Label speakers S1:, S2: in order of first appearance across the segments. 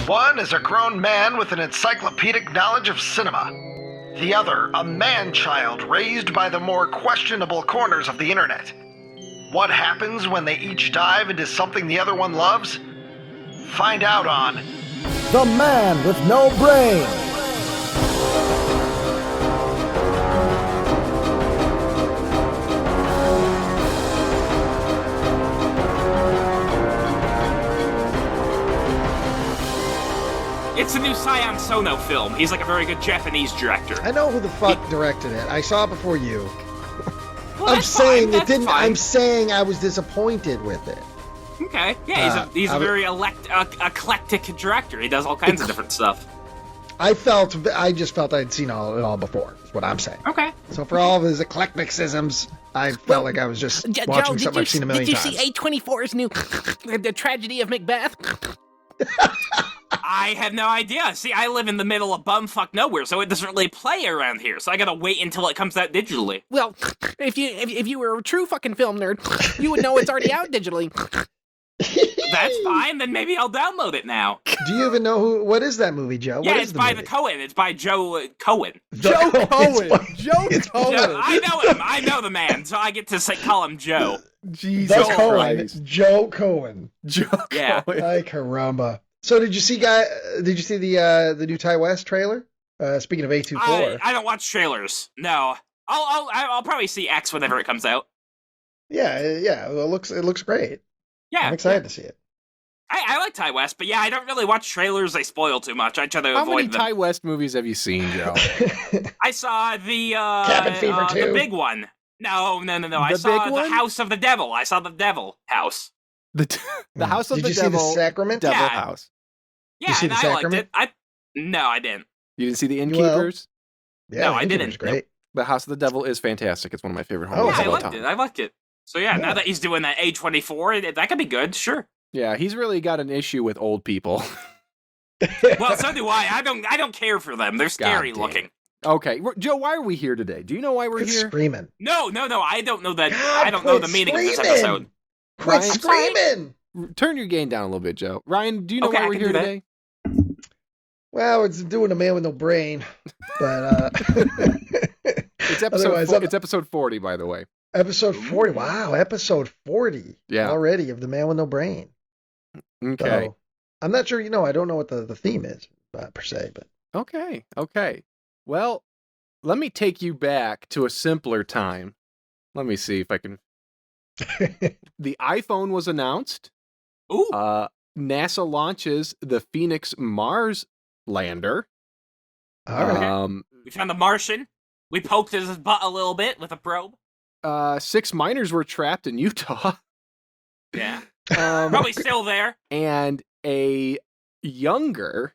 S1: One is a grown man with an encyclopedic knowledge of cinema. The other, a man-child raised by the more questionable corners of the internet. What happens when they each dive into something the other one loves? Find out on
S2: The Man with No Brain.
S3: It's a new Sion Sono film. He's like a very good Japanese director.
S4: I know who the fuck directed it. I saw it before you.
S3: Well,
S4: I'm
S3: that's
S4: saying
S3: fine,
S4: it didn't.
S3: fine.
S4: I'm saying I was disappointed with it.
S3: Okay, yeah, he's a very eclectic director. He does all kinds of different stuff.
S4: I just felt I'd seen it all before. Is what I'm saying.
S3: Okay.
S4: So for all of his eclecticisms, I felt like I was just watching something I've seen a million times.
S5: Did you see A24's new The Tragedy of Macbeth?
S3: I have no idea. See, I live in the middle of bumfuck nowhere, so it doesn't really play around here. So I gotta wait until it comes out digitally.
S5: Well, if you were a true fucking film nerd, you would know it's already out digitally.
S3: That's fine. Then maybe I'll download it now.
S4: Do you even know what is that movie, Joe?
S3: Yeah,
S4: What is
S3: it's
S4: the
S3: by
S4: movie?
S3: the Cohen. It's by Joe Cohen.
S5: Joe Cohen. Joe Cohen.
S3: I know him. I know the man, so I get to call him Joe.
S5: Jesus
S4: That's Cohen.
S5: Christ.
S4: Joe Cohen.
S5: Joe
S3: Yeah.
S5: Cohen.
S4: Ay caramba. So did you see the new Ty West trailer? Speaking of A24.
S3: I don't watch trailers. No. I'll probably see X whenever it comes out.
S4: Yeah. Well, it looks great.
S3: Yeah.
S4: I'm excited to see it.
S3: I like Ty West, but yeah, I don't really watch trailers. They spoil too much. I try to
S5: How
S3: avoid
S5: many
S3: them.
S5: Ty West movies have you seen, Joe?
S3: I saw the
S4: Cabin Fever 2.
S3: the big one. No. I
S5: The
S3: saw
S5: big
S3: the
S5: one?
S3: House of the Devil. I saw the Devil House.
S5: The House of
S4: Did
S5: the
S4: you
S5: Devil.
S4: see the Sacrament?
S5: Devil
S3: Yeah.
S5: House.
S3: Yeah,
S4: you see
S3: and
S4: The
S3: I liked
S4: Sacrament?
S3: it. No, I didn't.
S5: You didn't see The Innkeepers?
S4: Yeah,
S3: No, I
S4: think it
S3: didn't.
S4: was great.
S5: The House of the Devil is fantastic. It's one of my favorite
S4: Oh,
S5: horror
S3: Yeah,
S5: movies
S3: I
S5: of all
S3: liked
S5: time.
S3: it. I liked it. So yeah,
S4: Yeah.
S3: now that he's doing that A24, that could be good. Sure.
S5: Yeah, he's really got an issue with old people.
S3: Well, so do I. I don't care for them. They're scary
S5: damn.
S3: looking.
S5: Okay, Joe, why are we here today? Do you know why we're
S4: Quit
S5: here?
S4: screaming.
S3: No. I don't know that.
S4: God,
S3: I don't know
S4: quit
S3: the meaning of this
S4: screaming.
S3: episode.
S4: Quit
S5: Ryan,
S4: screaming!
S5: Turn your gain down a little bit, Joe. Ryan, do you know
S3: Okay,
S5: why
S3: I
S5: we're
S3: can
S5: here
S3: do that.
S5: today?
S4: Well, it's doing a man with no brain, but
S5: It's episode 40, by the way.
S4: episode 40. Wow, episode 40
S5: Yeah.
S4: already of the man with no brain.
S5: Okay.
S4: So, I'm not sure. I don't know what the theme is per se, but
S5: Okay. Well, let me take you back to a simpler time. Let me see if I can. The iPhone was announced.
S3: Ooh.
S5: NASA launches the Phoenix Mars lander.
S4: all right.
S3: We found the Martian. We poked his butt a little bit with a probe.
S5: 6 miners were trapped in Utah.
S3: Yeah.
S5: Um,
S3: Probably still there.
S5: and a younger,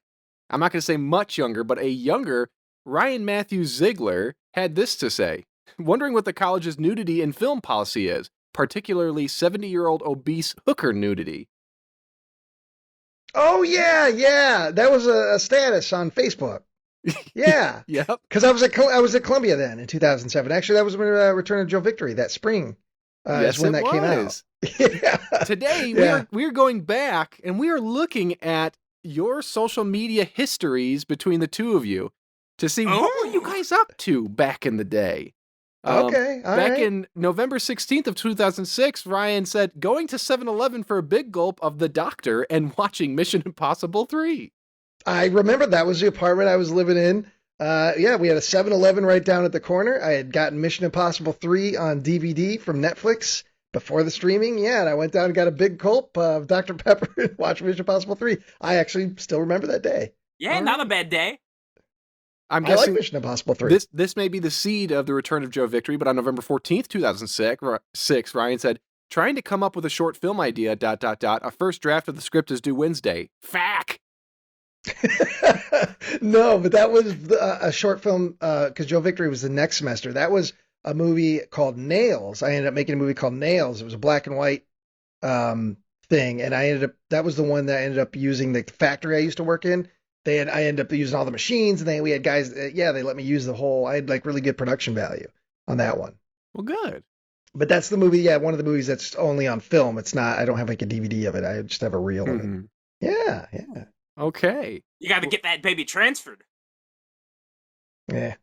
S5: I'm not going to say much younger, but a younger Ryan Matthew Ziegler had this to say, wondering what the college's nudity in film policy is, particularly 70-year-old obese hooker nudity.
S4: Oh yeah. That was a status on Facebook. Yeah,
S5: Yep.
S4: because I was at Columbia then in 2007. Actually, that was when Return of Joe Victory that spring.
S5: Yes,
S4: is when
S5: it
S4: that came out.
S5: was.
S4: Yeah.
S5: Today,
S4: Yeah.
S5: we're going back, and we are looking at your social media histories between the two of you to see what were you guys up to back in the day.
S4: Okay, all
S5: back
S4: right.
S5: in November 16th of 2006, Ryan said, going to 7-Eleven for a big gulp of The Doctor and watching Mission Impossible 3.
S4: I remember that was the apartment I was living in. Yeah, we had a 7-Eleven right down at the corner. I had gotten Mission Impossible 3 on DVD from Netflix before the streaming. Yeah, and I went down and got a big gulp of Dr. Pepper and watched Mission Impossible 3. I actually still remember that day.
S3: Yeah, not a bad day.
S5: I'm
S4: I like
S5: guessing
S4: Mission Impossible 3.
S5: this may be the seed of the return of Joe Victory, but on November 14th, 2006, Ryan said, trying to come up with a short film idea, ... A first draft of the script is due Wednesday. Fack!
S4: No, but that was a short film because Joe Victory was the next semester. That was a movie called Nails. I ended up making a movie called Nails. It was a black and white thing, and that was the one that I ended up using the factory I used to work in. I ended up using all the machines, and we had guys. They let me use the whole. I had like really good production value on that one.
S5: Well, good.
S4: But that's the movie. Yeah, one of the movies that's only on film. It's not. I don't have like a DVD of it. I just have a reel of it.
S5: Mhm.
S4: Yeah.
S5: Okay.
S3: You got to get that baby transferred.
S4: Yeah.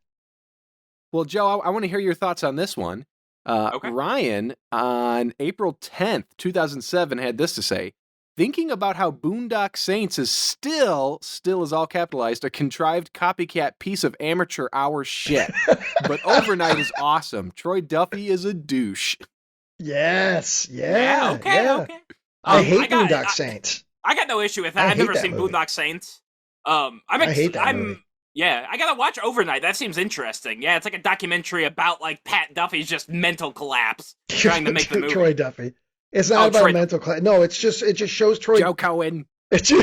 S5: Well, Joe, I want to hear your thoughts on this one.
S3: Okay.
S5: Ryan, on April 10th, 2007, had this to say. Thinking about how Boondock Saints is still is all capitalized, a contrived copycat piece of amateur hour shit. But Overnight is awesome. Troy Duffy is a douche.
S4: Yes. Yeah.
S3: Okay.
S4: yeah.
S3: Okay.
S4: I hate
S3: got-
S4: Boondock Saints.
S3: I got no issue with that.
S4: I
S3: I've never
S4: hate that
S3: seen
S4: movie.
S3: Boondock Saints.
S4: I hate that movie.
S3: Yeah, I gotta watch Overnight. That seems interesting. Yeah, it's like a documentary about like Pat Duffy's just mental collapse trying to make the movie.
S4: Troy Duffy. It's not about
S3: Troy-
S4: mental class. No, it just shows Troy.
S5: Joe Cohen.
S4: It's Joe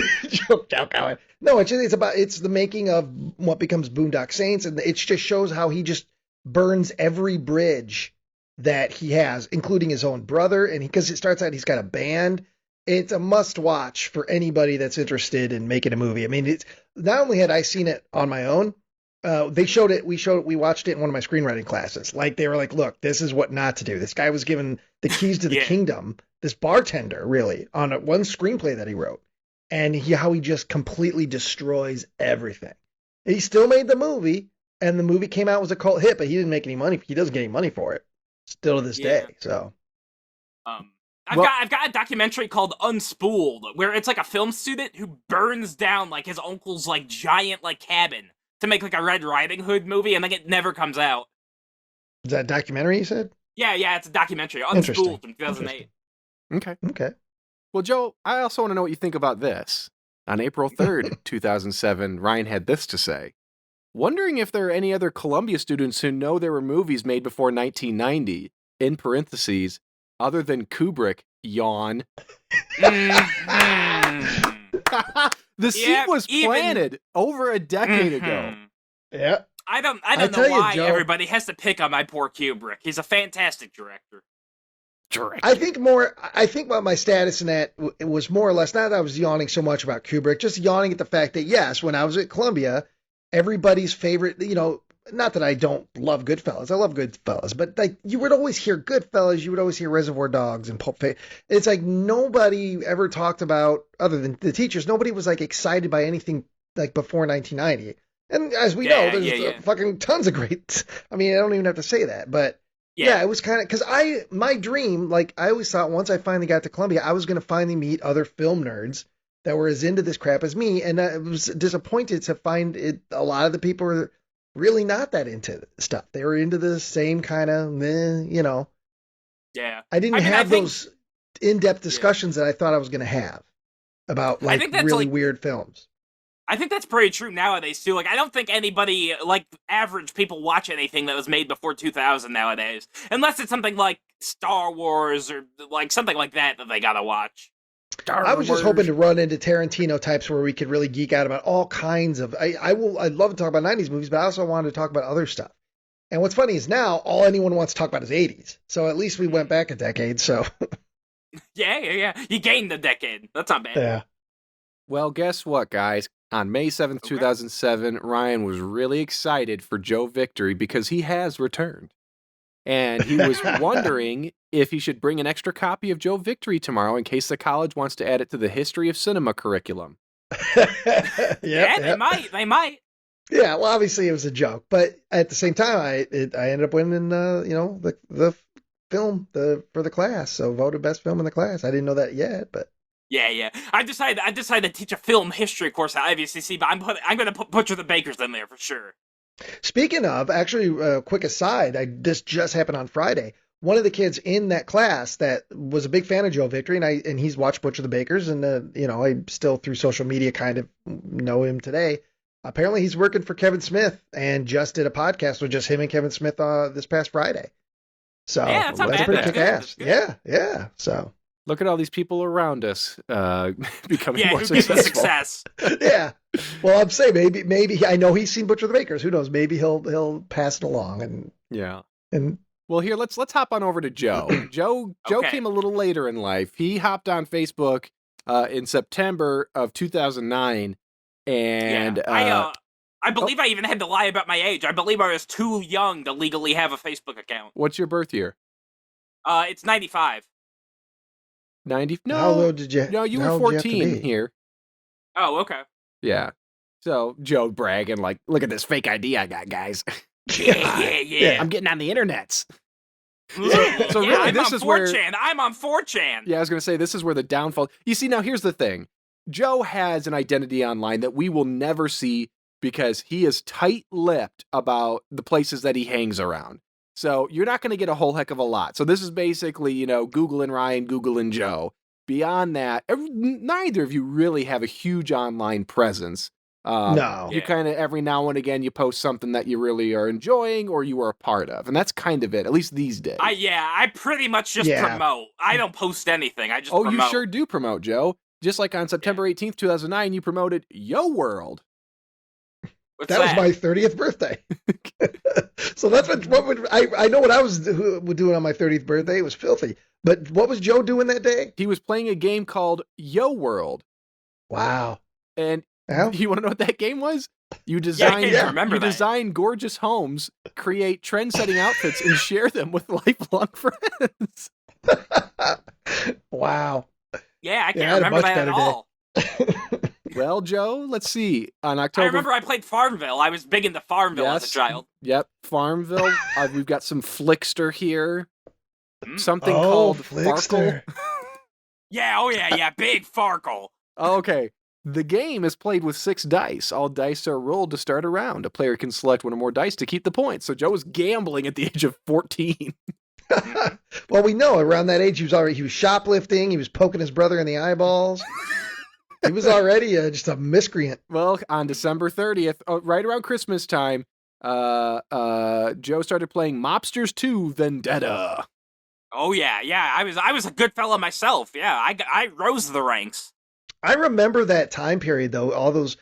S4: Cohen. No, it's the making of what becomes Boondock Saints, and it just shows how he just burns every bridge that he has, including his own brother. And because it starts out, he's got a band. It's a must watch for anybody that's interested in making a movie. I mean, it's not only had I seen it on my own, we watched it in one of my screenwriting classes. Like they were like, look, this is what not to do. This guy was given the keys to the kingdom, this bartender really, on one screenplay that he wrote, and how he just completely destroys everything. He still made the movie, and the movie came out, was a cult hit, but he didn't make any money. He doesn't get any money for it still to this day. So,
S3: I've got a documentary called Unspooled, where it's like a film student who burns down like his uncle's like giant like cabin to make like a Red Riding Hood movie, and like it never comes out.
S4: is that a documentary you said?
S3: Yeah, it's a documentary. Unspooled from 2008.
S4: Okay.
S5: Well, Joe, I also want to know what you think about this. On April 3rd, 2007, Ryan had this to say. Wondering if there are any other Columbia students who know there were movies made before 1990, in parentheses, other than Kubrick, yawn. The seed was planted over a decade ago.
S4: Yeah.
S3: I don't
S4: I
S3: know
S4: tell you,
S3: why
S4: Joe-
S3: everybody has to pick on my poor Kubrick. He's a fantastic director.
S4: I think what my status in that was more or less, not that I was yawning so much about Kubrick, just yawning at the fact that, yes, when I was at Columbia, everybody's favorite, not that I don't love Goodfellas. I love Goodfellas, but like you would always hear Goodfellas, you would always hear Reservoir Dogs and Pulp Fiction. It's like nobody ever talked about, other than the teachers, nobody was like excited by anything like before 1990. And as we know, there's fucking tons of great. I mean, I don't even have to say that, but yeah, it was kind of because my dream, like I always thought, once I finally got to Columbia, I was going to finally meet other film nerds that were as into this crap as me, and I was disappointed to find a lot of the people were really not that into stuff. They were into the same kind of,
S3: Yeah.
S4: I didn't have those in-depth discussions that I thought I was going to have about like really weird films.
S3: I think that's pretty true nowadays too. Like, I don't think anybody, like average people, watch anything that was made before 2000 nowadays, unless it's something like Star Wars or like something like that they gotta watch.
S4: I was just hoping to run into Tarantino types where we could really geek out about all kinds of. I'd love to talk about 90s movies, but I also wanted to talk about other stuff. And what's funny is now all anyone wants to talk about is 80s. So at least we went back a decade. So
S3: yeah. You gained a decade. That's not bad.
S4: Yeah.
S5: Well, guess what, guys? On May 7th, 2007, Ryan was really excited for Joe Victory because he has returned. And he was wondering if he should bring an extra copy of Joe Victory tomorrow in case the college wants to add it to the history of cinema curriculum.
S4: They
S3: might.
S4: Yeah, well, obviously it was a joke, but at the same time, I ended up winning, the film for the class, so voted best film in the class. I didn't know that yet, but.
S3: Yeah. I decided to teach a film history course at IVCC, but I'm going to put Butcher the Bakers in there for sure.
S4: Speaking of, actually, quick aside, this just happened on Friday. One of the kids in that class that was a big fan of Joe Victory, and he's watched Butcher the Bakers, and I still through social media kind of know him today. Apparently, he's working for Kevin Smith and just did a podcast with just him and Kevin Smith this past Friday. So
S3: yeah, that's
S4: pretty kick ass. Yeah. So.
S5: Look at all these people around us becoming more
S3: who gives
S5: successful.
S3: us success.
S4: Yeah. Well, I'm saying maybe I know he's seen Butcher the Bakers. Who knows? Maybe he'll pass it along and.
S5: Well, here let's hop on over to Joe. Joe came a little later in life. He hopped on Facebook in September of 2009, and
S3: I believe I even had to lie about my age. I believe I was too young to legally have a Facebook account.
S5: What's your birth year?
S3: It's 95.
S5: 90? No.
S4: How old did you?
S5: No, you
S4: how
S5: were
S4: old did you have to
S5: 14
S4: be?
S5: here.
S3: Oh, okay.
S5: Yeah. So Joe bragging like, look at this fake ID I got, guys.
S3: Yeah.
S5: I'm getting on the internets.
S3: So
S5: really,
S3: I'm
S5: this
S3: on
S5: is where-
S3: 4chan. I'm on 4chan.
S5: Yeah, I was going to say, this is where the downfall... You see, now here's the thing. Joe has an identity online that we will never see because he is tight-lipped about the places that he hangs around. So you're not going to get a whole heck of a lot. So this is basically, you know, Google and Ryan, Google and Joe. Beyond that, neither of you really have a huge online presence.
S4: No.
S5: You kind of, every now and again, you post something that you really are enjoying or you are a part of. And that's kind of it, at least these days.
S3: I pretty much just promote. I don't post anything. I just promote.
S5: You sure do promote, Joe. Just like on September 18th, 2009, you promoted Yo World.
S3: What's
S4: That was my 30th birthday. So that's I know what I was doing on my 30th birthday. It was filthy. But what was Joe doing that day?
S5: He was playing a game called Yo World.
S4: Wow.
S5: And
S4: Well,
S5: you want to know what that game was? You design,
S3: remember that.
S5: design gorgeous homes, create trend-setting outfits, and share them with lifelong friends.
S4: wow.
S3: Yeah, I
S4: Yeah, I
S3: can't
S4: had a
S3: remember
S4: much
S3: that at
S4: better day.
S3: all.
S5: Well, Joe, let's see. On
S3: I
S5: October...
S3: remember I played Farmville. I was big into Farmville as a
S5: Yes.
S3: child.
S5: Yep, Farmville. We've got some Flickster here.
S3: Mm.
S5: Something called
S4: Flickster.
S5: Farkle.
S3: Yeah, big Farkle.
S5: Okay. The game is played with 6 dice. All dice are rolled to start a round. A player can select one or more dice to keep the points. So Joe was gambling at the age of 14.
S4: Well, we know around that age he was shoplifting. He was poking his brother in the eyeballs. He was already just a miscreant.
S5: Well, on December 30th, right around Christmas time, Joe started playing Mobsters 2 Vendetta.
S3: Oh yeah. I was a good fella myself. Yeah, I rose the ranks.
S4: I remember that time period though. All those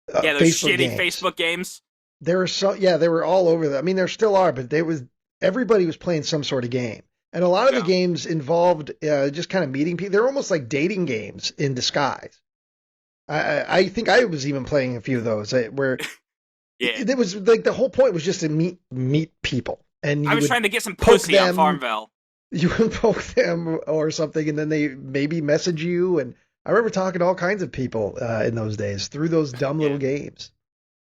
S3: Those
S4: Facebook
S3: shitty
S4: games.
S3: Facebook games.
S4: There were they were all over. I mean, there still are, but everybody was playing some sort of game, and a lot of the games involved just kind of meeting people. They're almost like dating games in disguise. I think I was even playing a few of those where it was like the whole point was just to meet people, and
S3: I was trying to get some pussy on Farmville.
S4: You would poke them or something, and then they maybe message you. And I remember talking to all kinds of people in those days through those dumb little games.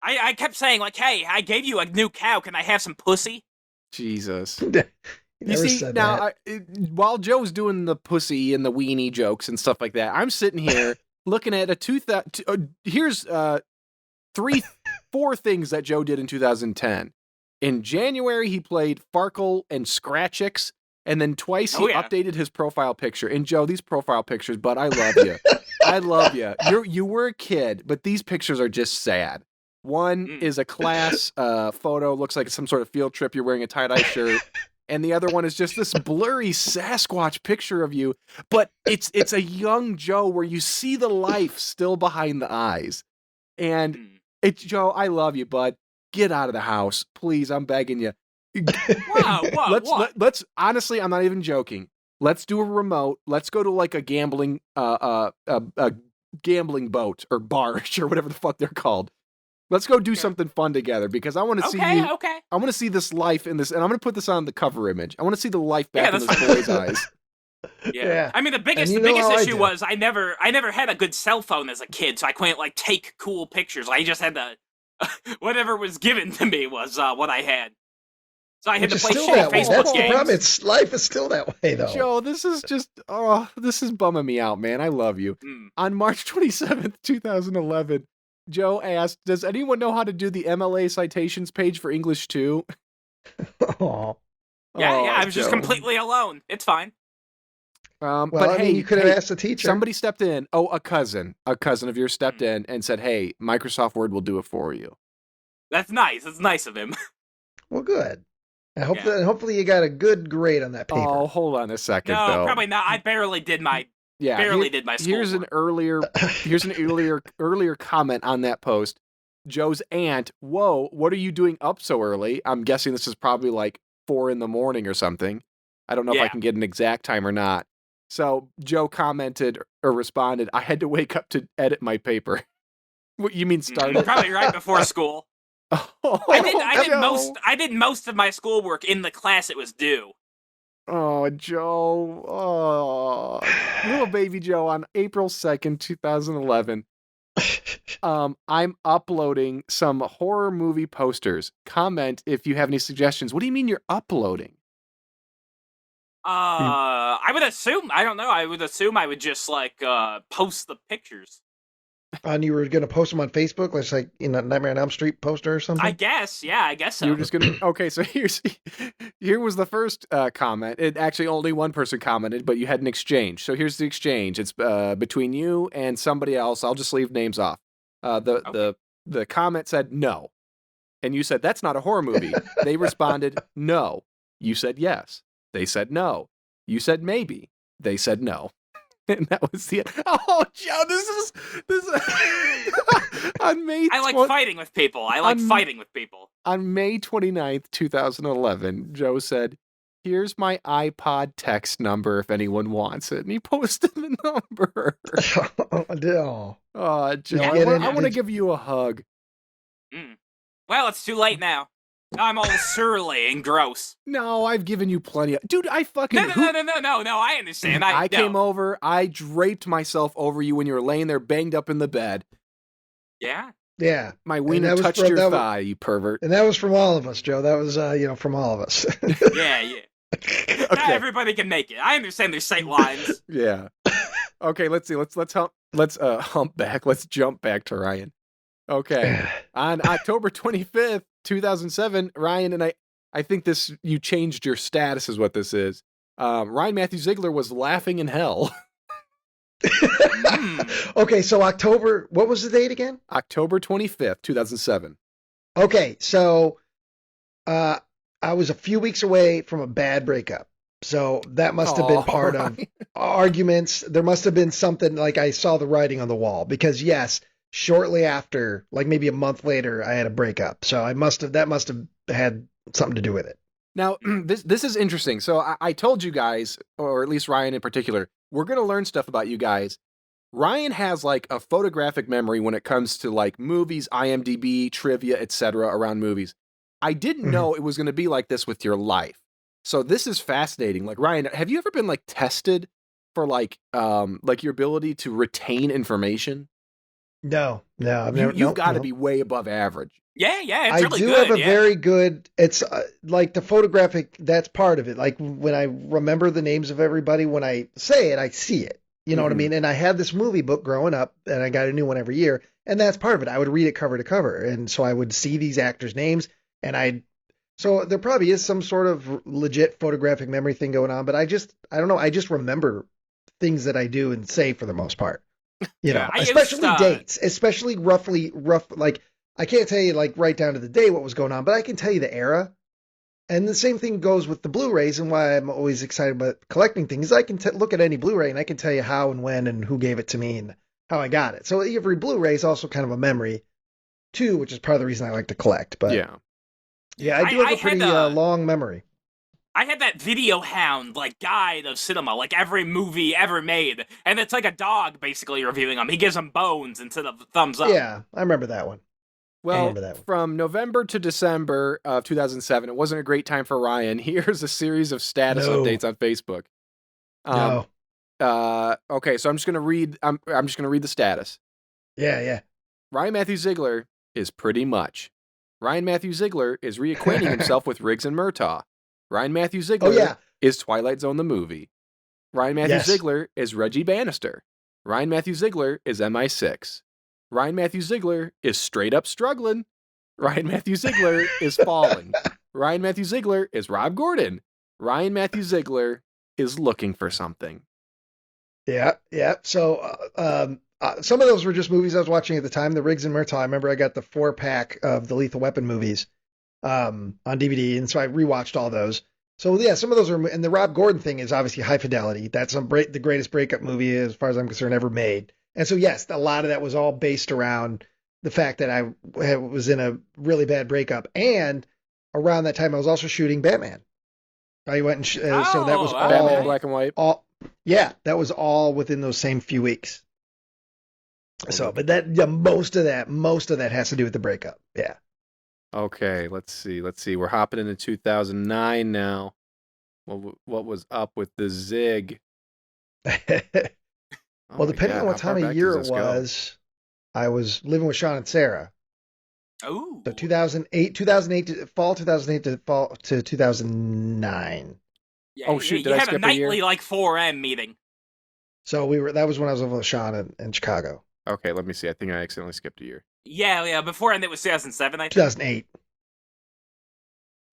S3: I kept saying like, "Hey, I gave you a new cow. Can I have some pussy?"
S5: Jesus.
S4: You
S5: see, now, while Joe's doing the pussy and the weenie jokes and stuff like that, I'm sitting here looking at here's 4 things that Joe did in 2010. In January, he played Farkle and Scratchix, and then twice he updated his profile picture. And Joe, these profile pictures, but I love you. I love you. You were a kid, but these pictures are just sad. One is a class photo, looks like some sort of field trip. You're wearing a tie-dye shirt. And the other one is just this blurry Sasquatch picture of you. But it's a young Joe where you see the life still behind the eyes. And it's Joe, I love you, bud. Get out of the house. Please, I'm begging you. Let's honestly, I'm not even joking. Let's do a remote. Let's go to like a gambling gambling boat or barge or whatever the fuck they're called. Let's go do something fun together because I want to see you.
S3: Okay.
S5: I want to see this life in this, and I'm going to put this on the cover image. I want to see the life back in this boy's eyes.
S3: Yeah. I mean, the biggest issue was I never had a good cell phone as a kid, so I couldn't like take cool pictures. I just had to whatever was given to me was what I had. So I had to play shitty Facebook games.
S4: That's the problem. Life is still that way, though.
S5: Joe, this is just this is bumming me out, man. I love you. On March 27th, 2011. Joe asked, does anyone know how to do the MLA citations page for English 2?
S3: Yeah, I was just completely alone. It's fine.
S5: But hey,
S4: you could have asked the teacher.
S5: Somebody stepped in. Oh, a cousin of yours stepped in and said, hey, Microsoft Word will do it for you.
S3: That's nice. That's nice of him.
S4: Well, good. Hopefully you got a good grade on that paper.
S5: Oh, hold on a second, though.
S3: No, probably not. I barely did my did my schoolwork.
S5: Here's an earlier comment on that post. Joe's aunt, whoa, what are you doing up so early? I'm guessing this is probably like 4 a.m. or something. I don't know if I can get an exact time or not. So Joe commented or responded, I had to wake up to edit my paper. What you mean start it?
S3: Probably right before school. I did most of my schoolwork in the class it was due.
S5: Oh, Joe. Oh. Little baby Joe on April 2nd, 2011. I'm uploading some horror movie posters. Comment if you have any suggestions. What do you mean you're uploading?
S3: I would assume. I don't know. I would assume I would just like post the pictures.
S4: And you were going to post them on Facebook, like Nightmare on Elm Street poster or something?
S3: I guess. Yeah, I guess so.
S5: You're just gonna. Okay, so here was the first comment. It actually only one person commented, but you had an exchange. So here's the exchange. It's between you and somebody else. I'll just leave names off. The comment said no, and you said that's not a horror movie. They responded no. You said yes. They said no. You said maybe. They said no. And that was the oh Joe, this is on May.
S3: I like fighting with people. Fighting with people.
S5: On May 29th, 2011, Joe said, "Here's my iPod text number if anyone wants it." And he posted the number. Oh, Joe, I want to give you a hug.
S3: Well, it's too late now. I'm all surly and gross.
S5: No, I've given you plenty of... Dude, I fucking...
S3: No, I understand.
S5: I came over, I draped myself over you when you were laying there banged up in the bed.
S3: Yeah?
S4: Yeah.
S5: My wiener touched your thigh, you pervert.
S4: And that was from all of us, Joe. That was, from all of us.
S3: Yeah. Okay. Not everybody can make it. I understand there's sight lines.
S5: Yeah. Okay, let's see. Let's hump back. Let's jump back to Ryan. Okay. On October 25th, 2007, Ryan, and I think you changed your status is what this is. Ryan Matthew Ziegler was laughing in hell.
S4: Okay, so October, what was the date again?
S5: October 25th, 2007.
S4: Okay, so I was a few weeks away from a bad breakup. So that must have been part of arguments. There must have been something like I saw the writing on the wall because yes, shortly after, like maybe a month later, I had a breakup. So that must have had something to do with it.
S5: Now, this is interesting. So I told you guys, or at least Ryan in particular, we're going to learn stuff about you guys. Ryan has like a photographic memory when it comes to like movies, IMDb, trivia, etc. around movies. I didn't know it was going to be like this with your life. So this is fascinating. Like Ryan, have you ever been like tested for like your ability to retain information?
S4: No, I've never.
S5: You've got to be way above average.
S3: Yeah, it's
S4: I
S3: really
S4: do
S3: good.
S4: have a very good. It's like the photographic. That's part of it. Like when I remember the names of everybody, when I say it, I see it. You know what I mean? And I had this movie book growing up, and I got a new one every year, and that's part of it. I would read it cover to cover, and so I would see these actors' names, and So there probably is some sort of legit photographic memory thing going on, but I don't know. I just remember things that I do and say for the most part. You know, especially dates, especially rough. Like I can't tell you like right down to the day what was going on, but I can tell you the era. And the same thing goes with the Blu-rays, and why I'm always excited about collecting things. I can look at any Blu-ray and I can tell you how and when and who gave it to me and how I got it. So every Blu-ray is also kind of a memory too, which is part of the reason I like to collect. But yeah, I do have a pretty long memory.
S3: I had that Video Hound like guide of cinema, like every movie ever made, and it's like a dog basically reviewing them. He gives them bones instead of thumbs up.
S4: Yeah, I remember that one.
S5: Well, from November to December of 2007, it wasn't a great time for Ryan. Here's a series of status updates on Facebook. Okay, so I'm just gonna read. I'm just gonna read the status.
S4: Yeah.
S5: Ryan Matthew Ziegler is pretty much. Ryan Matthew Ziegler is reacquainting himself with Riggs and Murtaugh. Ryan Matthew Ziegler is Twilight Zone the movie. Ryan Matthew Ziegler is Reggie Bannister. Ryan Matthew Ziegler is MI6. Ryan Matthew Ziegler is straight up struggling. Ryan Matthew Ziegler is falling. Ryan Matthew Ziegler is Rob Gordon. Ryan Matthew Ziegler is looking for something.
S4: Yeah. So some of those were just movies I was watching at the time. The Riggs and Murtaugh. I remember I got the 4-pack of the Lethal Weapon movies on DVD, and so I rewatched all those. So yeah, some of those are, and the Rob Gordon thing is obviously High Fidelity. That's the greatest breakup movie, as far as I'm concerned, ever made. And so yes, a lot of that was all based around the fact that I was in a really bad breakup, and around that time I was also shooting Batman. I went and so that was all
S5: Batman Black and White.
S4: That was all within those same few weeks. So, but most of that has to do with the breakup. Yeah.
S5: Okay, let's see. We're hopping into 2009 now. What was up with the Zig?
S4: Well, depending on what time of year it was, I was living with Sean and Sarah.
S3: Oh.
S4: So 2008 to fall 2008 to fall to 2009.
S3: Yeah,
S5: Oh, shoot,
S3: you
S5: did I
S3: had a
S5: skip a year?
S3: nightly like 4M meeting.
S4: So that was when I was living with Sean in Chicago.
S5: Okay, let me see. I think I accidentally skipped a year.
S3: Yeah, beforehand it was 2007, I think.
S4: 2008.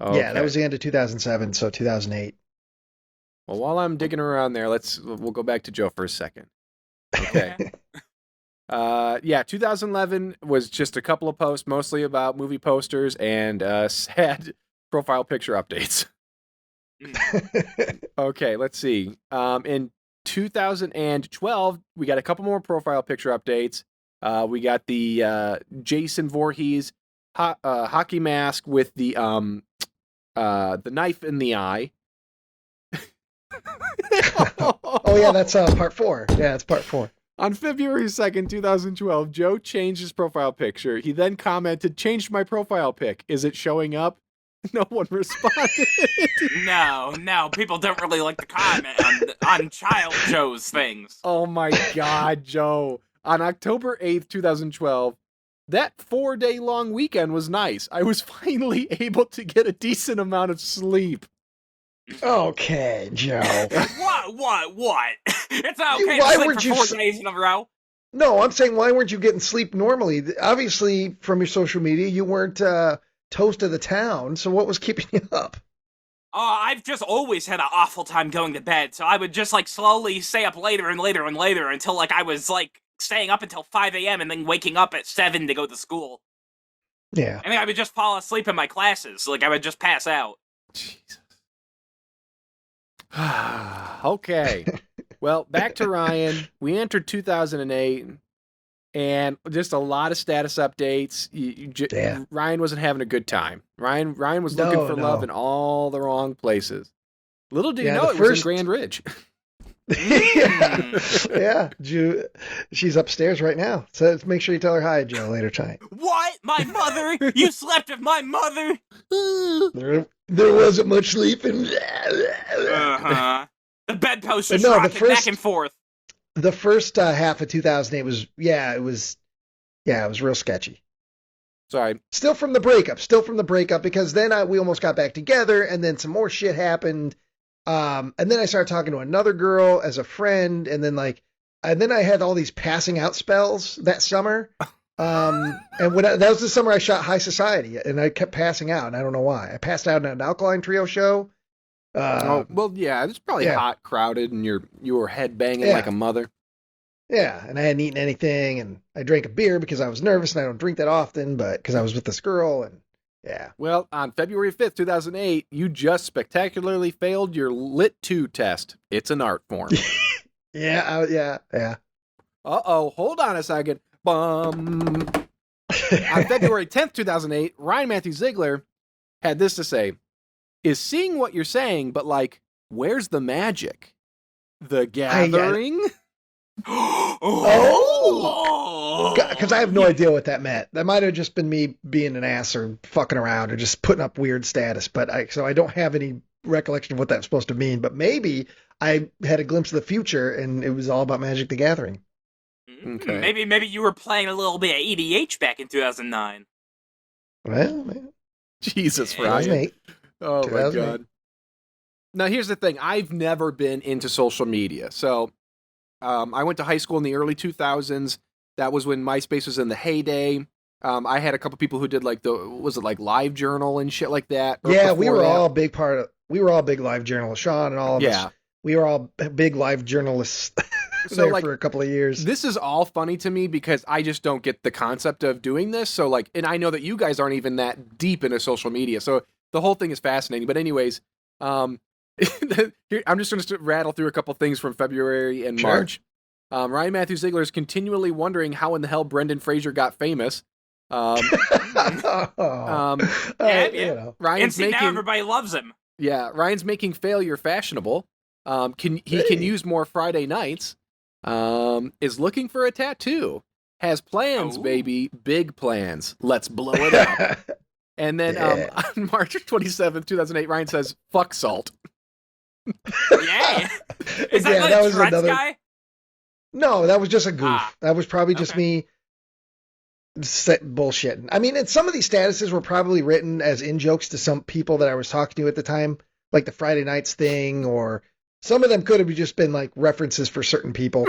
S5: Okay.
S4: Yeah, that was the end of 2007, so 2008.
S5: Well, while I'm digging around there, we'll go back to Joe for a second. Okay. 2011 was just a couple of posts, mostly about movie posters and sad profile picture updates. Okay, let's see. In 2012, we got a couple more profile picture updates. We got the Jason Voorhees hockey mask with the knife in the eye.
S4: Oh yeah, that's part 4. Yeah, it's part 4.
S5: On February 2nd, 2012, Joe changed his profile picture. He then commented, "Changed my profile pic. Is it showing up?" No one responded.
S3: No, people don't really like to comment on Child Joe's things.
S5: Oh my God, Joe. On October 8th, 2012, that 4-day long weekend was nice. I was finally able to get a decent amount of sleep.
S4: Okay, Joe.
S3: What? It's okay
S4: Why
S3: to sleep
S4: weren't
S3: for
S4: you
S3: 4 days in a row.
S4: No, I'm saying why weren't you getting sleep normally? Obviously, from your social media, you weren't toast of the town. So what was keeping you up?
S3: I've just always had an awful time going to bed, so I would just like slowly stay up later and later and later until like I was like staying up until 5 a.m. and then waking up at 7 to go to school.
S4: Yeah.
S3: And then I would just fall asleep in my classes. Like I would just pass out.
S5: Jesus. Okay. Well, back to Ryan. We entered 2008, and just a lot of status updates.
S4: Yeah.
S5: Ryan wasn't having a good time. Ryan was looking for love in all the wrong places. Little did you know it was in Grand Ridge.
S4: Yeah. She's upstairs right now. So let's make sure you tell her hi, Joe, later tonight.
S3: What? My mother? You slept with my mother?
S4: There wasn't much sleeping.
S3: Uh-huh. The bedpost was
S4: No,
S3: rocking back and forth.
S4: The first half of 2008 was, it was real sketchy.
S5: Sorry.
S4: Still from the breakup, because then we almost got back together, and then some more shit happened. And then I started talking to another girl as a friend, and then I had all these passing out spells that summer. And that was the summer I shot High Society, and I kept passing out, and I don't know why. I passed out in an Alkaline Trio show.
S5: It's probably hot, crowded, and you were head banging like a mother.
S4: Yeah, and I hadn't eaten anything, and I drank a beer because I was nervous, and I don't drink that often, but because I was with this girl, and yeah.
S5: Well, on February 5th, 2008, you just spectacularly failed your Lit 2 test. It's an art form.
S4: Yeah.
S5: Uh-oh, hold on a second. On February 10th, 2008, Ryan Matthew Ziegler had this to say: "Is seeing what you're saying, but like, where's the magic? The Gathering?"
S4: Because I have no idea what that meant. That might have just been me being an ass or fucking around or just putting up weird status. So I don't have any recollection of what that's supposed to mean. But maybe I had a glimpse of the future and it was all about Magic the Gathering.
S5: Okay.
S3: Maybe you were playing a little bit of EDH back in 2009.
S4: Well, man.
S5: Jesus, Ryan.
S4: 2008.
S5: Oh my God. Now here's the thing. I've never been into social media. So I went to high school in the early 2000s. That was when MySpace was in the heyday. I had a couple people who did like Live Journal and shit like that.
S4: Yeah, we were all big Live Journalists. Sean and all of us. We were all big Live journalists for a couple of years.
S5: This is all funny to me because I just don't get the concept of doing this. So and I know that you guys aren't even that deep into social media. So the whole thing is fascinating. But anyways, I'm just going to rattle through a couple things from February and March. Ryan Matthew Ziegler is continually wondering how in the hell Brendan Fraser got famous.
S3: Yeah.
S5: Ryan's
S3: now everybody loves him.
S5: Yeah, Ryan's making failure fashionable. Can use more Friday nights. Is looking for a tattoo. Has plans, baby. Big plans. Let's blow it up. And then on March 27th, 2008, Ryan says, "Fuck salt."
S3: Yeah. Is that
S4: that was
S3: Tourette's
S4: another
S3: guy?
S4: No, that was just a goof. That was probably just me bullshitting. I mean, and some of these statuses were probably written as in-jokes to some people that I was talking to at the time, like the Friday Nights thing, or some of them could have just been like references for certain people.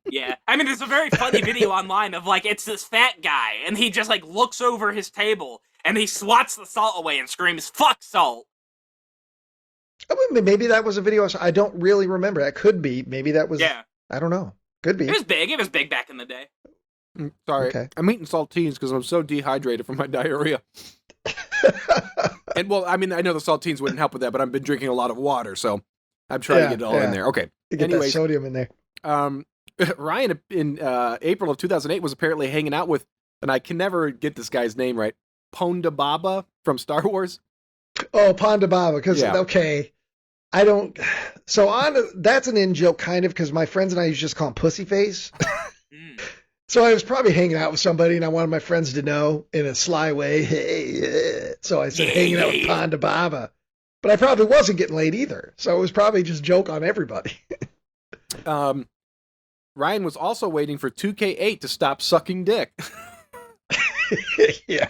S3: Yeah. I mean, there's a very funny video online of, like, it's this fat guy, and he just, like, looks over his table, and he swats the salt away and screams, "Fuck salt!"
S4: I mean, maybe that was a video. I don't really remember. That could be. Maybe that was.
S3: Yeah.
S4: I don't know. Could be.
S3: It was big. It was big back in the day.
S5: Sorry,
S4: Okay.
S5: I'm eating saltines because I'm so dehydrated from my diarrhea. And well, I mean, I know the saltines wouldn't help with that, but I've been drinking a lot of water, so I'm trying to get it all in there. Okay.
S4: You get that sodium in there.
S5: Ryan in April of 2008 was apparently hanging out with, and I can never get this guy's name right, Ponda Baba from Star Wars.
S4: Oh, Ponda Baba. Because okay, I don't. So that's an in joke kind of because my friends and I used to just call him Pussy Face. So I was probably hanging out with somebody, and I wanted my friends to know in a sly way. Hey, so I said hanging out with Ponda Baba, but I probably wasn't getting laid either. So it was probably just joke on everybody.
S5: Ryan was also waiting for 2K8 to stop sucking dick.
S4: Yeah,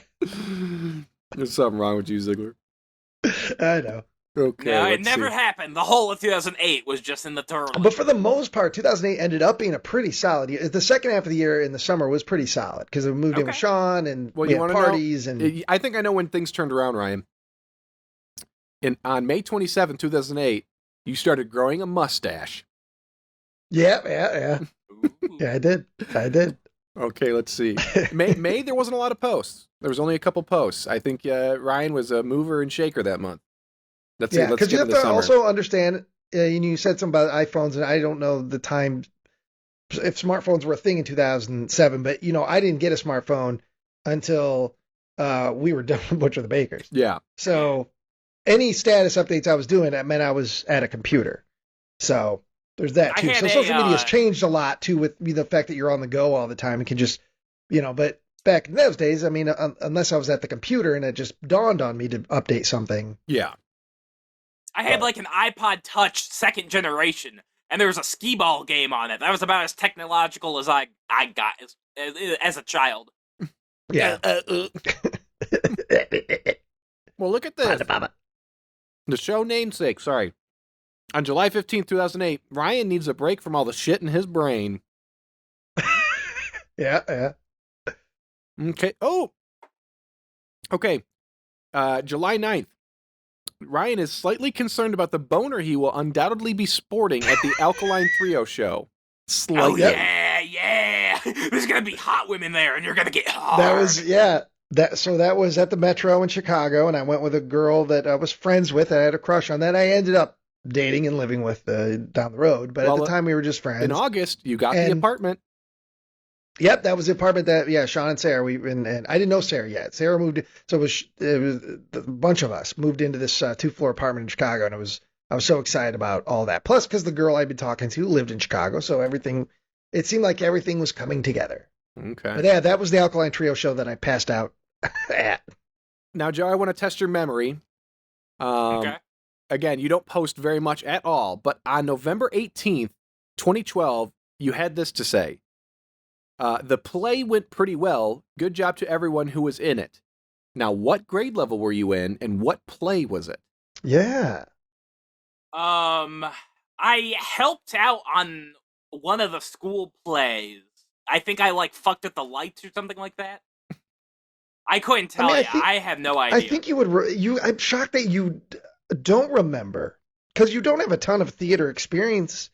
S5: There's something wrong with you, Ziegler.
S4: I know.
S5: Okay,
S3: No, it never happened. The whole of 2008 was just in the turtle.
S4: But for the most part, 2008 ended up being a pretty solid year. The second half of the year in the summer was pretty solid because we moved in with Sean and we had parties. And
S5: I think I know when things turned around, Ryan. On May 27, 2008, you started growing a mustache.
S4: Yeah. Yeah, I did.
S5: Okay, let's see. May there wasn't a lot of posts. There was only a couple posts. I think Ryan was a mover and shaker that month. Let's
S4: because you have to
S5: summer.
S4: also understand, you said something about iPhones, and I don't know the time, if smartphones were a thing in 2007, but, I didn't get a smartphone until we were done with Butcher the Bakers.
S5: Yeah.
S4: So any status updates I was doing, that meant I was at a computer. So there's that, too. So social media has changed a lot, too, with the fact that you're on the go all the time and can just, but back in those days, I mean, unless I was at the computer and it just dawned on me to update something.
S5: Yeah.
S3: I had like an iPod Touch second generation, and there was a skee-ball game on it. That was about as technological as I got as a child.
S4: Yeah.
S5: Well, look at this. The show namesake, sorry. On July 15th, 2008, Ryan needs a break from all the shit in his brain.
S4: Yeah.
S5: Okay. Oh! Okay. July 9th. Ryan is slightly concerned about the boner he will undoubtedly be sporting at the Alkaline Trio show. Slightly.
S3: Oh, yeah. There's going to be hot women there, and you're going to get hard.
S4: That was at the Metro in Chicago, and I went with a girl that I was friends with. I had a crush on that. I ended up dating and living with down the road, but at the time we were just friends.
S5: In August, you got the apartment.
S4: Yep, that was the apartment that Sean and Sarah and I didn't know Sarah yet. Sarah moved, so it was a bunch of us moved into this 2-floor apartment in Chicago, and I was so excited about all that. Plus, because the girl I'd been talking to lived in Chicago, so it seemed like everything was coming together.
S5: Okay.
S4: But yeah, that was the Alkaline Trio show that I passed out at.
S5: Now, Joe, I want to test your memory.
S3: Okay.
S5: Again, you don't post very much at all, but on November 18th, 2012, you had this to say. The play went pretty well. Good job to everyone who was in it. Now, what grade level were you in, and what play was it?
S4: Yeah.
S3: I helped out on one of the school plays. I think I fucked at the lights or something like that. I couldn't tell you. I have no idea.
S4: I think you would. I'm shocked that you don't remember because you don't have a ton of theater experience.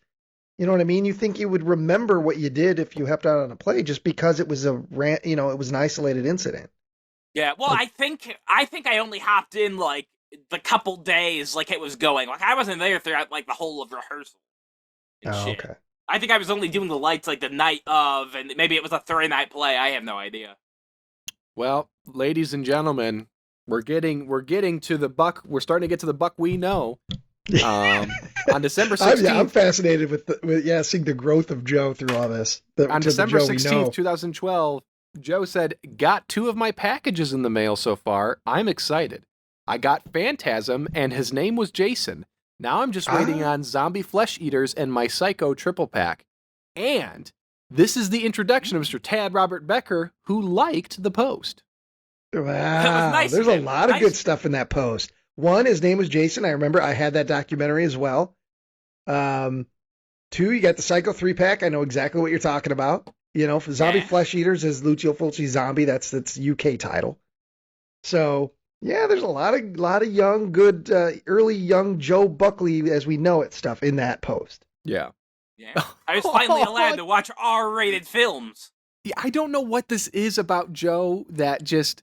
S4: You know what I mean? You think you would remember what you did if you helped out on a play just because it was it was an isolated incident.
S3: Yeah, well, I think I only hopped in the couple days it was going. I wasn't there throughout the whole of rehearsal. Shit.
S4: Okay.
S3: I think I was only doing the lights the night of, and maybe it was a 3-night play. I have no idea.
S5: Well, ladies and gentlemen, we're getting to the buck. We're starting to get to the buck we know. On December 16th,
S4: I'm fascinated with seeing the growth of Joe through all this.
S5: On December 16th, 2012, Joe said, "Got 2 of my packages in the mail so far. I'm excited. I got Phantasm, and his name was Jason. Now I'm just waiting on Zombie Flesh Eaters and my Psycho triple pack. And This is the introduction of Mr. Tad Robert Becker, who liked the post.
S4: Wow.
S3: nice
S4: There's
S3: of
S4: a
S3: him.
S4: lot of
S3: Nice.
S4: good stuff in that post. One, his name was Jason. I remember I had that documentary as well. Two, you got the Psycho 3-pack. I know exactly what you're talking about. You know, for Zombie
S3: Yeah.
S4: Flesh Eaters is Lucio Fulci Zombie. That's UK title. So yeah, there's a lot of young, good, early young Joe Buckley as we know it stuff in that post.
S5: Yeah.
S3: Yeah. I was finally allowed to watch R-rated films.
S5: Yeah, I don't know what this is about Joe that just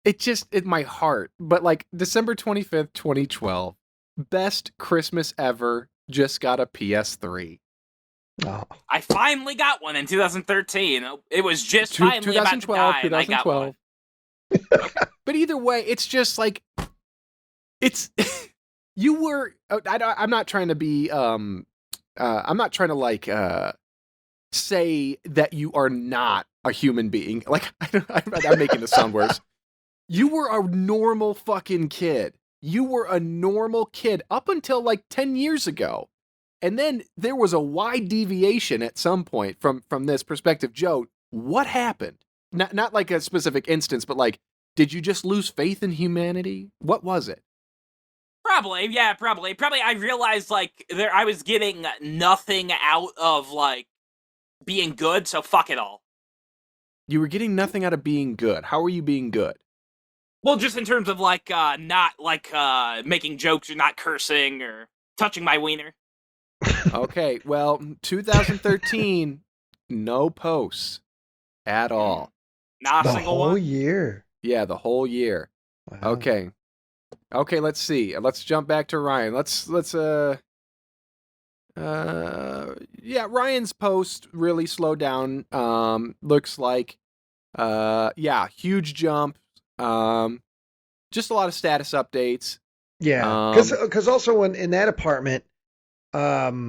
S5: in my heart. But like December 25th, 2012, best Christmas ever, just got a PS3.
S4: Oh.
S3: I finally got one in 2013. It was just finally about to
S5: 2012,
S3: die, and I got one.
S5: But either way, it's just like, it's, you were, I'm not trying to be, I'm not trying to like, say that you are not a human being. Like, I'm making this sound worse. You were a normal fucking kid. You were a normal kid up until like 10 years ago. And then there was a wide deviation at some point from this perspective. Joe, what happened? Not like a specific instance, but like, did you just lose faith in humanity? What was it?
S3: Probably, yeah, probably. Probably I realized, like, I was getting nothing out of, like, being good, so fuck it all.
S5: You were getting nothing out of being good. How were you being good?
S3: Well, just in terms of, like, not, like, making jokes or not cursing or touching my wiener.
S5: Okay, well, 2013, no posts at all.
S3: Not a
S4: The
S3: single
S4: whole
S3: one.
S4: year.
S5: Yeah, the whole year.
S4: Wow.
S5: Okay, let's see. Let's jump back to Ryan. Yeah, Ryan's post really slowed down. Looks like, yeah, huge jump. Just a lot of status updates.
S4: Yeah, because also in that apartment, I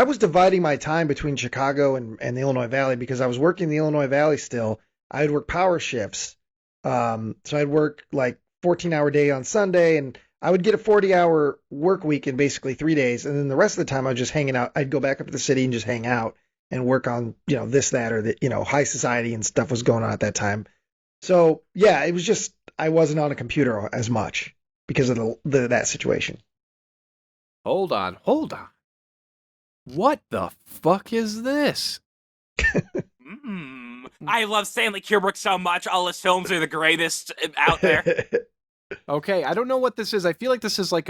S4: was dividing my time between Chicago and the Illinois Valley because I was working in the Illinois Valley still. I'd work power shifts. So I'd work like 14-hour day on Sunday, and I would get a 40-hour work week in basically 3 days. And then the rest of the time I was just hanging out. I'd go back up to the city and just hang out and work on, this, that, or the, high society and stuff was going on at that time. So yeah, it was just, I wasn't on a computer as much because of that situation.
S5: Hold on. What the fuck is this?
S3: I love Stanley Kubrick so much. All his films are the greatest out there.
S5: Okay, I don't know what this is. I feel like this is like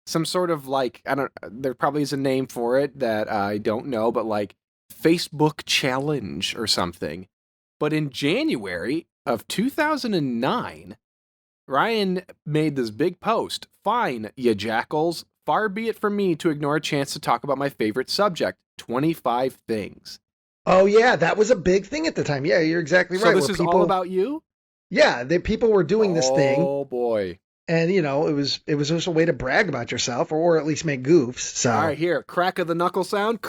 S5: some sort of like, there probably is a name for it that I don't know, but like Facebook challenge or something. But in January of 2009, Ryan made this big post. Fine, ya jackals. Far be it from me to ignore a chance to talk about my favorite subject, 25 things.
S4: Oh yeah, that was a big thing at the time. Yeah, you're exactly right.
S5: So this
S4: where
S5: is
S4: people,
S5: all about you?
S4: Yeah, people were doing this thing.
S5: Oh boy.
S4: And it was just a way to brag about yourself or at least make goofs. So
S5: all right, here, crack of the knuckle sound.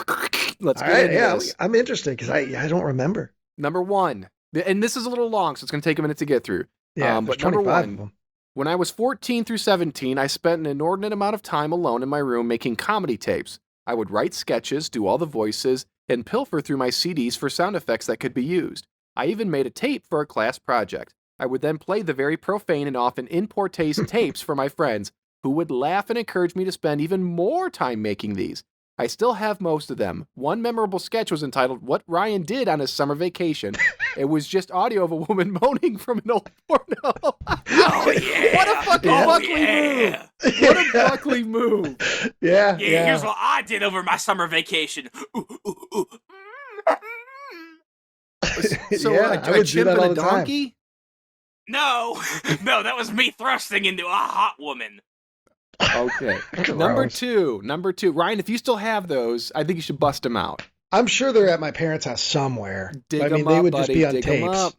S5: Let's
S4: all
S5: get
S4: right,
S5: into
S4: yeah,
S5: this.
S4: I'm interested because I don't remember.
S5: Number one, and this is a little long, so it's going to take a minute to get through.
S4: Yeah,
S5: but
S4: there's
S5: number
S4: 25 of
S5: one,
S4: them.
S5: when I was 14 through 17, I spent an inordinate amount of time alone in my room making comedy tapes. I would write sketches, do all the voices, and pilfer through my CDs for sound effects that could be used. I even made a tape for a class project. I would then play the very profane and often in poor taste tapes for my friends, who would laugh and encourage me to spend even more time making these. I still have most of them. One memorable sketch was entitled, What Ryan Did on His Summer Vacation. It was just audio of a woman moaning from an old porno.
S3: Oh yeah!
S5: What a fucking Buckley move! What a Buckley move!
S4: Yeah.
S3: Here's what I did over my summer vacation.
S5: So
S4: Yeah, I
S5: a
S4: would do
S5: chimp
S4: that
S5: and
S4: all
S5: a
S4: the time.
S5: donkey?
S3: No, that was me thrusting into a hot woman.
S5: Okay.
S4: Gross.
S5: Number two. Ryan, if you still have those, I think you should bust them out.
S4: I'm sure they're at my parents' house somewhere.
S5: Dig
S4: I mean,
S5: them
S4: they
S5: up,
S4: would
S5: buddy.
S4: just be on
S5: Dig 'em
S4: tapes.
S5: up.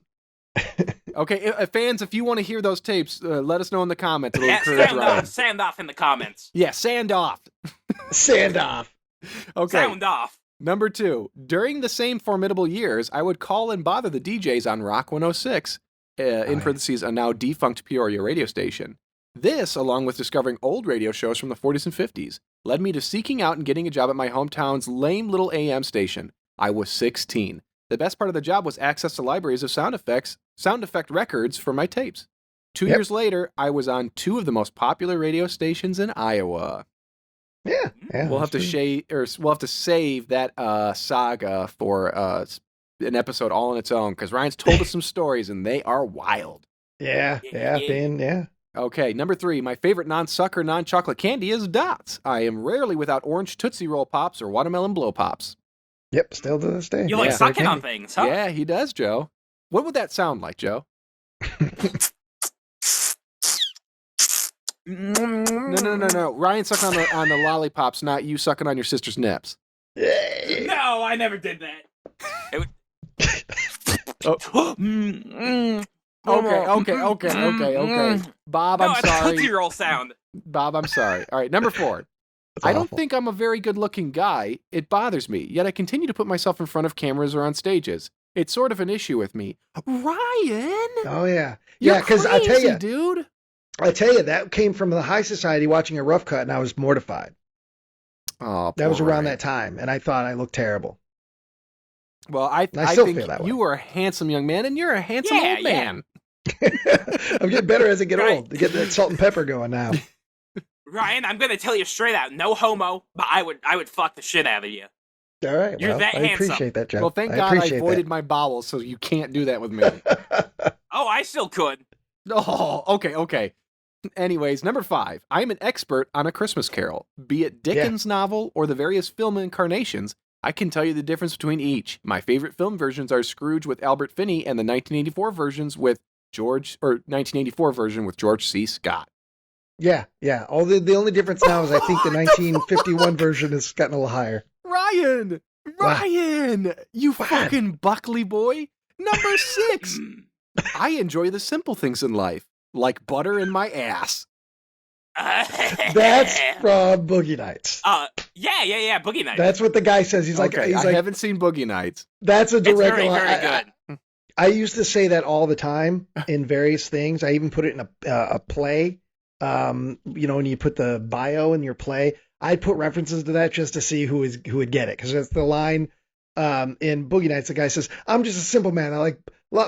S5: Okay, fans, if you want to hear those tapes, let us know in the comments. It'll
S3: Yeah,
S5: encourage Ryan.
S3: sound off in the comments.
S5: Yeah, sand off.
S4: Sand off.
S5: Okay.
S3: Sound off.
S5: Number two. During the same formidable years, I would call and bother the DJs on Rock 106, in parentheses, a now defunct Peoria radio station. This, along with discovering old radio shows from the 40s and 50s, led me to seeking out and getting a job at my hometown's lame little AM station. I was 16. The best part of the job was access to libraries of sound effect records for my tapes. 2
S4: Yep.
S5: years later, I was on 2 of the most popular radio stations in Iowa.
S4: Yeah.
S5: We'll have
S4: that's
S5: to
S4: true.
S5: we'll have to save that saga for an episode all on its own, because Ryan's told us some stories and they are wild.
S4: Yeah. Yeah.
S5: Okay, number 3. My favorite non-sucker, non-chocolate candy is Dots. I am rarely without orange Tootsie Roll Pops or watermelon Blow Pops.
S4: Yep. Still to this day.
S3: You like
S5: Yeah.
S3: sucking on things, huh?
S5: Yeah, he does, Joe. What would that sound like, Joe? No. Ryan sucking on the lollipops, not you sucking on your sister's nips.
S4: Yeah.
S3: No, I never did that.
S5: Okay. Bob,
S3: No,
S5: I'm
S3: it's a
S5: sorry.
S3: Tootsie Roll sound.
S5: Bob, I'm sorry. All right, number 4.
S4: That's
S5: I don't
S4: awful.
S5: think I'm a very good-looking guy. It bothers me, yet I continue to put myself in front of cameras or on stages. It's sort of an issue with me. Ryan!
S4: Oh yeah.
S5: You're
S4: Yeah, because I
S5: crazy,
S4: tell
S5: dude.
S4: you, that came from the high society watching a rough cut, and I was mortified.
S5: Oh,
S4: That was
S5: poor
S4: around
S5: Ryan.
S4: that time, and I thought I looked terrible.
S5: Well, I
S4: still
S5: think
S4: feel that way.
S5: you are a handsome young man, and you're a handsome
S3: Yeah,
S5: old man.
S4: I'm getting better as I get
S3: Right.
S4: old. To get that salt and pepper going now.
S3: Ryan, I'm gonna tell you straight out, no homo, but I would fuck the shit out of you.
S4: All right.
S3: You're
S4: well,
S3: that
S4: I
S3: handsome.
S4: appreciate that, Joe.
S5: Well, thank
S4: I
S5: God I
S4: appreciate
S5: avoided my bowels, so you can't do that with me.
S4: that.
S3: Oh, I still could.
S5: Oh, okay. Anyways, number 5. I am an expert on A Christmas Carol. Be it Dickens' novel or the various film incarnations, I can tell you the difference between each. My favorite film versions are Scrooge with Albert Finney and the 1984 version with George C. Scott.
S4: Yeah. All the only difference now is I think the 1951 version has gotten a little higher.
S5: Ryan, you
S4: What?
S5: fucking Buckley boy. Number 6. I enjoy the simple things in life, like butter in my ass.
S4: That's from Boogie Nights.
S3: Yeah, Boogie Nights.
S4: That's what the guy says. He's like,
S5: Okay, I haven't seen Boogie Nights.
S4: that's a
S3: It's
S4: direct
S3: very,
S4: line.
S3: very good.
S4: I used to say that all the time in various things. I even put it in a play. When you put the bio in your play, I'd put references to that just to see who would get it. Because that's the line in Boogie Nights. The guy says, "I'm just a simple man. I like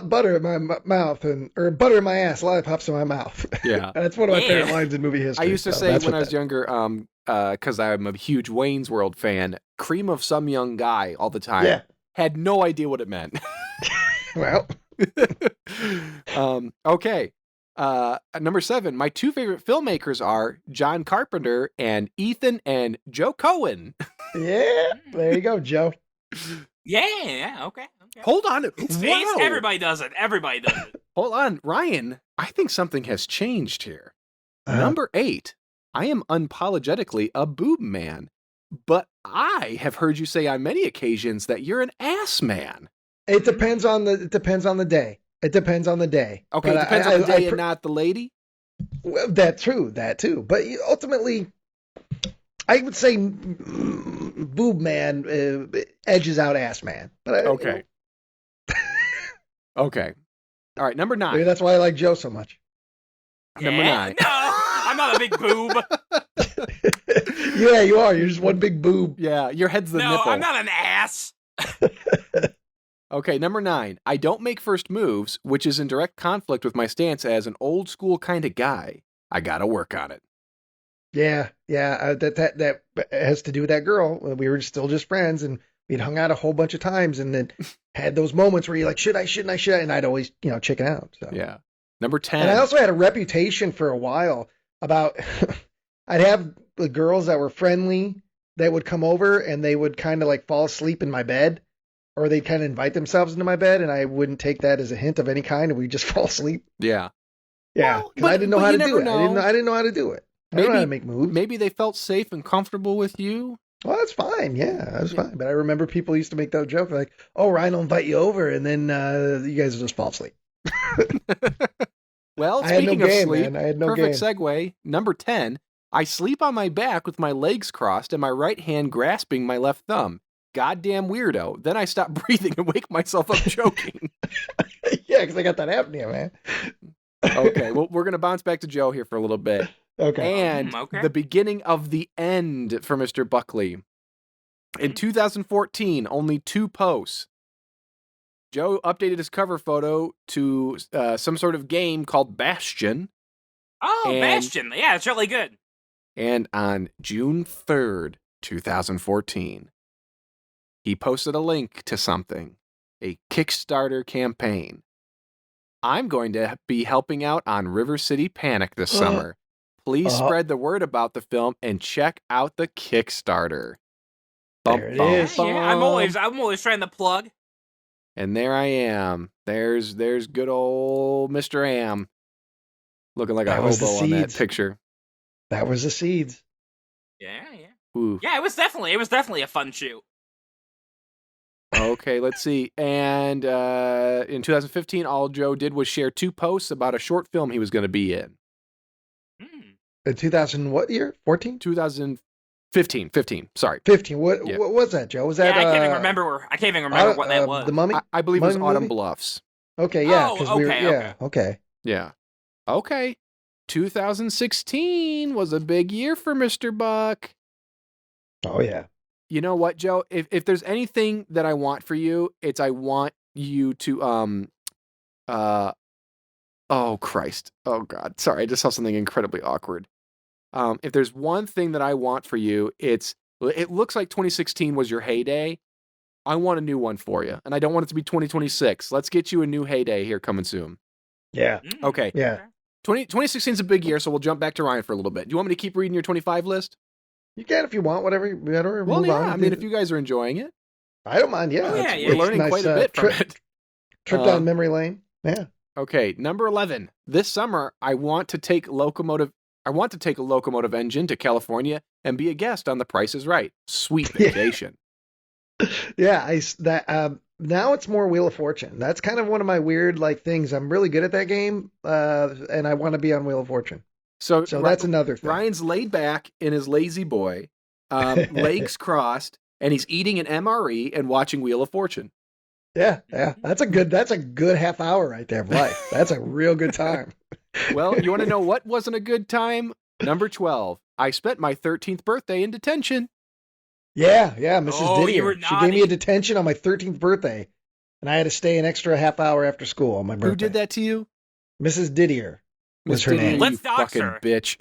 S4: butter in my mouth or butter in my ass, lollipops in my mouth."
S5: Yeah.
S4: That's one of my
S3: Yeah.
S4: favorite lines in movie history.
S5: I used to
S4: so
S5: say
S4: that's
S5: when
S4: what
S5: I was
S4: that-
S5: younger, because I'm a huge Wayne's World fan, cream of some young guy all the time.
S4: Yeah.
S5: Had no idea what it meant.
S4: Well,
S5: Okay. Number 7. My 2 favorite filmmakers are John Carpenter and Ethan and Joe Cohen.
S4: yeah. There you go, Joe.
S3: Yeah, okay.
S5: Hold on.
S3: It's everybody does it. Everybody does it.
S5: Hold on, Ryan. I think something has changed here.
S4: Uh-huh.
S5: Number 8. I am unapologetically a boob man, but I have heard you say on many occasions that you're an ass man.
S4: It depends on the day. It depends on the day.
S5: Okay,
S4: But
S5: it depends on the day and not the lady.
S4: Well, that's true. That too. But ultimately, I would say boob man edges out ass man. But
S5: Okay. Okay. All right, number 9.
S4: maybe that's why I like Joe so much.
S5: Number
S3: Yeah?
S5: 9.
S3: No, I'm not a big boob.
S4: Yeah, you are. You're just one big boob.
S5: Yeah, your head's the
S3: No,
S5: nipple.
S3: I'm not an ass.
S5: Okay, number 9. I don't make first moves, which is in direct conflict with my stance as an old school kind of guy. I gotta work on it.
S4: Yeah. That has to do with that girl. We were still just friends, and we'd hung out a whole bunch of times, and then had those moments where you're like, should I? And I'd always, chicken out. So.
S5: Yeah. Number 10.
S4: And I also had a reputation for a while about I'd have the girls that were friendly that would come over and they would kind of like fall asleep in my bed, or they'd kind of invite themselves into my bed, and I wouldn't take that as a hint of any kind, and we'd just fall asleep.
S5: Yeah.
S4: Yeah,
S5: Well,
S4: because I didn't know
S5: but
S4: how
S5: you
S4: to do
S5: never
S4: it.
S5: know.
S4: I didn't know how to do it. I don't know how to make moves.
S5: Maybe they felt safe and comfortable with you.
S4: Well, that's fine. Yeah, that's fine. But I remember people used to make that joke like, "Oh, Ryan will invite you over, and then you guys will just fall asleep."
S5: Well,
S4: I had no
S5: speaking of
S4: game,
S5: sleep,
S4: man. I had no
S5: perfect
S4: game.
S5: segue. Number 10. I sleep on my back with my legs crossed and my right hand grasping my left thumb. Goddamn weirdo. Then I stop breathing and wake myself up choking.
S4: Yeah, because I got that apnea, man.
S5: Okay, well, we're going to bounce back to Joe here for a little bit.
S4: Okay.
S5: And
S3: Okay.
S5: the beginning of the end for Mr. Buckley. In 2014, only 2 posts. Joe updated his cover photo to some sort of game called Bastion.
S3: Oh, Bastion. Yeah, it's really good.
S5: And on June 3rd, 2014, he posted a link to something, a Kickstarter campaign. I'm going to be helping out on River City Panic this summer. Please spread the word about the film and check out the Kickstarter.
S4: There it is.
S3: Yeah, I'm always trying to plug.
S5: And there I am. There's good old Mr. Am, looking like a hobo on that picture.
S4: That was the seeds.
S3: Yeah, yeah.
S5: Ooh.
S3: Yeah, it was definitely a fun shoot.
S5: Okay, let's see. And in 2015, all Joe did was share 2 posts about a short film he was going to be in.
S4: In 2000, what year? 14?
S5: 2015. Sorry.
S4: 15. What was that, Joe? Was that?
S3: I can't even remember. I can't even remember what that was.
S4: The Mummy.
S5: I believe it was
S4: Mummy
S5: Autumn
S4: movie?
S5: Bluffs.
S4: Okay, yeah.
S3: Oh, okay.
S5: Yeah. Okay. 2016 was a big year for Mr. Buck.
S4: Oh yeah.
S5: You know what, Joe? If there's anything that I want for you, it's I want you to oh Christ. Oh God. Sorry, I just saw something incredibly awkward. If there's one thing that I want for you, it looks like 2016 was your heyday. I want a new one for you, and I don't want it to be 2026. Let's get you a new heyday here coming soon.
S4: Yeah.
S5: Okay.
S4: Yeah.
S5: 2016 is a big year, so we'll jump back to Ryan for a little bit. Do you want me to keep reading your 25 list?
S4: You can if you want, whatever. Better.
S5: Well,
S4: move
S5: yeah.
S4: on.
S5: I mean, if you guys are enjoying it,
S4: I don't mind. Yeah.
S3: Oh, yeah,
S4: It's
S3: yeah.
S5: we're
S4: nice,
S5: learning quite a bit from it.
S4: Trip down memory lane. Yeah.
S5: Okay, number 11. This summer, I want to take a locomotive engine to California and be a guest on The Price is Right. Sweet vacation.
S4: Yeah. Now it's more Wheel of Fortune. That's kind of one of my weird things. I'm really good at that game, and I want to be on Wheel of Fortune. So that's another thing.
S5: Ryan's laid back in his lazy boy, legs crossed, and he's eating an MRE and watching Wheel of Fortune.
S4: Yeah. That's a good half hour right there of life. That's a real good time.
S5: Well, you want to know what wasn't a good time? Number 12. I spent my 13th birthday in detention.
S4: Yeah, Mrs.
S3: Oh,
S4: Didier.
S3: you were
S4: She gave me
S3: naughty.
S4: a detention on my 13th birthday, and I had to stay an extra half hour after school on my birthday.
S5: Who did that to you?
S4: Mrs. Didier was
S5: Miss
S4: her
S5: Didier,
S4: name.
S3: Let's
S5: you
S3: dox
S5: fucking
S3: her.
S5: bitch.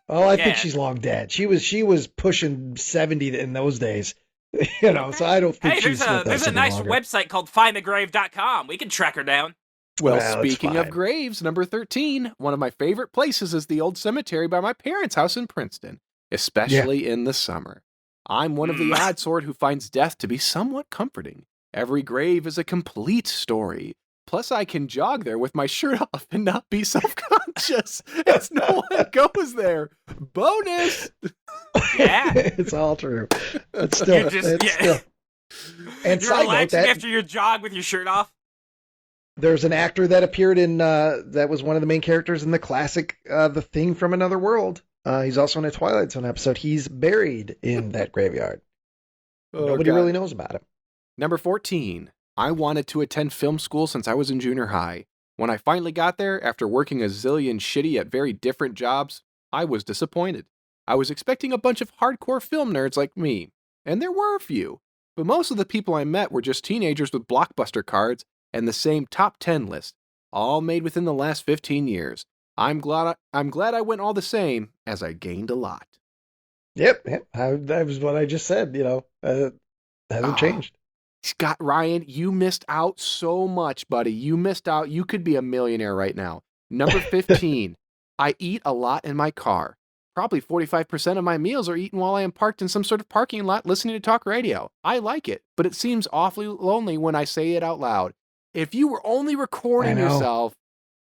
S4: Oh, I think
S3: Yeah.
S4: she's long dead. She was pushing 70 in those days. So I don't think
S3: Hey,
S4: she's
S3: there's
S4: with us
S3: a
S4: any
S3: nice
S4: longer.
S3: website called findthegrave.com. We can track her down.
S5: Well,
S4: Well, it's
S5: speaking of
S4: fine.
S5: graves, number 13, one of my favorite places is the old cemetery by my parents' house in Princeton, especially in the summer. I'm one of the odd sort who finds death to be somewhat comforting. Every grave is a complete story. Plus, I can jog there with my shirt off and not be self-conscious, as no one goes there. Bonus!
S3: Yeah.
S4: It's all true. It's still. Still. And
S3: You're
S4: side note,
S3: relaxing after your jog with your shirt off.
S4: there's an actor that appeared in that was one of the main characters in the classic The Thing from Another World. He's also in a Twilight Zone episode. He's buried in that graveyard. Nobody really knows about him.
S5: Number 14. I wanted to attend film school since I was in junior high. When I finally got there, after working a zillion shitty at very different jobs, I was disappointed. I was expecting a bunch of hardcore film nerds like me, and there were a few, but most of the people I met were just teenagers with Blockbuster cards and the same top 10 list, all made within the last 15 years. I'm glad I went all the same, as I gained a lot.
S4: Yep. That was what I just said. Hasn't changed.
S5: Scott Ryan, you missed out so much, buddy. You missed out. You could be a millionaire right now. Number 15. I eat a lot in my car. Probably 45% of my meals are eaten while I am parked in some sort of parking lot listening to talk radio. I like it, but it seems awfully lonely when I say it out loud. If you were only recording yourself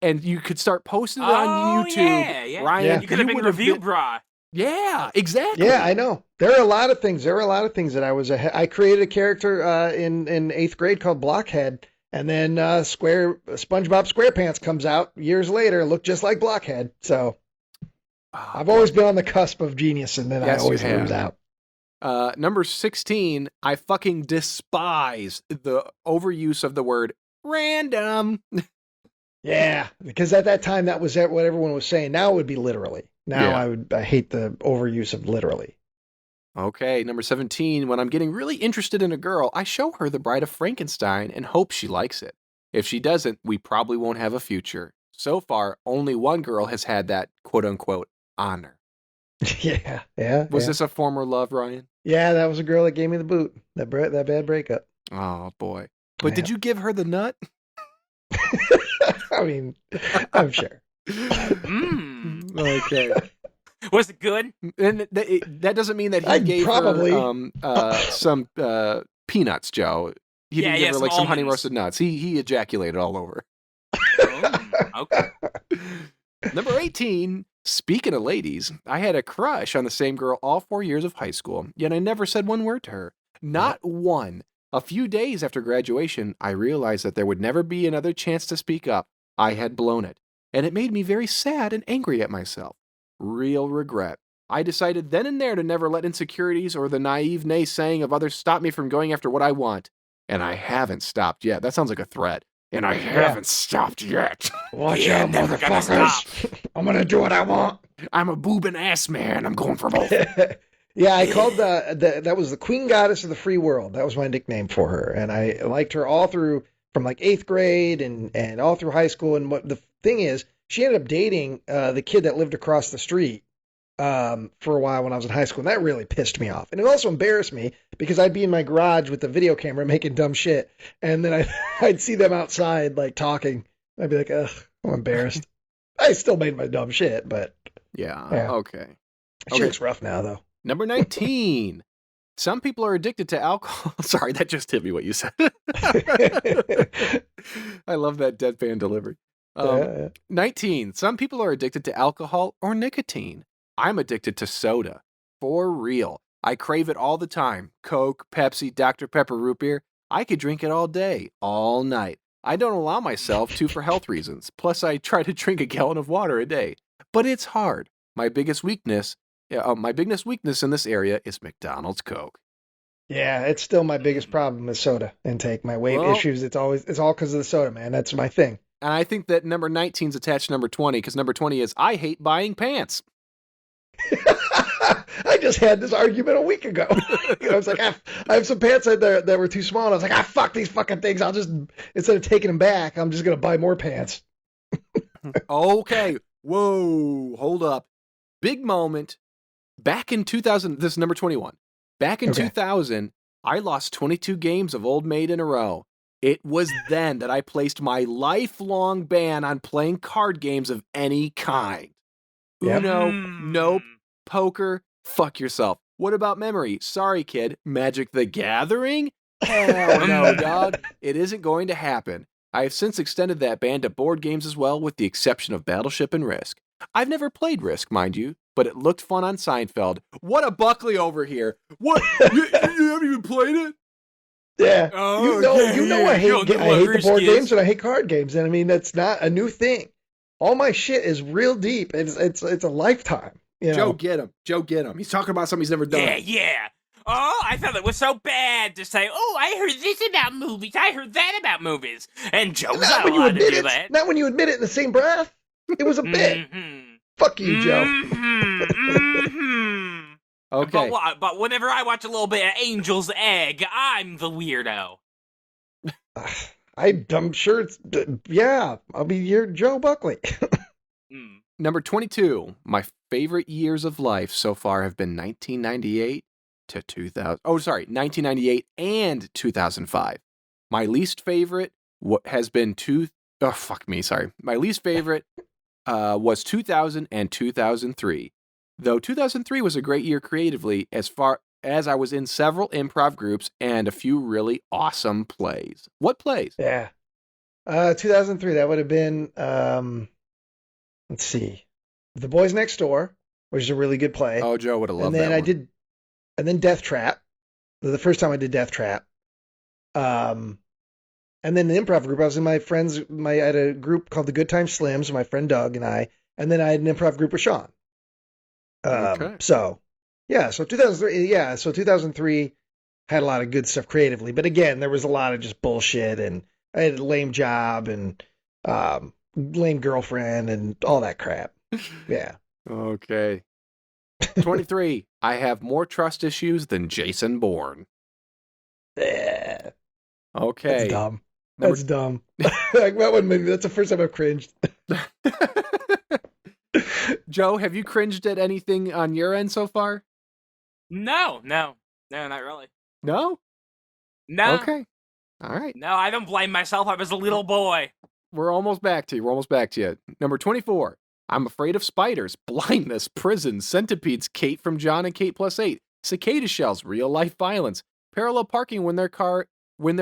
S5: and you could start posting it on YouTube,
S3: yeah.
S5: Ryan,
S3: You could have been review bra.
S5: Yeah, exactly.
S4: Yeah, I know. There are a lot of things. That I was I created a character in 8th grade called Blockhead, and then SpongeBob SquarePants comes out years later, looked just like Blockhead. So I've always been on the cusp of genius, and then I always lose out.
S5: Number 16, I fucking despise the overuse of the word random.
S4: Yeah, because at that time that was what everyone was saying. Now it would be literally. Now I hate the overuse of literally.
S5: Okay, number 17. When I'm getting really interested in a girl, I show her The Bride of Frankenstein and hope she likes it. If she doesn't, we probably won't have a future. So far, only one girl has had that quote-unquote honor.
S4: Yeah.
S5: Was this a former love, Ryan?
S4: Yeah, that was a girl that gave me the boot. That bad breakup.
S5: Oh, boy. But did you give her the nut?
S4: I mean, I'm sure.
S5: Okay.
S3: Was it good?
S5: And that doesn't mean that he
S4: I'd
S5: gave
S4: probably-
S5: her some peanuts, Joe. He didn't give her like some honey
S3: almonds.
S5: roasted nuts. He ejaculated all over.
S3: Okay.
S5: Number 18. Speaking of ladies, I had a crush on the same girl all 4 years of high school, yet I never said one word to her. Not one. A few days after graduation, I realized that there would never be another chance to speak up. I had blown it, and it made me very sad and angry at myself. Real regret. I decided then and there to never let insecurities or the naive naysaying of others stop me from going after what I want. And I haven't stopped yet. That sounds like a threat. And I haven't stopped yet.
S4: Watch
S3: Yeah,
S4: out,
S3: never gonna
S4: motherfuckers. I'm going to do what I want.
S5: I'm a boob and ass man. I'm going for both.
S4: Yeah, I called that was the Queen Goddess of the Free World. That was my nickname for her. And I liked her all through, from like 8th grade and all through high school. And what the thing is, she ended up dating the kid that lived across the street for a while when I was in high school. And that really pissed me off. And it also embarrassed me because I'd be in my garage with the video camera making dumb shit. And then I'd see them outside like talking. I'd be like, ugh, I'm embarrassed. I still made my dumb shit, but
S5: Yeah. Okay.
S4: she looks rough now, though.
S5: Number 19. Some people are addicted to alcohol. Sorry, that just hit me what you said. I love that deadpan delivery. 19. Some people are addicted to alcohol or nicotine. I'm addicted to soda. For real. I crave it all the time. Coke, Pepsi, Dr. Pepper, root beer. I could drink it all day, all night. I don't allow myself to for health reasons. Plus, I try to drink a gallon of water a day. But it's hard. My biggest weakness in this area is McDonald's Coke.
S4: Yeah, it's still my biggest problem is soda intake. My weight
S5: Well-
S4: issues, it's all because of the soda, man. That's my thing.
S5: And I think that number 19 is attached to number 20 because number 20 is I hate buying pants.
S4: I just had this argument a week ago. I was like, I have some pants out there that were too small. And I was like, fuck these fucking things. I'll just, instead of taking them back, I'm just going to buy more pants.
S5: Okay. Whoa. Hold up. Big moment. Back in 2000, this is number 21. Back in 2000, I lost 22 games of Old Maid in a row. It was then that I placed my lifelong ban on playing card games of any kind.
S4: Yep.
S5: Uno, nope. Poker, fuck yourself. What about memory? Sorry, kid. Magic the Gathering? Hell no, dog. It isn't going to happen. I have since extended that ban to board games as well, with the exception of Battleship and Risk. I've never played Risk, mind you, but it looked fun on Seinfeld. What a Buckley over here. What? you haven't even played it?
S4: Yeah.
S3: Oh,
S4: you know I hate
S3: you don't know what
S4: the
S3: Risk
S4: board
S3: is.
S4: games and I hate card games. And I mean, that's not a new thing. All my shit is real deep. It's a lifetime. You know?
S5: Joe, get him. Joe, get him. He's talking about something he's never done.
S3: Yeah. Oh, I thought it was so bad to say, oh, I heard this about movies. I heard that about movies. And Joe's not
S4: when you
S3: allowed to
S4: admit
S3: do
S4: it.
S3: that.
S4: Not when you admit it in the same breath. It was a bit.
S3: Mhm.
S4: Fuck you, Joe.
S3: Mhm.
S5: Okay.
S3: But whenever I watch a little bit of Angel's Egg, I'm the weirdo.
S4: I'm sure it's, yeah, I'll be your Joe Buckley.
S3: Mm.
S5: Number 22. My favorite years of life so far have been 1998 to 2000. Oh, sorry, 1998 and 2005. My least favorite has been My least favorite was 2000 and 2003. Though 2003 was a great year creatively, as far as I was in several improv groups and a few really awesome plays. What plays?
S4: Yeah. 2003, that would have been, let's see, The Boys Next Door, which is a really good play.
S5: Oh, Joe would have loved
S4: and then
S5: that one.
S4: and then Death Trap. The first time I did Death Trap. And then the improv group, I was in I had a group called the Good Time Slims, my friend Doug and I, and then I had an improv group with Sean.
S5: Okay.
S4: So 2003 had a lot of good stuff creatively, but again, there was a lot of just bullshit, and I had a lame job and lame girlfriend and all that crap. Yeah.
S5: Okay. 23. I have more trust issues than Jason Bourne.
S4: Yeah,
S5: Okay.
S4: that's dumb. That's dumb. Like, that one movie. That's the first time I've cringed.
S5: Joe, have you cringed at anything on your end so far?
S3: No, not really.
S5: No?
S3: No.
S5: Okay. All right.
S3: No, I don't blame myself. I was a little boy.
S5: We're almost back to you. Number 24. I'm afraid of spiders, blindness, prisons, centipedes, Kate from John and Kate Plus 8, cicada shells, real life violence, parallel parking when there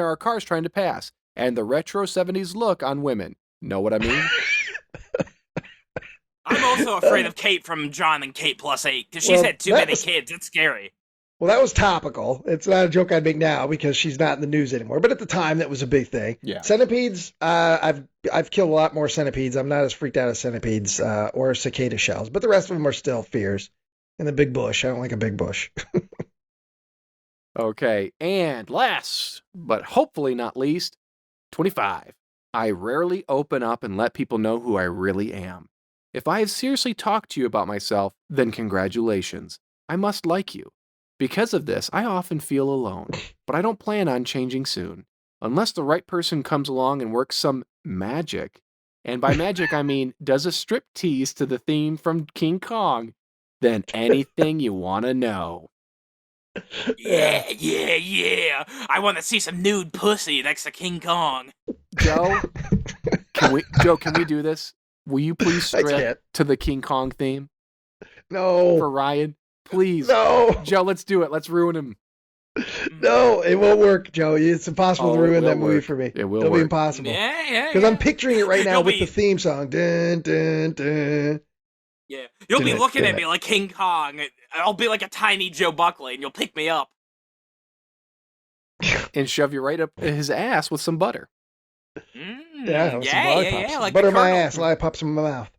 S5: are cars trying to pass, and the retro 70s look on women. Know what I mean?
S3: I'm also afraid of Kate from John and Kate Plus 8 because she's had too many kids. It's scary.
S4: Well, that was topical. It's not a joke I'd make now because she's not in the news anymore. But at the time, that was a big thing.
S5: Yeah.
S4: Centipedes, I've killed a lot more centipedes. I'm not as freaked out as centipedes or cicada shells. But the rest of them are still fears. And the big bush. I don't like a big bush.
S5: Okay. And last, but hopefully not least, 25. I rarely open up and let people know who I really am. If I have seriously talked to you about myself, then congratulations. I must like you. Because of this, I often feel alone, but I don't plan on changing soon, unless the right person comes along and works some magic. And by magic, I mean does a strip tease to the theme from King Kong, then anything you want to know.
S3: Yeah. I want to see some nude pussy next to King Kong.
S5: Joe, can we do this? Will you please strip to the King Kong theme?
S4: No.
S5: For Ryan? Please.
S4: No.
S5: Joe, let's do it. Let's ruin him.
S4: No, it won't work, Joe. It's impossible to ruin that movie for me.
S5: It'll
S4: be impossible.
S3: Yeah.
S4: Because I'm picturing it right now with the theme song. Dun, dun, dun.
S3: Yeah. You'll be looking at me like King Kong. I'll be like a tiny Joe Buckley, and you'll pick me up.
S5: And shove you right up his ass with some butter.
S4: Some lollipops.
S3: like
S4: butter my ass, lollipops in my mouth.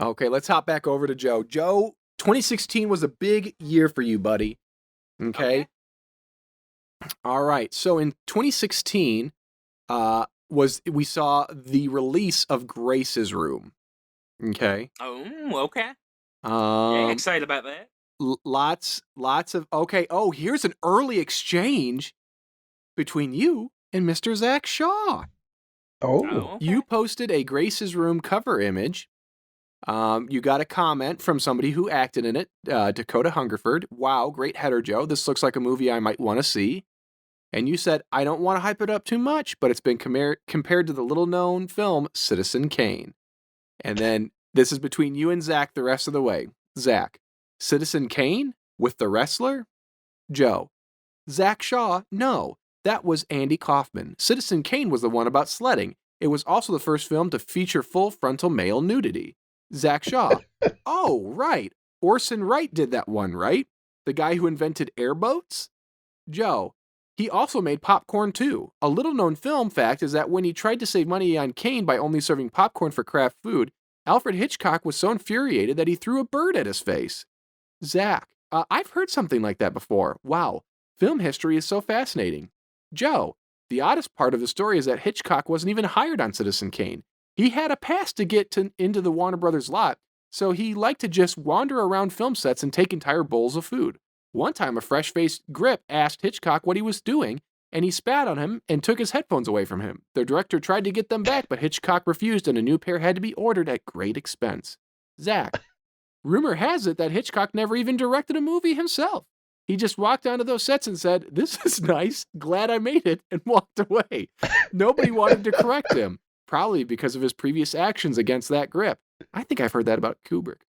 S5: Okay, let's hop back over to Joe. Joe, 2016 was a big year for you, buddy. Okay. All right. So in 2016, we saw the release of Grace's Room. Okay.
S3: Oh, okay. Excited about that.
S5: Lots of okay. Oh, here's an early exchange between you and Mr. Zach Shaw.
S4: Oh.
S5: You posted a Grace's Room cover image. You got a comment from somebody who acted in it, Dakota Hungerford. Wow, great header, Joe. This looks like a movie I might want to see. And you said, I don't want to hype it up too much, but it's been compared to the little-known film Citizen Kane. And then this is between you and Zach the rest of the way. Zach, Citizen Kane with the wrestler? Joe, Zach Shaw? No, that was Andy Kaufman. Citizen Kane was the one about sledding. It was also the first film to feature full frontal male nudity. Zach Shaw. Oh, right. Orson Wright did that one, right? The guy who invented airboats? Joe. He also made Popcorn too. A little-known film fact is that when he tried to save money on Kane by only serving popcorn for craft food, Alfred Hitchcock was so infuriated that he threw a bird at his face. Zach. I've heard something like that before. Wow. Film history is so fascinating. Joe. The oddest part of the story is that Hitchcock wasn't even hired on Citizen Kane. He had a pass to get into the Warner Brothers lot, so he liked to just wander around film sets and take entire bowls of food. One time, a fresh-faced grip asked Hitchcock what he was doing, and he spat on him and took his headphones away from him. The director tried to get them back, but Hitchcock refused, and a new pair had to be ordered at great expense. Zach, rumor has it that Hitchcock never even directed a movie himself. He just walked onto those sets and said, "This is nice, glad I made it," and walked away. Nobody wanted to correct him. Probably because of his previous actions against that grip. I think I've heard that about Kubrick.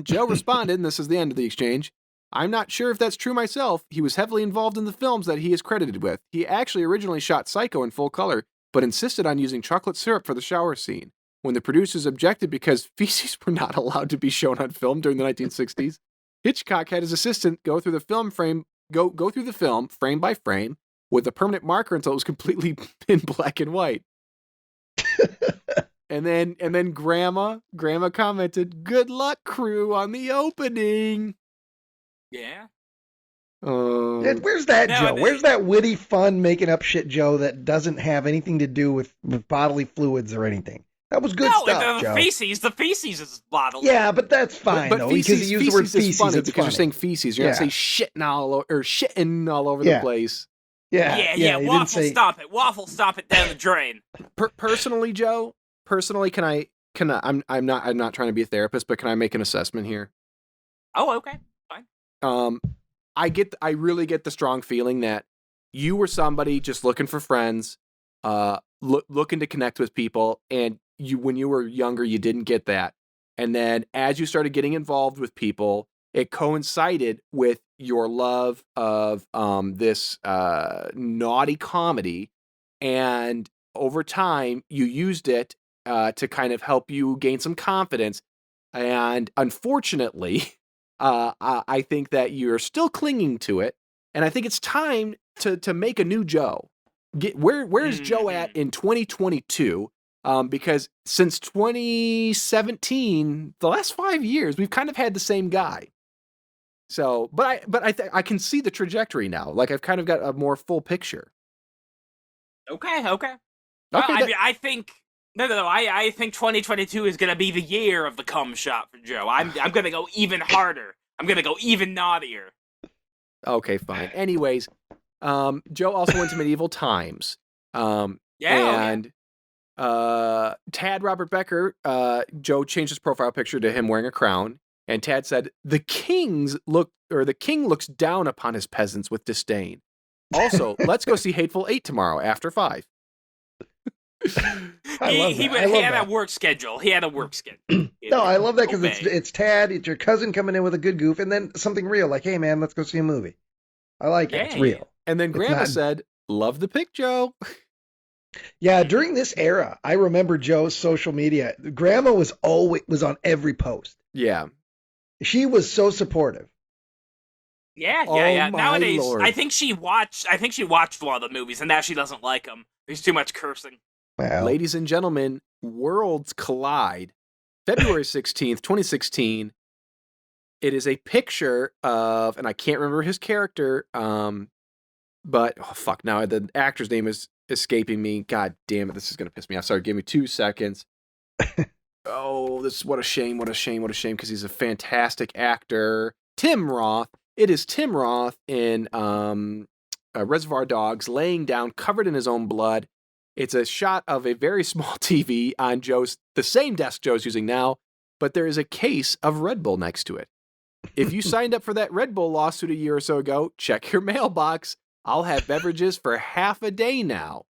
S5: Joe responded, and this is the end of the exchange. I'm not sure if that's true myself. He was heavily involved in the films that he is credited with. He actually originally shot Psycho in full color, but insisted on using chocolate syrup for the shower scene. When the producers objected because feces were not allowed to be shown on film during the 1960s, Hitchcock had his assistant go through the film frame by frame with a permanent marker until it was completely in black and white. And then Grandma commented, "Good luck, crew, on the opening."
S3: Yeah.
S4: Where's that Joe? Where's that witty, fun, making up shit Joe that doesn't have anything to do with bodily fluids or anything? That was good
S3: No,
S4: stuff,
S3: the
S4: Joe.
S3: feces is bottled.
S4: Yeah, but that's fine
S5: but
S4: though,
S5: feces,
S4: because he used the word
S5: feces is
S4: feces.
S5: funny
S4: It's
S5: because you're
S4: funny.
S5: saying feces. You're not saying shitting all over the place.
S3: Yeah,
S4: he didn't
S3: waffle
S4: say-
S3: stomp it down the drain.
S5: Personally, Joe. Personally, can I? I'm not trying to be a therapist, but can I make an assessment here?
S3: Oh, okay.
S5: I really get the strong feeling that you were somebody just looking for friends, looking to connect with people, and when you were younger, you didn't get that. And then as you started getting involved with people, it coincided with your love of this naughty comedy, and over time, you used it to kind of help you gain some confidence. And unfortunately, I think that you're still clinging to it, and I think it's time to make a new Joe. Where is Joe at in 2022? Because since 2017, the last 5 years, we've kind of had the same guy. So, but I can see the trajectory now. Like I've kind of got a more full picture.
S3: Okay. Well,
S5: Okay,
S3: I think no. I think 2022 is gonna be the year of the cum shot for Joe. I'm gonna go even harder. I'm gonna go even naughtier.
S5: Okay, fine. Anyways, Joe also went to medieval times. And Tad Robert Becker, Joe changed his profile picture to him wearing a crown, and Tad said, the king looks down upon his peasants with disdain. Also, let's go see Hateful Eight tomorrow after 5.
S3: He had a work schedule.
S4: No, I love that because it's Tad, it's your cousin coming in with a good goof, and then something real, like, hey man, let's go see a movie. I like it. It's real.
S5: And then Grandma said, love the pic, Joe.
S4: Yeah, during this era, I remember Joe's social media. Grandma was on every post.
S5: Yeah.
S4: She was so supportive.
S3: Yeah. Nowadays,
S5: Lord.
S3: I think she watched a lot of the movies, and now she doesn't like them. There's too much cursing.
S4: Wow.
S5: Ladies and gentlemen, worlds collide. February 16th, 2016. It is a picture of, and I can't remember his character, but oh fuck, now the actor's name is escaping me. God damn it, this is gonna piss me off. Sorry, give me 2 seconds. Oh, what a shame, because he's a fantastic actor. Tim Roth. It is Tim Roth in Reservoir Dogs, laying down, covered in his own blood. It's a shot of a very small TV on the same desk Joe's using now, but there is a case of Red Bull next to it. If you signed up for that Red Bull lawsuit a year or so ago, check your mailbox. I'll have beverages for half a day now.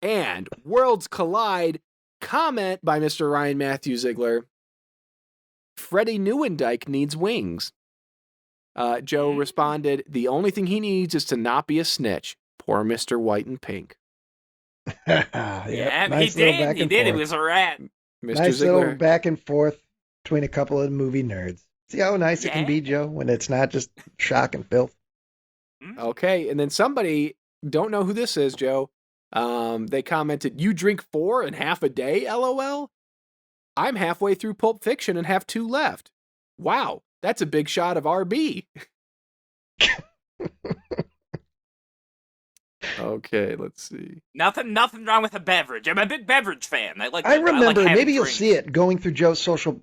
S5: And worlds collide. Comment by Mr. Ryan Matthew Ziegler. Freddie Neuendijk needs wings. Joe responded, the only thing he needs is to not be a snitch. Poor Mr. White and Pink.
S3: Yeah,
S4: nice
S3: he did. He was a rat.
S5: Mr.
S4: Nice
S5: Ziegler.
S4: little back and forth between a couple of movie nerds. See how nice it can be, Joe, when it's not just shock and filth.
S5: Okay, and then somebody, don't know who this is, Joe. They commented, you drink 4 in half a day, LOL? I'm halfway through Pulp Fiction and have 2 left. Wow, that's a big shot of RB. Okay, let's see.
S3: Nothing wrong with a beverage. I'm a big beverage fan.
S4: I remember, maybe you'll
S3: drinks.
S4: see it going through Joe's social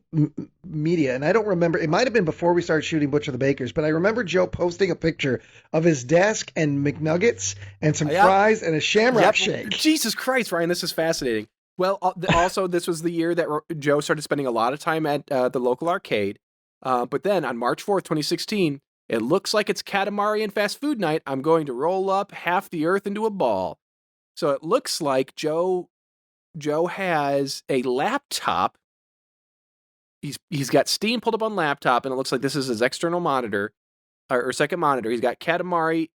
S4: media, and I don't remember. It might have been before we started shooting Butcher the Bakers, but I remember Joe posting a picture of his desk and McNuggets and some fries and a Shamrock Shake.
S5: Jesus Christ, Ryan, this is fascinating. Well, also, this was the year that Joe started spending a lot of time at the local arcade. But then on March 4th, 2016, it looks like it's Katamari and fast food night. I'm going to roll up half the earth into a ball. So it looks like Joe has a laptop. He's got Steam pulled up on laptop, and it looks like this is his external monitor or second monitor. He's got Katamari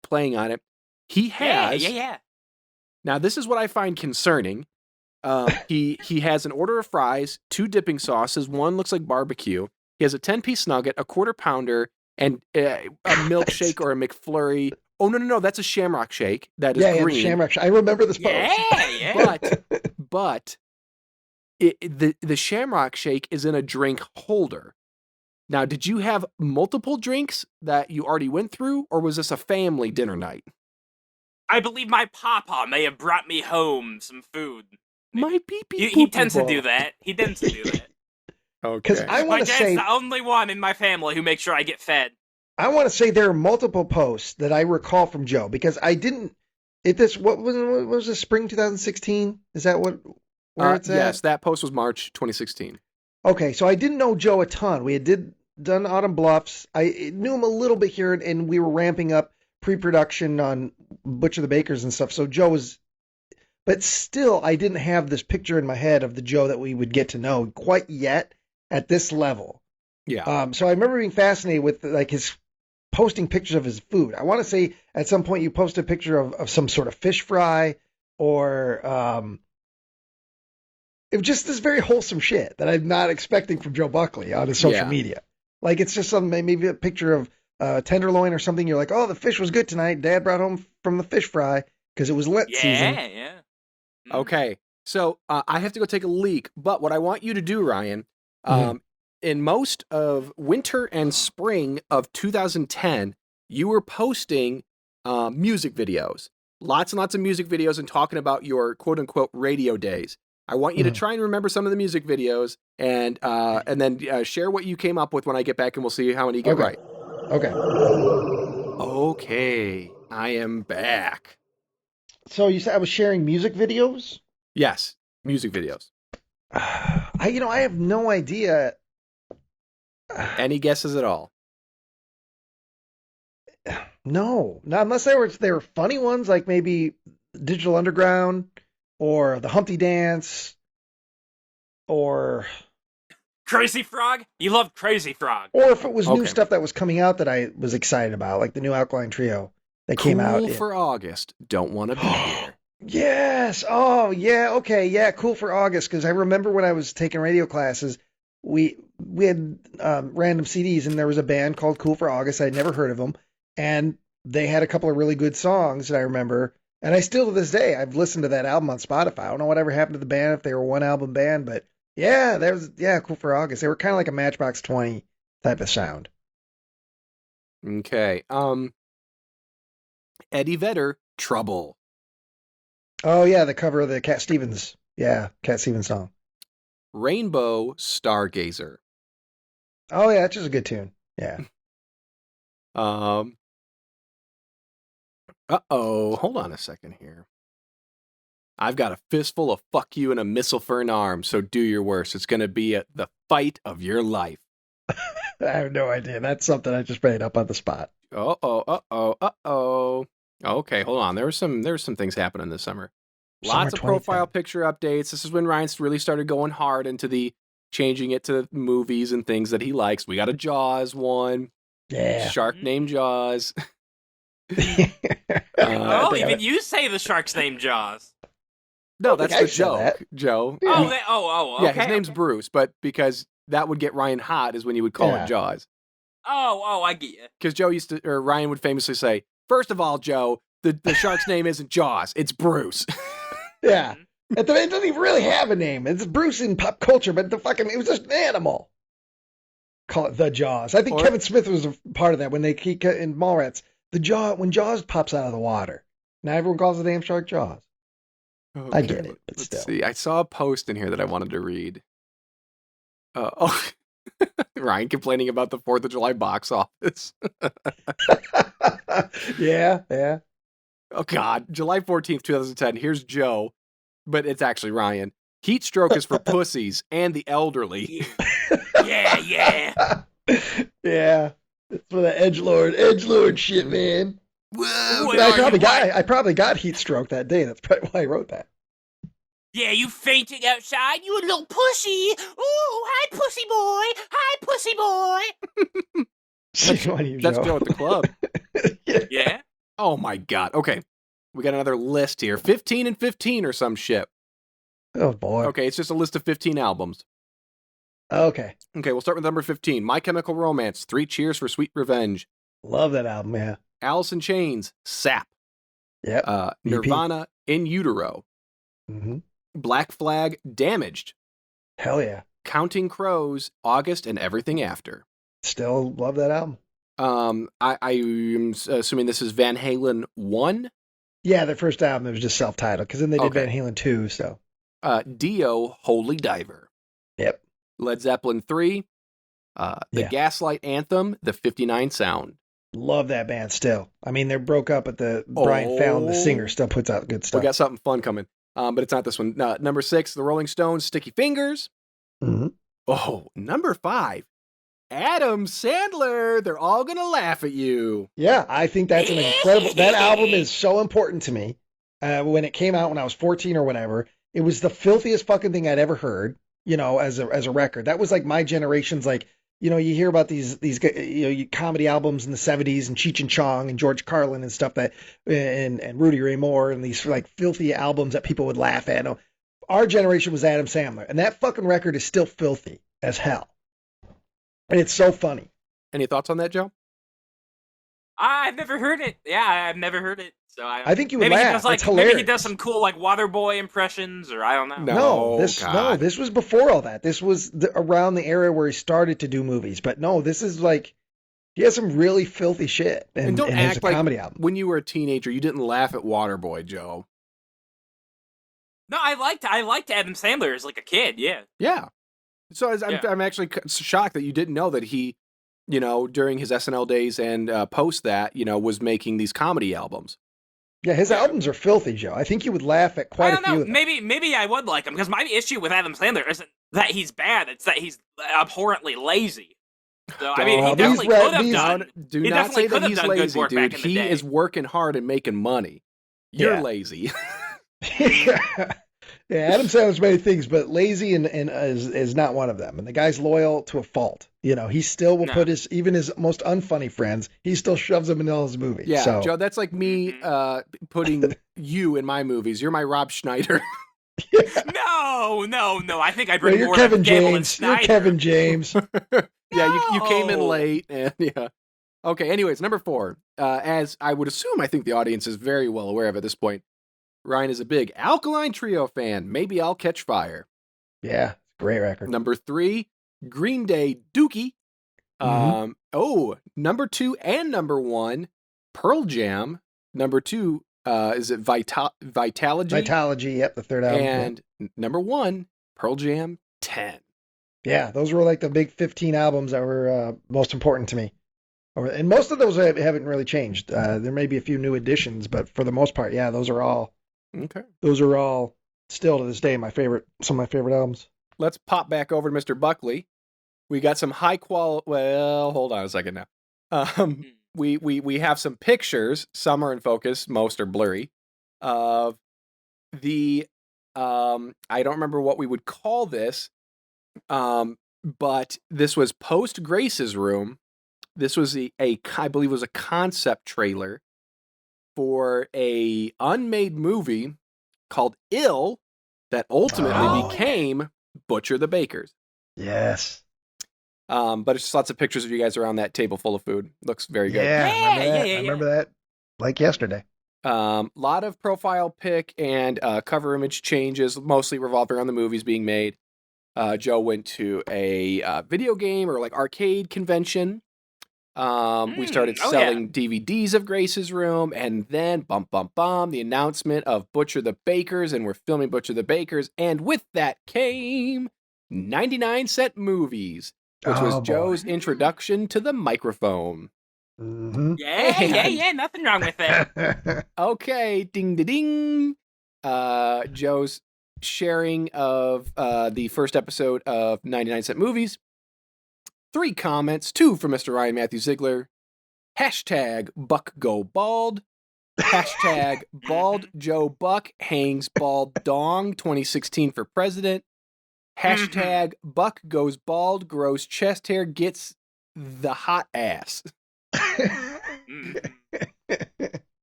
S5: playing on it. He has Now this is what I find concerning. He has an order of fries, 2 dipping sauces. One looks like barbecue. He has a 10-piece nugget, a quarter pounder, and a milkshake or a McFlurry. Oh, no, that's a Shamrock Shake. That is green.
S4: Yeah, Shamrock Shake. I remember this post.
S3: Yeah.
S5: But the Shamrock Shake is in a drink holder. Now, did you have multiple drinks that you already went through, or was this a family dinner night?
S3: I believe my papa may have brought me home some food.
S5: My pee-pee
S3: He tends to
S4: ball.
S3: do that. He tends to do that.
S4: Because
S5: Okay.
S4: I
S3: My
S4: want to
S3: dad's
S4: say,
S3: the only one in my family who makes sure I get fed.
S4: there are multiple posts that I recall from Joe because I didn't. What was this, spring 2016? Is that where it's at?
S5: Yes, that post was March 2016.
S4: Okay, so I didn't know Joe a ton. We had done Autumn Bluffs. I knew him a little bit here, and we were ramping up pre-production on Butcher the Bakers and stuff. So Joe was, but still, I didn't have this picture in my head of the Joe that we would get to know quite yet at this level.
S5: Yeah.
S4: So I remember being fascinated with like his posting pictures of his food. I want to say at some point you posted a picture of some sort of fish fry or it was just this very wholesome shit that I'm not expecting from Joe Buckley on his social media. Like it's just maybe a picture of tenderloin or something. You're like, oh, the fish was good tonight. Dad brought home from the fish fry because it was Lent season.
S3: Yeah.
S5: Okay. So I have to go take a leak, but what I want you to do, Ryan, in most of winter and spring of 2010, you were posting music videos, lots and lots of music videos, and talking about your quote unquote radio days. I want you to try and remember some of the music videos and then share what you came up with when I get back, and we'll see how many you get right.
S4: Okay.
S5: Okay. I am back.
S4: So you said I was sharing music videos?
S5: Yes. Music videos.
S4: I have no idea.
S5: Any guesses at all?
S4: No, not unless they were funny ones, like maybe Digital Underground or the Humpty Dance or
S3: Crazy Frog? You love Crazy Frog.
S4: or if it was new
S5: Okay.
S4: stuff that was coming out that I was excited about, like the new Alkaline Trio that came out.
S5: Cool for August. Don't want to be here.
S4: Yes. Oh, yeah. Okay. Yeah. Cool for August. Because I remember when I was taking radio classes, we had random CDs, and there was a band called Cool for August. I'd never heard of them, and they had a couple of really good songs that I remember. And I still to this day, I've listened to that album on Spotify. I don't know whatever happened to the band, if they were one album band, but yeah, Cool for August. They were kind of like a Matchbox 20 type of sound.
S5: Okay. Eddie Vedder, Trouble.
S4: Oh yeah, the cover of the Cat Stevens. Yeah, Cat Stevens song.
S5: Rainbow, Stargazer.
S4: Oh yeah, that's just a good tune. Yeah.
S5: Hold on a second here. I've got a fistful of fuck you and a missile for an arm, so do your worst. It's going to be the fight of your life.
S4: I have no idea. That's something I just made up on the spot.
S5: Okay, hold on. There were some things happening this summer.
S4: Summer
S5: Lots of profile
S4: 2010.
S5: picture updates. This is when Ryan really started going hard into the changing it to movies and things that he likes. We got a Jaws one.
S4: Yeah.
S5: Shark named Jaws.
S3: Oh,
S4: damn
S3: even
S4: it.
S3: you say the shark's name Jaws.
S5: No,
S4: think
S5: that's
S4: I
S5: the
S4: said that.
S5: joke, Joe.
S3: Oh,
S5: Yeah,
S3: okay.
S5: his name's
S3: okay.
S5: Bruce, but because that would get Ryan hot is when you would call
S4: Yeah.
S5: it Jaws.
S3: Oh, I get you.
S5: Because Ryan would famously say, first of all, Joe, the shark's name isn't Jaws, it's Bruce.
S4: Yeah. It doesn't even really have a name. It's Bruce in pop culture, but it was just an animal. Call it the Jaws. I think
S5: Or-
S4: Kevin Smith was a part of that when in Mallrats. When Jaws pops out of the water. Now everyone calls the damn shark Jaws. I get it, but
S5: let's
S4: still.
S5: see. I saw a post in here that I wanted to read. Ryan complaining about the 4th of July box office.
S4: Yeah.
S5: Oh, God. July 14th, 2010. Here's Joe, but it's actually Ryan. Heat stroke is for pussies and the elderly.
S3: Yeah.
S4: Yeah. It's for the edgelord shit, man.
S5: Whoa.
S3: What
S4: I
S3: are
S4: probably
S3: you, what?
S4: I probably got heat stroke that day. That's probably why I wrote that.
S3: Yeah, you fainting outside, you little pussy. Ooh, hi, pussy boy. Hi, pussy boy.
S4: Shame on you,
S5: That's Joe at the club.
S4: Yeah.
S3: Yeah.
S5: Oh, my God. Okay. We got another list here. 15 and 15 or some shit.
S4: Oh boy.
S5: Okay, it's just a list of 15 albums.
S4: Okay.
S5: Okay, we'll start with number 15. My Chemical Romance, 3 Cheers for Sweet Revenge.
S4: Love that album, yeah.
S5: Alice in Chains, Sap.
S4: Yep. EP.
S5: Nirvana, In Utero.
S4: Mm-hmm.
S5: Black Flag, Damaged.
S4: Hell yeah.
S5: Counting Crows, August and Everything After.
S4: Still love that album.
S5: I am assuming this is Van Halen 1.
S4: Yeah, their first album, it was just self-titled, because then they did
S5: Okay.
S4: Van Halen 2, so.
S5: Dio, Holy Diver.
S4: Yep.
S5: Led Zeppelin 3, the Gaslight Anthem, the 59 Sound.
S4: Love that band still. I mean, they're broke up, but Brian Fallon, the singer, still puts out good stuff.
S5: We got something fun coming, but it's not this one. Number 6, the Rolling Stones, Sticky Fingers.
S4: Mm-hmm.
S5: Oh, number 5, Adam Sandler. They're all going to laugh at you.
S4: Yeah, I think that's an incredible... That album is so important to me. When it came out when I was 14 or whatever, it was the filthiest fucking thing I'd ever heard, as a record. That was like my generation's, like, you hear about these comedy albums in the 70s and Cheech and Chong and George Carlin and stuff and Rudy Ray Moore and these like filthy albums that people would laugh at. No, our generation was Adam Sandler, and that fucking record is still filthy as hell. And it's so funny.
S5: Any thoughts on that, Joe?
S3: I've never heard it. Yeah, I've never heard it. So
S4: I think you would
S3: maybe
S4: laugh.
S3: He does, like,
S4: it's hilarious.
S3: Maybe he does some cool like Waterboy impressions, or I don't know.
S4: No, this was before all that. This was around the era where he started to do movies. But no, this is like, he has some really filthy shit.
S5: And don't act like
S4: comedy album.
S5: When you were a teenager, you didn't laugh at Waterboy, Joe.
S3: No, I liked Adam Sandler as like a kid. Yeah.
S5: Yeah. So I'm actually shocked that you didn't know that he, during his SNL days and post that, was making these comedy albums.
S4: Yeah, his albums are filthy, Joe. I think you would laugh at quite a few of them.
S3: Maybe I would like him, because my issue with Adam Sandler isn't that he's bad; it's that he's abhorrently lazy. So I mean, he definitely could have done.
S5: Do not say that he's lazy, dude. He is working hard and making money. You're lazy.
S4: Yeah, Adam Sandler's many things, but lazy and is not one of them. And the guy's loyal to a fault. He still will put his most unfunny friends, he still shoves them in all his movies.
S5: Yeah,
S4: so.
S5: Joe, that's like me putting you in my movies. You're my Rob Schneider.
S3: No. I think I bring
S4: you're
S3: more
S4: Kevin
S3: of Gable
S4: James.
S3: and Snyder.
S4: You're Kevin James.
S5: Yeah, you came in late. And yeah. Okay, anyways, number 4. As I would assume, I think the audience is very well aware of at this point, Ryan is a big Alkaline Trio fan. Maybe I'll Catch Fire.
S4: Yeah, great record.
S5: Number 3, Green Day, Dookie. Number 2 and number 1, Pearl Jam. Number 2, is it Vitalogy?
S4: Vitalogy, yep, the third album.
S5: And number 1, Pearl Jam 10.
S4: Yeah, those were like the big 15 albums that were most important to me. And most of those haven't really changed. There may be a few new additions, but for the most part, yeah, those are all.
S5: Okay.
S4: Those are all still to this day some of my favorite albums.
S5: Let's pop back over to Mr. Buckley. We got some high quality. Well, hold on a second now. We have some pictures. Some are in focus. Most are blurry. Of the I don't remember what we would call this. But this was post Grace's room. This was I believe it was a concept trailer for a unmade movie called Ill that ultimately became Butcher the Bakers.
S4: Yes.
S5: But it's just lots of pictures of you guys around that table full of food. Looks very good.
S4: I remember that like yesterday.
S5: Lot of profile pic and cover image changes, mostly revolving around the movies being made. Joe went to a video game or like arcade convention. We started selling DVDs of Grace's Room, and then the announcement of Butcher the Bakers, and we're filming Butcher the Bakers, and with that came 99-cent movies, which was Joe's introduction to the microphone.
S4: Mm-hmm.
S3: Yeah, nothing wrong with that.
S5: Okay, ding. Joe's sharing of the first episode of 99-cent movies. 3 comments, 2 from Mr. Ryan Matthew Ziegler. Hashtag Buck Go Bald. Hashtag Bald Joe Buck hangs bald dong 2016 for president. Hashtag Buck goes bald, grows chest hair, gets the hot ass.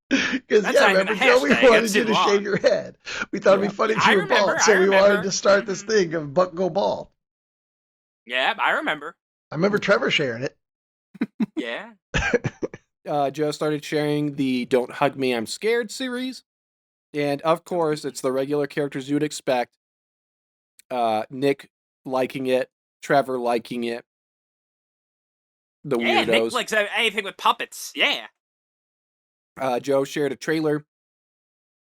S4: Because, remember, Joe, we wanted you to shave your head. We thought it'd be funny if you were bald, so we wanted to start this thing of Buck Go Bald.
S3: Yeah, I remember.
S4: I remember Trevor sharing it.
S3: Yeah.
S5: Joe started sharing the Don't Hug Me, I'm Scared series. And, of course, it's the regular characters you'd expect. Nick liking it, Trevor liking it. The weirdos.
S3: Nick likes anything with puppets. Yeah.
S5: Joe shared a trailer,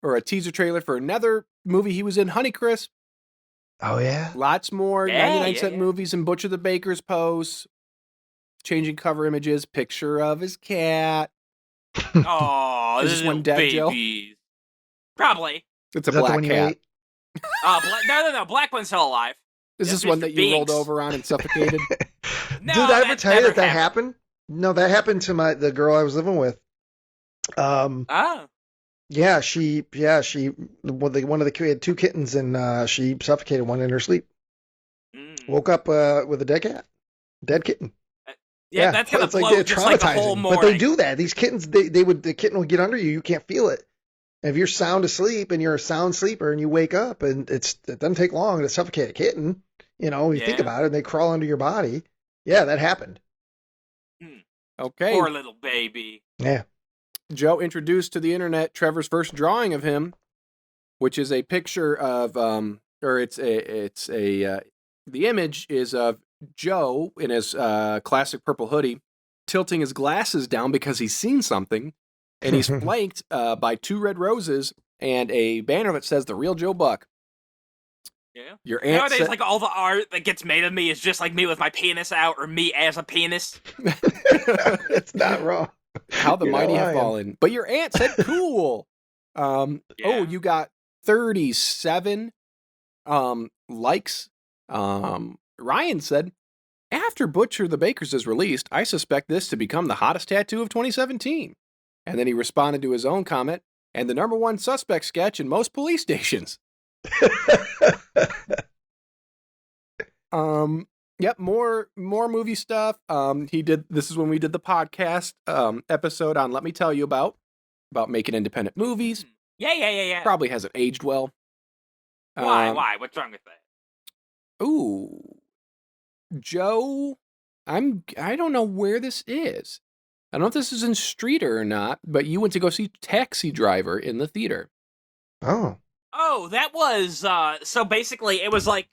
S5: or a teaser trailer for another movie he was in, Honeycrisp.
S4: Oh yeah.
S5: Lots more
S3: Yeah,
S5: 99-cent
S3: yeah.
S5: movies and Butcher the Baker's posts, changing cover images, picture of his cat.
S3: Oh,
S5: Is this
S3: little
S5: one dead, Joe?
S3: babies. Probably.
S5: It's a
S4: Is that the
S5: black
S4: one you
S5: cat.
S4: ate?
S3: No. Black one's still alive.
S5: Is
S3: Yes,
S5: this one
S3: Mr.
S5: that you rolled
S3: Binks.
S5: over on and suffocated?
S3: No,
S4: Did I ever
S3: that
S4: tell you
S3: never
S4: that happened? No, that happened to the girl I was living with.
S3: Oh.
S4: Yeah, she one of the we had two kittens and she suffocated one in her sleep.
S3: Mm.
S4: Woke up with a dead kitten.
S3: Yeah, that's gonna
S4: it's
S3: blow
S4: like
S3: just like the whole
S4: traumatizing.
S3: morning.
S4: But they do that. These kittens, the kitten will get under you. You can't feel it. And if you're sound asleep and you're a sound sleeper and you wake up and it doesn't take long to suffocate a kitten. You think
S3: Yeah.
S4: about it, and they crawl under your body. Yeah, that happened.
S5: Okay.
S3: Poor little baby.
S4: Yeah.
S5: Joe introduced to the internet Trevor's first drawing of him, which is a picture of the image is of Joe in his classic purple hoodie, tilting his glasses down because he's seen something, and he's flanked by two red roses and a banner that says "The Real Joe Buck."
S3: Yeah.
S5: Your aunt
S3: Nowadays,
S5: said,
S3: like all the art that gets made of me is just like me with my penis out or me as a penis.
S4: It's not wrong.
S5: "How the
S4: You're
S5: mighty
S4: not
S5: have
S4: lying.
S5: fallen." But your aunt said, "Cool." Oh, you got 37 likes. Ryan said, "After Butcher the Baker's is released, I suspect this to become the hottest tattoo of 2017." And then he responded to his own comment, "And the number one suspect sketch in most police stations." Yep, more movie stuff. This is when we did the podcast episode on Let Me Tell You about making independent movies.
S3: Yeah.
S5: Probably hasn't aged well.
S3: Why? What's wrong with that?
S5: Ooh, Joe, I don't know where this is. I don't know if this is in Streeter or not, but you went to go see Taxi Driver in the theater.
S4: Oh.
S3: Oh, that was so basically it was like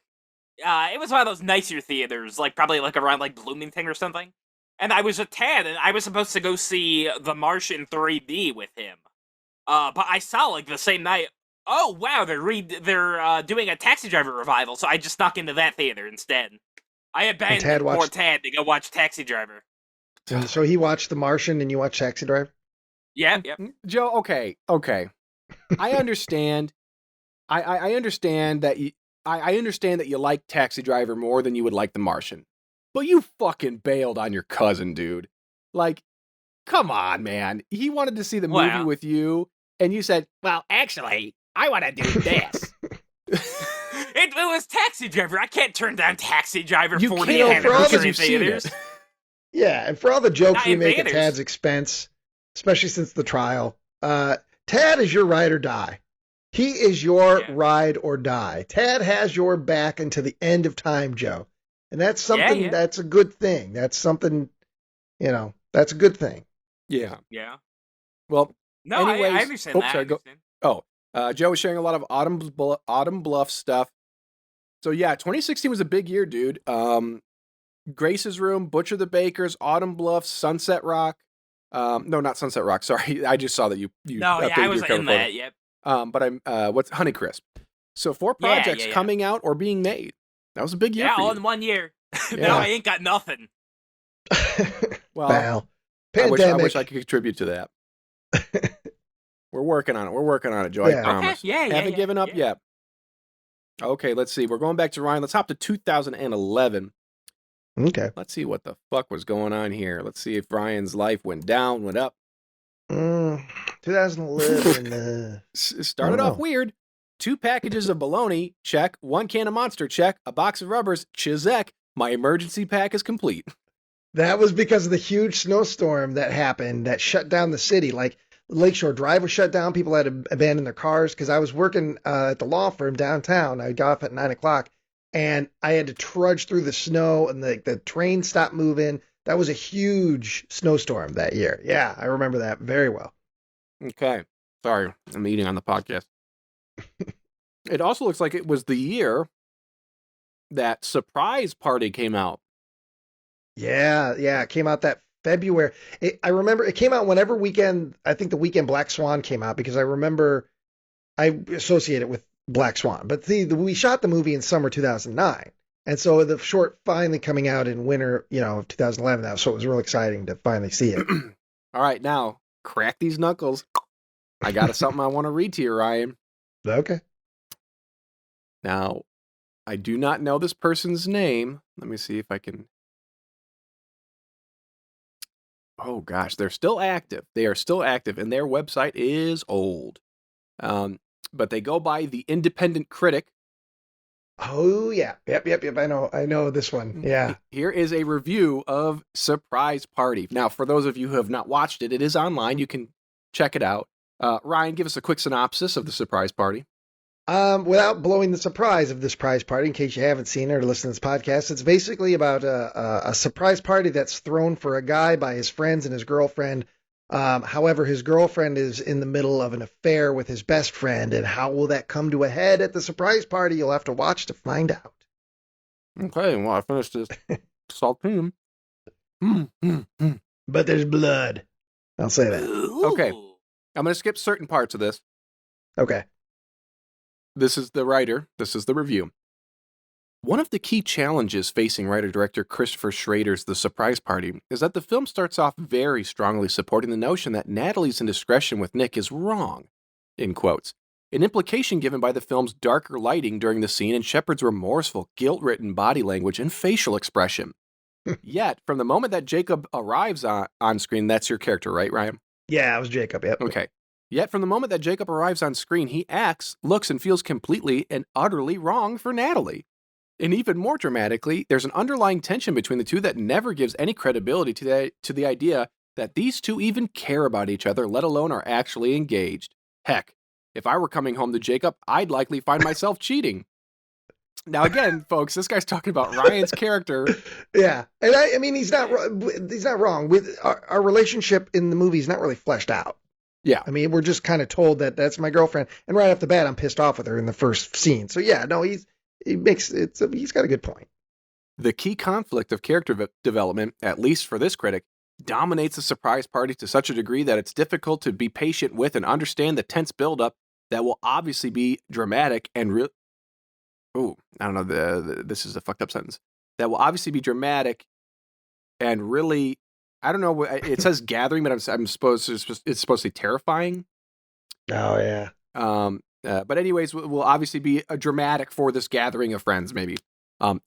S3: it was one of those nicer theaters, like probably like around like Bloomington or something. And I was with Tad, and I was supposed to go see The Martian 3D with him. But I saw like the same night. Oh wow, they're doing a Taxi Driver revival, so I just snuck into that theater instead. I abandoned poor Tad to go watch Taxi Driver.
S4: So he watched The Martian and you watched Taxi Driver?
S3: Yep.
S5: Joe, okay. I understand. I understand that I understand that you like Taxi Driver more than you would like The Martian. But you fucking bailed on your cousin, dude. Like, come on, man. He wanted to see the movie with you, and you said, "Well, actually, I want to do this."
S3: It was Taxi Driver. I can't turn down Taxi Driver
S5: You
S3: 40th
S5: can't, for all that
S3: anniversary
S5: you've seen
S3: theaters.
S5: it.
S4: Yeah, and for all the jokes
S3: Not
S4: we
S3: in
S4: make at
S3: theaters.
S4: Tad's expense, especially since the trial, Tad is your ride or die. He is your ride or die. Tad has your back until the end of time, Joe. And that's something, that's a good thing. That's something, that's a good thing.
S5: Yeah.
S3: Yeah.
S5: Well,
S3: No,
S5: anyways,
S3: I understand that.
S5: Sorry, Joe was sharing a lot of Autumn Bluff stuff. So yeah, 2016 was a big year, dude. Grace's Room, Butcher the Baker's, Autumn Bluff, Sunset Rock. No, not Sunset Rock. Sorry, I just saw that you.
S3: No,
S5: updated
S3: I
S5: your
S3: was
S5: cover
S3: in
S5: photo.
S3: that. Yep.
S5: But I'm what's Honeycrisp. So 4 projects coming out or being made. That was a big year.
S3: Yeah,
S5: for
S3: all
S5: you.
S3: in 1 year.
S5: Yeah.
S3: No, I ain't got nothing.
S5: Well,
S4: pandemic.
S5: I wish I could contribute to that. We're working on it, Joe. I promise.
S3: Okay.
S5: Haven't given up yet. Okay, let's see. We're going back to Ryan. Let's hop to 2011.
S4: Okay.
S5: Let's see what the fuck was going on here. Let's see if Ryan's life went down, went up.
S4: 2011.
S5: Started off weird. 2 packages of bologna, check. 1 can of Monster, check. A box of rubbers, Chizek. My emergency pack is complete.
S4: That was because of the huge snowstorm that happened that shut down the city. Like Lakeshore Drive was shut down. People had to abandon their cars because I was working at the law firm downtown. I got off at 9:00 and I had to trudge through the snow and the train stopped moving. That was a huge snowstorm that year. Yeah, I remember that very well.
S5: Okay. Sorry, I'm eating on the podcast. It also looks like it was the year that Surprise Party came out.
S4: Yeah, it came out that February. I remember it came out whenever weekend, I think the weekend Black Swan came out because I remember I associate it with Black Swan. But see, we shot the movie in summer 2009. And so the short finally coming out in winter, of 2011 now. So it was real exciting to finally see it.
S5: All right, now crack these knuckles. I got something I want to read to you, Ryan.
S4: Okay.
S5: Now, I do not know this person's name. Let me see if I can. Oh gosh, they're still active. They are still active, and their website is old. But they go by the Independent Critic.
S4: Oh yeah, yep. I know this one. Yeah.
S5: Here is a review of Surprise Party. Now, for those of you who have not watched it, it is online. You can check it out. Ryan, give us a quick synopsis of the Surprise Party.
S4: Without blowing the surprise of the surprise party, in case you haven't seen it or listened to this podcast, it's basically about a surprise party that's thrown for a guy by his friends and his girlfriend. However, his girlfriend is in the middle of an affair with his best friend, and how will that come to a head at the surprise party? You'll have to watch to find out.
S5: Okay, well, I finished this saltine.
S4: But there's blood. I'll say that.
S5: Okay, I'm going to skip certain parts of this.
S4: Okay.
S5: This is the writer. This is the review. One of the key challenges facing writer-director Christopher Schrader's The Surprise Party is that the film starts off very strongly supporting the notion that Natalie's indiscretion with Nick is wrong, in quotes, an implication given by the film's darker lighting during the scene and Shepard's remorseful, guilt-ridden body language and facial expression. Yet, from the moment that Jacob arrives on screen, that's your character, right, Ryan?
S4: Yeah, it was Jacob, yep.
S5: Okay. Yet, from the moment that Jacob arrives on screen, he acts, looks, and feels completely and utterly wrong for Natalie. And even more dramatically, there's an underlying tension between the two that never gives any credibility to the idea that these two even care about each other, let alone are actually engaged. Heck, if I were coming home to Jacob, I'd likely find myself cheating. Now, again, folks, this guy's talking about Ryan's character.
S4: Yeah, and I mean, he's not wrong. With our relationship in the movie is not really fleshed out.
S5: Yeah.
S4: I mean, we're just kind of told that that's my girlfriend, and right off the bat, I'm pissed off with her in the first scene. So yeah, no, he's got a good point.
S5: The key conflict of character development, at least for this critic, dominates the surprise party to such a degree that it's difficult to be patient with and understand the tense buildup that will obviously be dramatic and real. Oh, I don't know. This is a fucked up sentence. That will obviously be dramatic and really. I don't know. It says gathering, but I'm supposed it's supposed to be terrifying.
S4: Oh yeah.
S5: But anyways, will obviously be a dramatic for this gathering of friends. Maybe.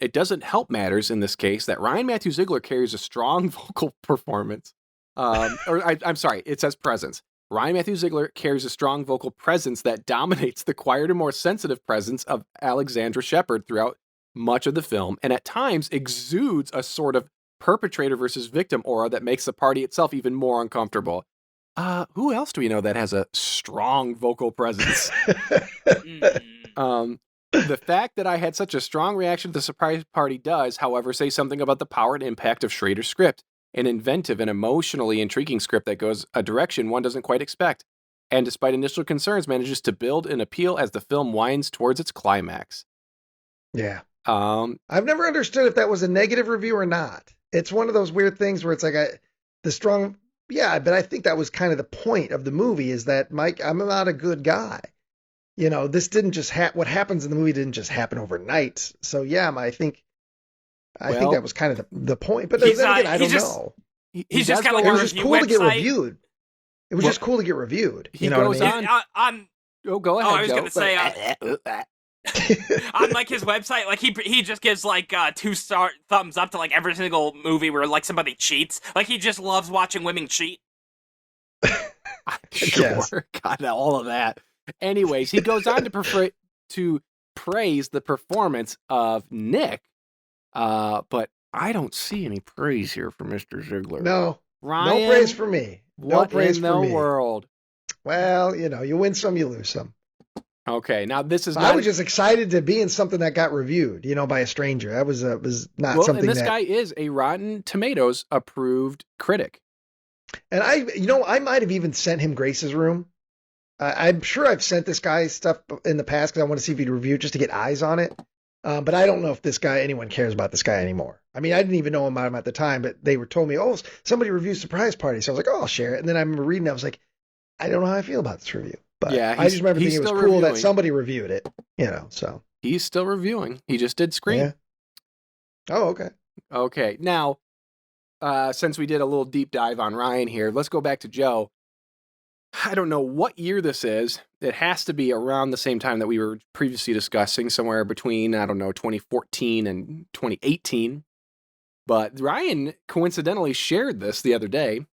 S5: It doesn't help matters in this case that Ryan Matthew Ziegler carries a strong vocal performance. I'm sorry. It says presence. Ryan Matthew Ziegler carries a strong vocal presence that dominates the quieter and more sensitive presence of Alexandra Shepard throughout much of the film, and at times exudes a sort of perpetrator versus victim aura that makes the party itself even more uncomfortable. Who else do we know that has a strong vocal presence? The fact that I had such a strong reaction to the surprise party does, however, say something about the power and impact of Schrader's script, an inventive and emotionally intriguing script that goes a direction one doesn't quite expect, and despite initial concerns, manages to build an appeal as the film winds towards its climax.
S4: Yeah. I've never understood if that was a negative review or not. It's one of those weird things where it's like but I think that was kind of the point of the movie is that, Mike, I'm not a good guy. This didn't just what happens in the movie didn't just happen overnight. So yeah, I think that was kind of the point. But then again, I don't know.
S3: He's just got like
S4: it
S3: a
S4: was just
S3: review
S4: cool to get
S3: website.
S4: reviewed. It was just cool to get reviewed.
S5: He
S4: You know
S5: goes
S4: what I mean?
S5: on. Oh, go ahead.
S3: I was
S5: Joe.
S3: gonna say on like his website, like he just gives like 2-star thumbs up to like every single movie where like somebody cheats. Like he just loves watching women cheat.
S5: Sure,
S4: Yes.
S5: got all of that. Anyways, he goes on to praise the performance of Nick, but I don't see any praise here for Mr. Ziegler.
S4: No,
S5: Ryan,
S4: no praise for me. No
S5: what
S4: praise
S5: in
S4: for
S5: the
S4: me.
S5: world?
S4: Well, you win some, you lose some.
S5: Okay, now this is
S4: I
S5: not.
S4: was just excited to be in something that got reviewed, by a stranger. That was not
S5: well,
S4: something
S5: and this
S4: that.
S5: guy is a Rotten Tomatoes approved critic.
S4: And I might have even sent him Grace's Room. I'm sure I've sent this guy stuff in the past because I want to see if he'd review it just to get eyes on it. But I don't know if anyone cares about this guy anymore. I mean, I didn't even know about him at the time, but they told me, somebody reviews Surprise Party. So I was like, I'll share it. And then I remember reading it. I was like, I don't know how I feel about this review. But
S5: Yeah,
S4: I just remember
S5: he's
S4: thinking it was
S5: still
S4: cool that
S5: reviewing.
S4: somebody reviewed it, so.
S5: He's still reviewing. He just did Scream.
S4: Yeah. Oh, okay.
S5: Okay, now, since we did a little deep dive on Ryan here, let's go back to Joe. I don't know what year this is. It has to be around the same time that we were previously discussing, somewhere between, 2014 and 2018. But Ryan coincidentally shared this the other day.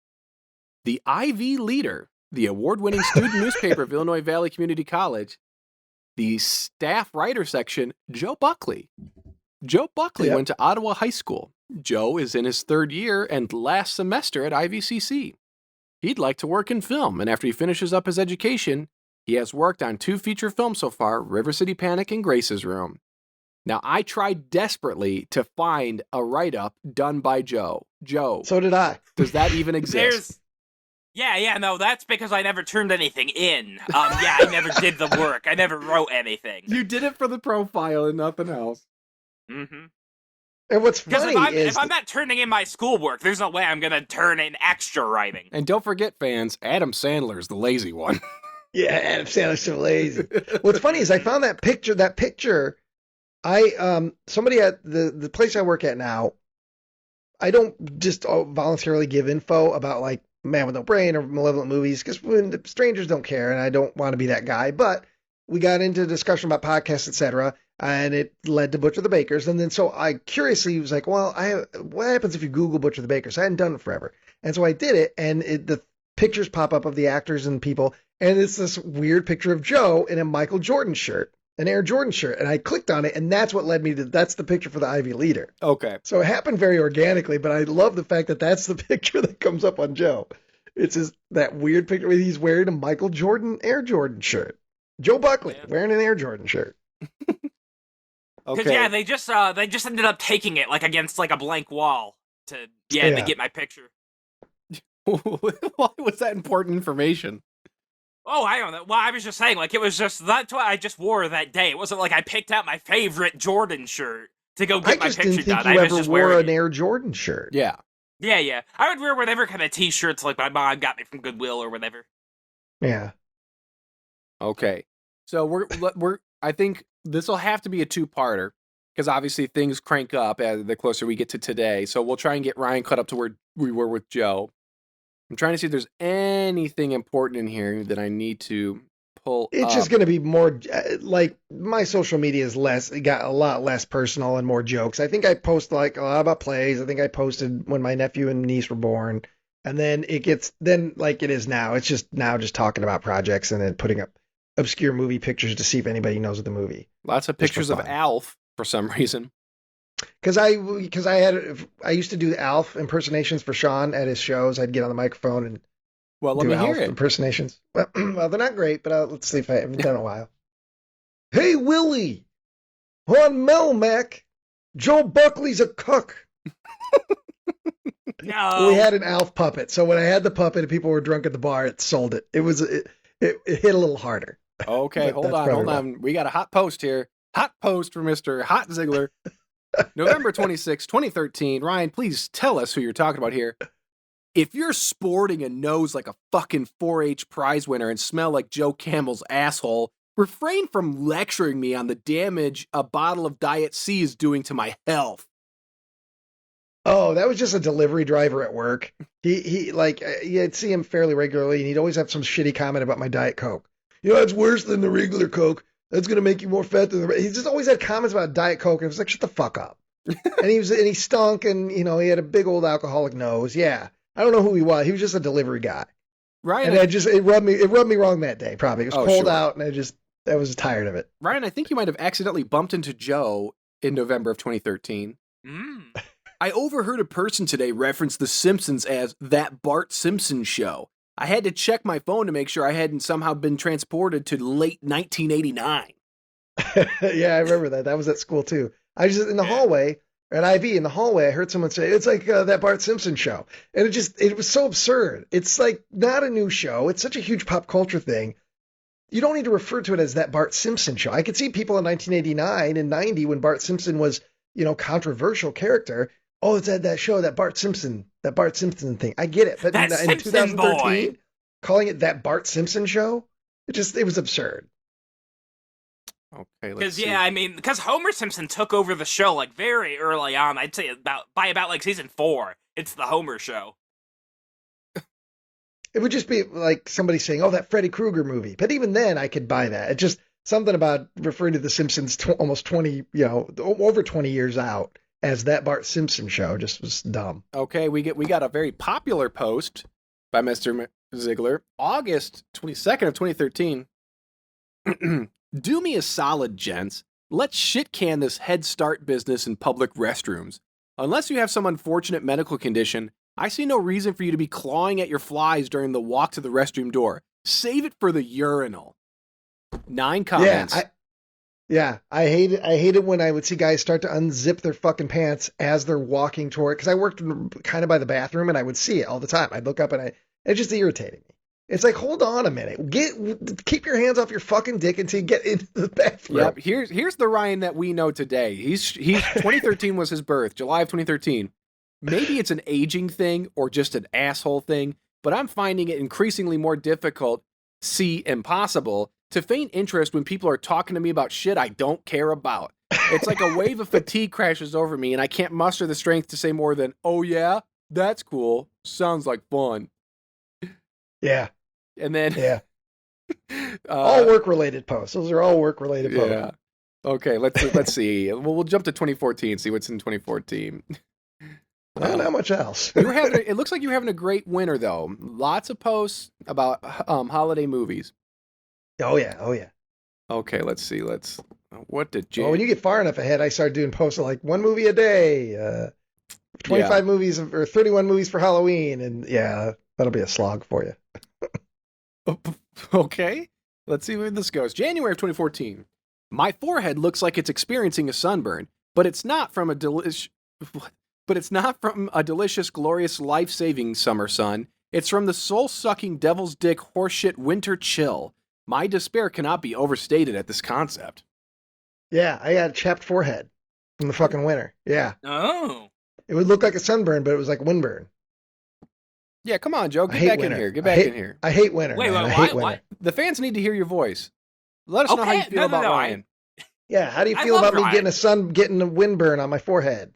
S5: The IV Leader, the award-winning student newspaper of Illinois Valley Community College, the staff writer section, Joe Buckley. Joe Buckley went to Ottawa High School. Joe is in his third year and last semester at IVCC. He'd like to work in film, and after he finishes up his education, he has worked on 2 feature films so far, River City Panic and Grace's Room. Now, I tried desperately to find a write-up done by Joe. Joe.
S4: So did I.
S5: Does that even exist?
S3: No, that's because I never turned anything in. I never did the work. I never wrote anything.
S5: You did it for the profile and nothing else.
S3: Mm-hmm.
S4: And what's funny
S3: if I'm not turning in my schoolwork, there's no way I'm gonna turn in extra writing.
S5: And don't forget, fans, Adam Sandler's the lazy one.
S4: Yeah, Adam Sandler's so lazy. What's funny is I found that picture. Somebody at the place I work at now, I don't just voluntarily give info about like Man with No Brain or malevolent movies because strangers don't care, and I don't want to be that guy. But we got into a discussion about podcasts, etc., and it led to Butcher the Bakers. And then so I curiously was like, well, what happens if you Google Butcher the Bakers? I hadn't done it forever. And so I did it, and the pictures pop up of the actors and people, and it's this weird picture of Joe in a Michael Jordan shirt, an Air Jordan shirt. And I clicked on it, and that's what led me to, that's the picture for the Ivy Leader.
S5: Okay.
S4: So it happened very organically, but I love the fact that that's the picture that comes up on Joe. It's just that weird picture where he's wearing a Michael Jordan Air Jordan shirt. Joe Buckley wearing an Air Jordan shirt.
S3: Because they just ended up taking it like against like a blank wall to get my picture.
S5: Why was that important information?
S3: Oh, I don't know. Well, I was just saying, like, it was just, that's what I just wore that day. It wasn't like I picked out my favorite Jordan shirt to go get my picture done.
S4: I just didn't think you ever wore an Air Jordan shirt.
S5: Yeah.
S3: Yeah. I would wear whatever kind of t-shirts like my mom got me from Goodwill or whatever.
S4: Yeah.
S5: Okay. So I think this will have to be a 2-parter because obviously things crank up the closer we get to today. So we'll try and get Ryan caught up to where we were with Joe. I'm trying to see if there's anything important in here that I need to pull
S4: It's
S5: up.
S4: just going to be more, like, my social media is got a lot less personal and more jokes. I think I post, like, a lot about plays. I think I posted when my nephew and niece were born. And then it gets, like it is now, it's just talking about projects and then putting up obscure movie pictures to see if anybody knows the movie.
S5: Lots of pictures of Alf for some reason.
S4: Because I used to do Alf impersonations for Sean at his shows. I'd get on the microphone and
S5: let me
S4: Alf
S5: hear it.
S4: Impersonations. Well, they're not great, but let's see if I haven't done it in a while. Hey, Willie, on Melmac, Joe Buckley's a cuck.
S3: No.
S4: We had an Alf puppet, so when I had the puppet and people were drunk at the bar, it sold it. It hit a little harder.
S5: Okay, hold on. We got a hot post here. Hot post for Mr. Hot Ziegler. November 26, 2013. Ryan, please tell us who you're talking about here. If you're sporting a nose like a fucking 4-H prize winner and smell like Joe Campbell's asshole, refrain from lecturing me on the damage a bottle of Diet C is doing to my health.
S4: Oh, that was just a delivery driver at work. I'd see him fairly regularly, and he'd always have some shitty comment about my Diet Coke. It's worse than the regular Coke. That's going to make you more fat than the rest. He just always had comments about Diet Coke, and it was like, shut the fuck up. and he stunk, and, he had a big old alcoholic nose. Yeah. I don't know who he was. He was just a delivery guy.
S5: Ryan,
S4: and it rubbed me wrong that day, probably. It was cold out, and I was tired of it.
S5: Ryan, I think you might have accidentally bumped into Joe in November of 2013. I overheard a person today reference The Simpsons as that Bart Simpson show. I had to check my phone to make sure I hadn't somehow been transported to late 1989.
S4: Yeah, I remember that. That was at school too. I just in the hallway at IV I heard someone say it's like that Bart Simpson show, and it was so absurd. It's like not a new show. It's such a huge pop culture thing. You don't need to refer to it as that Bart Simpson show. I could see people in 1989 and 90 when Bart Simpson was controversial character. Oh, it's that show, that Bart Simpson thing. I get it. But in 2013, calling it that Bart Simpson show? It was absurd.
S5: Okay, let's
S3: Because
S5: see.
S3: yeah, I mean, because Homer Simpson took over the show like very early on. I'd say by about like season 4, it's the Homer show.
S4: It would just be like somebody saying, "Oh, that Freddy Krueger movie." But even then, I could buy that. It's just something about referring to The Simpsons almost 20, over 20 years out as that Bart Simpson show just was dumb.
S5: Okay, we got a very popular post by Mr. Ziegler, August 22nd of 2013. Do me a solid, gents. Let's shit can this Head Start business in public restrooms. Unless you have some unfortunate medical condition, I see no reason for you to be clawing at your flies during the walk to the restroom door. Save it for the urinal. 9 comments.
S4: I hate it when I would see guys start to unzip their fucking pants as they're walking toward, because I worked kind of by the bathroom and I would see it all the time. I'd look up and it just irritated me. It's like, hold on a minute. Keep your hands off your fucking dick until you get into the bathroom.
S5: Yep. Here's the Ryan that we know today. He's 2013 was his birth, July of 2013. Maybe it's an aging thing or just an asshole thing, but I'm finding it increasingly more difficult, impossible, to feign interest when people are talking to me about shit I don't care about. It's like a wave of fatigue crashes over me and I can't muster the strength to say more than, "Oh yeah, that's cool. Sounds like fun."
S4: Yeah.
S5: And then
S4: yeah. All work-related posts. Those are all work-related posts.
S5: Yeah. Okay, let's see. We'll jump to 2014, see what's in 2014.
S4: Not much else.
S5: It looks like you're having a great winter, though. Lots of posts about holiday movies.
S4: Oh yeah.
S5: Okay, let's see. What did
S4: Well, when you get far enough ahead, I started doing posts of like 1 movie a day, 25 movies or 31 movies for Halloween, and yeah, that'll be a slog for you.
S5: Okay, let's see where this goes. January of 2014. My forehead looks like it's experiencing a sunburn, but it's not from a delicious, glorious, life-saving summer sun. It's from the soul-sucking devil's dick horseshit winter chill. My despair cannot be overstated at this concept.
S4: Yeah, I got a chapped forehead from the fucking winter. Yeah.
S3: Oh.
S4: It would look like a sunburn, but it was like windburn.
S5: Yeah, come on, Joe. Get back in here. Get back in here.
S4: I hate winter.
S3: Wait,
S4: man. I
S3: why?
S4: hate winter.
S3: Why?
S5: The fans need to hear your voice. Let us know how you feel about Ryan.
S4: Yeah, how do you
S3: I
S4: feel
S3: love
S4: about me
S3: Ryan.
S4: getting a windburn on my forehead?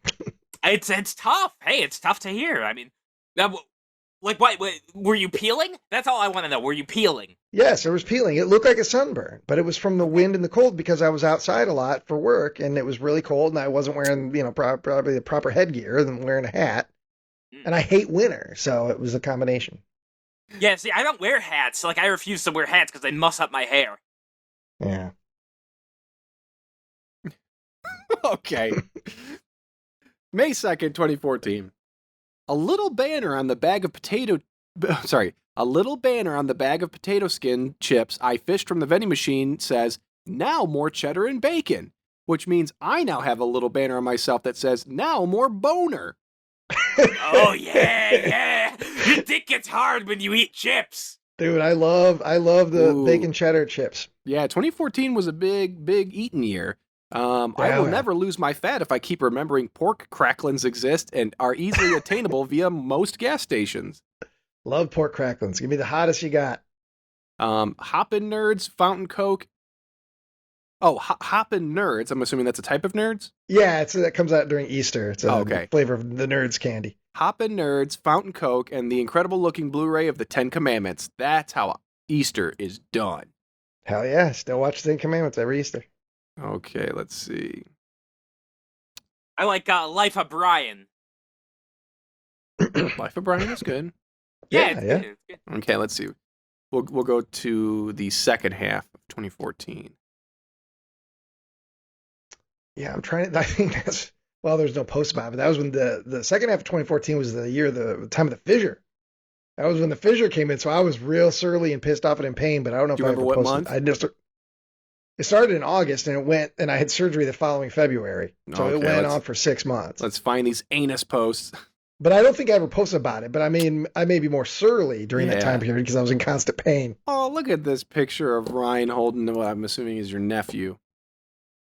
S3: It's tough. Hey, it's tough to hear. I mean, like, what were you peeling? That's all I want to know. Were you peeling?
S4: Yes, it was peeling. It looked like a sunburn, but it was from the wind and the cold because I was outside a lot for work and it was really cold and I wasn't wearing, probably the proper headgear than wearing a hat. And I hate winter, so it was a combination.
S3: Yeah, see, I don't wear hats. Like, I refuse to wear hats because they muss up my hair.
S4: Yeah.
S5: Okay. May 2nd, 2014. A little banner on the bag of potato skin chips I fished from the vending machine says, "Now more cheddar and bacon," which means I now have a little banner on myself that says, "Now more boner."
S3: Oh, yeah. Your dick gets hard when you eat chips.
S4: Dude, I love the
S5: Ooh.
S4: bacon cheddar chips.
S5: Yeah, 2014 was a big eating year. I will never lose my fat if I keep remembering pork cracklins exist and are easily attainable via most gas stations.
S4: Love pork cracklins. Give me the hottest you got.
S5: Hoppin' Nerds, Fountain Coke. Oh, Hoppin' Nerds. I'm assuming that's a type of nerds?
S4: Yeah, that comes out during Easter. It's a
S5: okay.
S4: flavor of the Nerds candy.
S5: Hoppin' Nerds, Fountain Coke, and the incredible looking Blu-ray of the 10 Commandments. That's how Easter is done.
S4: Hell yeah. Still watch the 10 Commandments every Easter.
S5: Okay, let's see.
S3: I like Life of Brian.
S5: Life of Brian is good.
S3: Yeah,
S4: Yeah,
S3: it's
S4: yeah.
S3: good. It's good.
S5: Okay, let's see. We'll go to the second half of 2014.
S4: Yeah, I'm trying to. I think that's. Well, there's no post about it, but that was when the second half of 2014 was the time of the fissure. That was when the fissure came in, so I was real surly and pissed off and in pain. But I don't know
S5: Do
S4: if
S5: you
S4: I ever
S5: remember what
S4: posted.
S5: month?
S4: It started in August and I had surgery the following February, so it
S5: Okay,
S4: went on for 6 months.
S5: Let's find these anus posts.
S4: But I don't think I ever posted about it. But I mean, I may be more surly during that
S5: Yeah.
S4: time period because I was in constant pain.
S5: Oh, look at this picture of Ryan holding what I'm assuming is your nephew.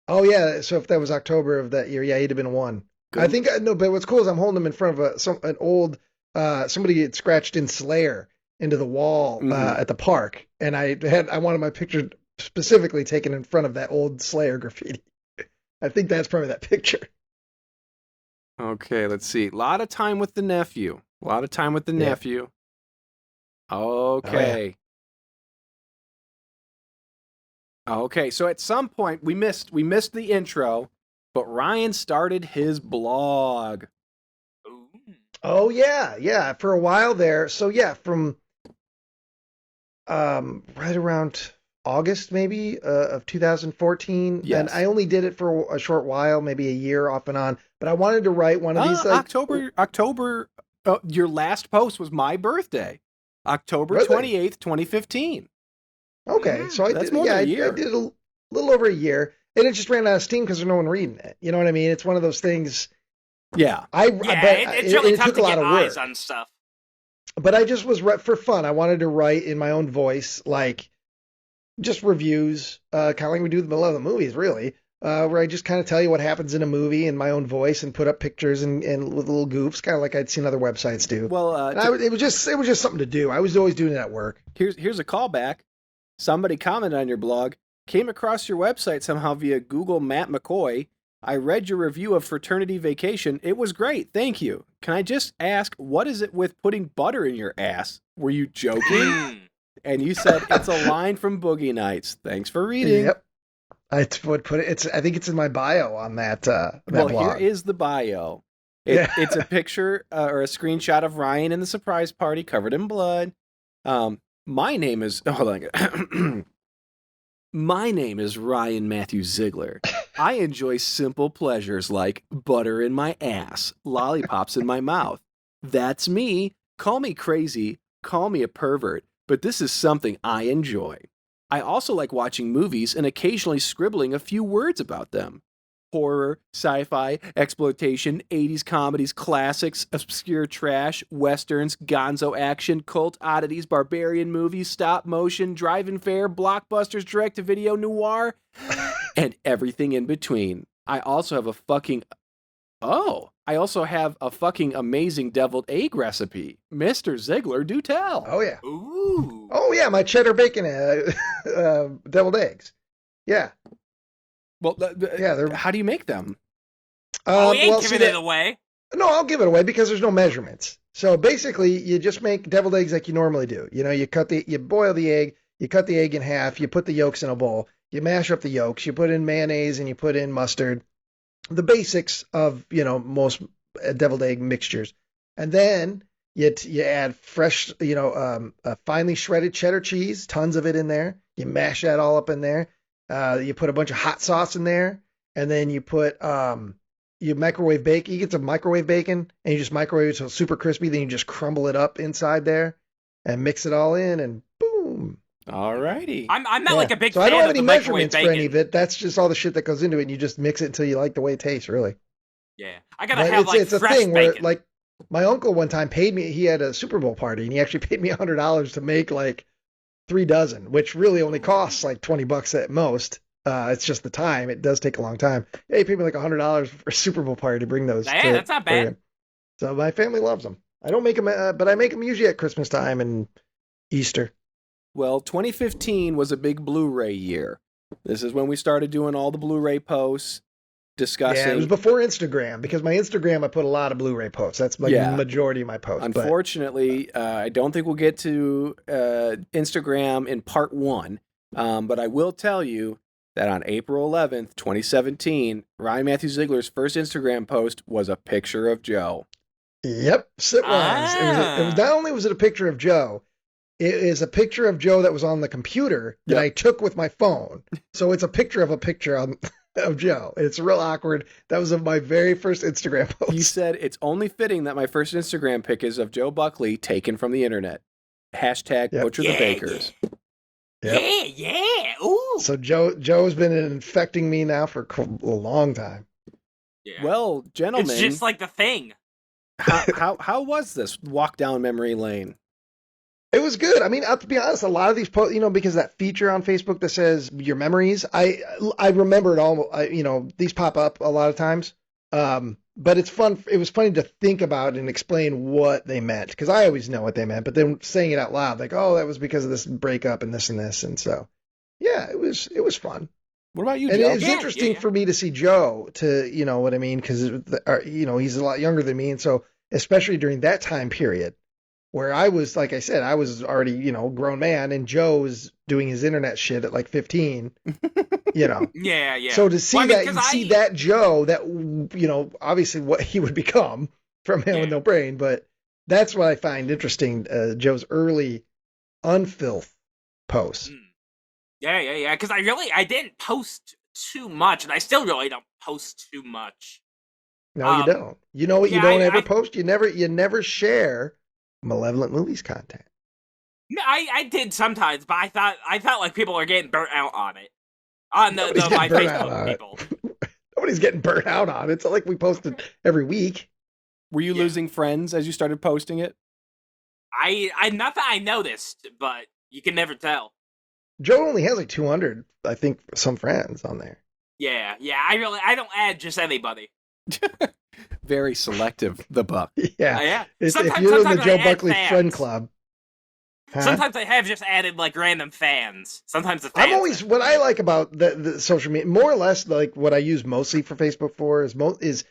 S4: Oh yeah, so if that was October of that year, yeah, he'd have been 1.
S5: Good.
S4: I think no, but what's cool is I'm holding him in front of an old somebody had scratched in Slayer into the wall
S5: Mhm.
S4: at the park, and I wanted my picture specifically taken in front of that old Slayer graffiti. I think that's probably that picture.
S5: Okay, let's see. A lot of time with the nephew. A lot of time with the
S4: Yeah.
S5: nephew. Okay. Okay, so at some point we missed the intro, but Ryan started his blog.
S3: Ooh.
S4: Oh yeah, for a while there. So yeah, from right around August maybe of 2014,
S5: Yes.
S4: and I only did it for a short while, maybe a year off and on. But I wanted to write one of these like
S5: October. Your last post was my birthday, October
S4: Really?
S5: 28th, 2015.
S4: Okay, so I
S5: That's
S4: did,
S5: more than a
S4: I
S5: year.
S4: did a little over a year, and it just ran out of steam because there's no one reading it. You know what I mean? It's one of those things.
S5: Yeah.
S3: Yeah, it's really tough
S4: took
S3: to
S4: a lot
S3: get
S4: of
S3: eyes
S4: work,
S3: on stuff.
S4: but I just was for fun. I wanted to write in my own voice, like just reviews, kind of like we do in the middle of the movies, really, where I just kind of tell you what happens in a movie in my own voice and put up pictures and with little goofs, kind of like I'd seen other websites do.
S5: Well,
S4: And it was just something to do. I was always doing it at work.
S5: here's a callback. Somebody commented on your blog, came across your website somehow via Google Matt McCoy. I read your review of Fraternity Vacation. It was great. Thank you. Can I just ask, what is it with putting butter in your ass? Were you joking? And you said it's a line from Boogie Nights. Thanks for reading.
S4: Yep. I would put it. I think it's in my bio on that.
S5: Well,
S4: blog.
S5: here is the bio.
S4: Yeah.
S5: It's a picture or a screenshot of Ryan in the surprise party covered in blood. My name is hold on. My name is Ryan Matthew Ziegler. I enjoy simple pleasures like butter in my ass, lollipops in my mouth. That's me. Call me crazy, call me a pervert, but this is something I enjoy. I also like watching movies and occasionally scribbling a few words about them. Horror, sci-fi, exploitation, 80s comedies, classics, obscure trash, westerns, gonzo action, cult oddities, barbarian movies, stop motion, drive-in fair, blockbusters, direct-to-video, noir, and everything in between. I also have a fucking amazing deviled egg recipe. Mr. Ziegler, do tell.
S4: Oh yeah.
S3: Ooh.
S4: Oh yeah. My cheddar bacon, deviled eggs. Yeah.
S5: Well,
S4: Yeah.
S5: how do you make them?
S3: He ain't
S4: well,
S3: giving
S4: see
S3: it away.
S4: No, I'll give it away because there's no measurements. So basically, you just make deviled eggs like you normally do. You know, you boil the egg, you cut the egg in half, you put the yolks in a bowl, you mash up the yolks, you put in mayonnaise and you put in mustard, the basics of, most deviled egg mixtures. And then you add fresh, finely shredded cheddar cheese, tons of it in there. You mash that all up in there. You put a bunch of hot sauce in there, and then you put you microwave bacon. You get some microwave bacon, and you just microwave it so it's super crispy. Then you just crumble it up inside there, and mix it all in, and boom.
S5: Alrighty.
S3: I'm not like a big
S4: So
S3: fan
S4: I don't have
S3: of
S4: any
S3: the microwave
S4: measurements
S3: bacon.
S4: for any of it. That's just all the shit that goes into it, and you just mix it until you like the way it tastes, really.
S3: Yeah, I gotta
S4: But
S3: have like
S4: it's a
S3: fresh
S4: thing
S3: bacon.
S4: where, like, my uncle one time paid me. He had a Super Bowl party, and he actually paid me $100 to make like 3 dozen, which really only costs like $20 at most. It's just the time. It does take a long time. Yeah, he paid me like $100 for a Super Bowl party to bring those.
S3: Yeah, that's not bad.
S4: him. So my family loves them. I don't make them, but I make them usually at Christmas time and Easter.
S5: Well, 2015 was a big Blu-ray year. This is when we started doing all the Blu-ray posts, discussing.
S4: Yeah, it was before Instagram, because my Instagram I put a lot of Blu-ray posts. That's like the majority of my posts.
S5: Unfortunately, I don't think we'll get to Instagram in part 1, but I will tell you that on April 11th, 2017, Ryan Matthew Ziegler's first Instagram post was a picture of Joe.
S4: Yep, it was. It was not only was it a picture of Joe, it is a picture of Joe that was on the computer that I took with my phone. So it's a picture of Joe. It's real awkward. That was my very first Instagram post.
S5: You said it's only fitting that my first Instagram pic is of Joe Buckley taken from the internet. Hashtag Butcher the Bakers.
S4: Yep.
S3: Yeah. Ooh.
S4: So Joe's been infecting me now for a long time.
S3: Yeah.
S5: Well, gentlemen,
S3: It's just like the thing.
S5: how was this walk down memory lane?
S4: It was good. I mean, to be honest, a lot of these posts, because that feature on Facebook that says your memories, I remembered all, these pop up a lot of times. but it's fun. It was funny to think about and explain what they meant, because I always know what they meant, but then saying it out loud, like, oh, that was because of this breakup and this and this, and so yeah, it was fun.
S5: What about you,
S4: And
S5: Joe?
S4: it's interesting for me to see Joe, to, you know what I mean, because you know, he's a lot younger than me, and so especially during that time period where I was, like I said, I was already, you know, grown man, and Joe was doing his internet shit at like 15, you know.
S3: Yeah, yeah.
S4: So to see
S3: Well, I mean, 'cause
S4: see that Joe, that, you know, obviously what he would become from Man with No Brain, but that's what I find interesting, Joe's early unfilth posts.
S3: Yeah. Because I didn't post too much, and I still really don't post too much.
S4: No, you don't. You know what?
S3: yeah,
S4: You don't ever
S3: I-
S4: post. You never share Malevolent Movies content.
S3: No, I did sometimes, but I thought like people were getting burnt out on it. On the
S4: Nobody's
S3: my
S4: getting burnt out
S3: Facebook
S4: on it.
S3: people.
S4: Nobody's getting burnt out on it. It's not like we posted every week.
S5: Were you losing friends as you started posting it?
S3: I not that I noticed, but you can never tell.
S4: Joe only has like 200, I think, some friends on there.
S3: Yeah. I don't add just anybody.
S5: Very selective, the buck.
S4: Yeah.
S3: Yeah.
S4: If
S3: Sometimes-
S4: you're in the
S3: sometimes
S4: Joe
S3: I add
S4: Buckley
S3: fans.
S4: friend club. Huh?
S3: Sometimes I have just added like random fans. Sometimes the fans.
S4: I'm always, what I like about the social media, more or less like what I use mostly for Facebook for is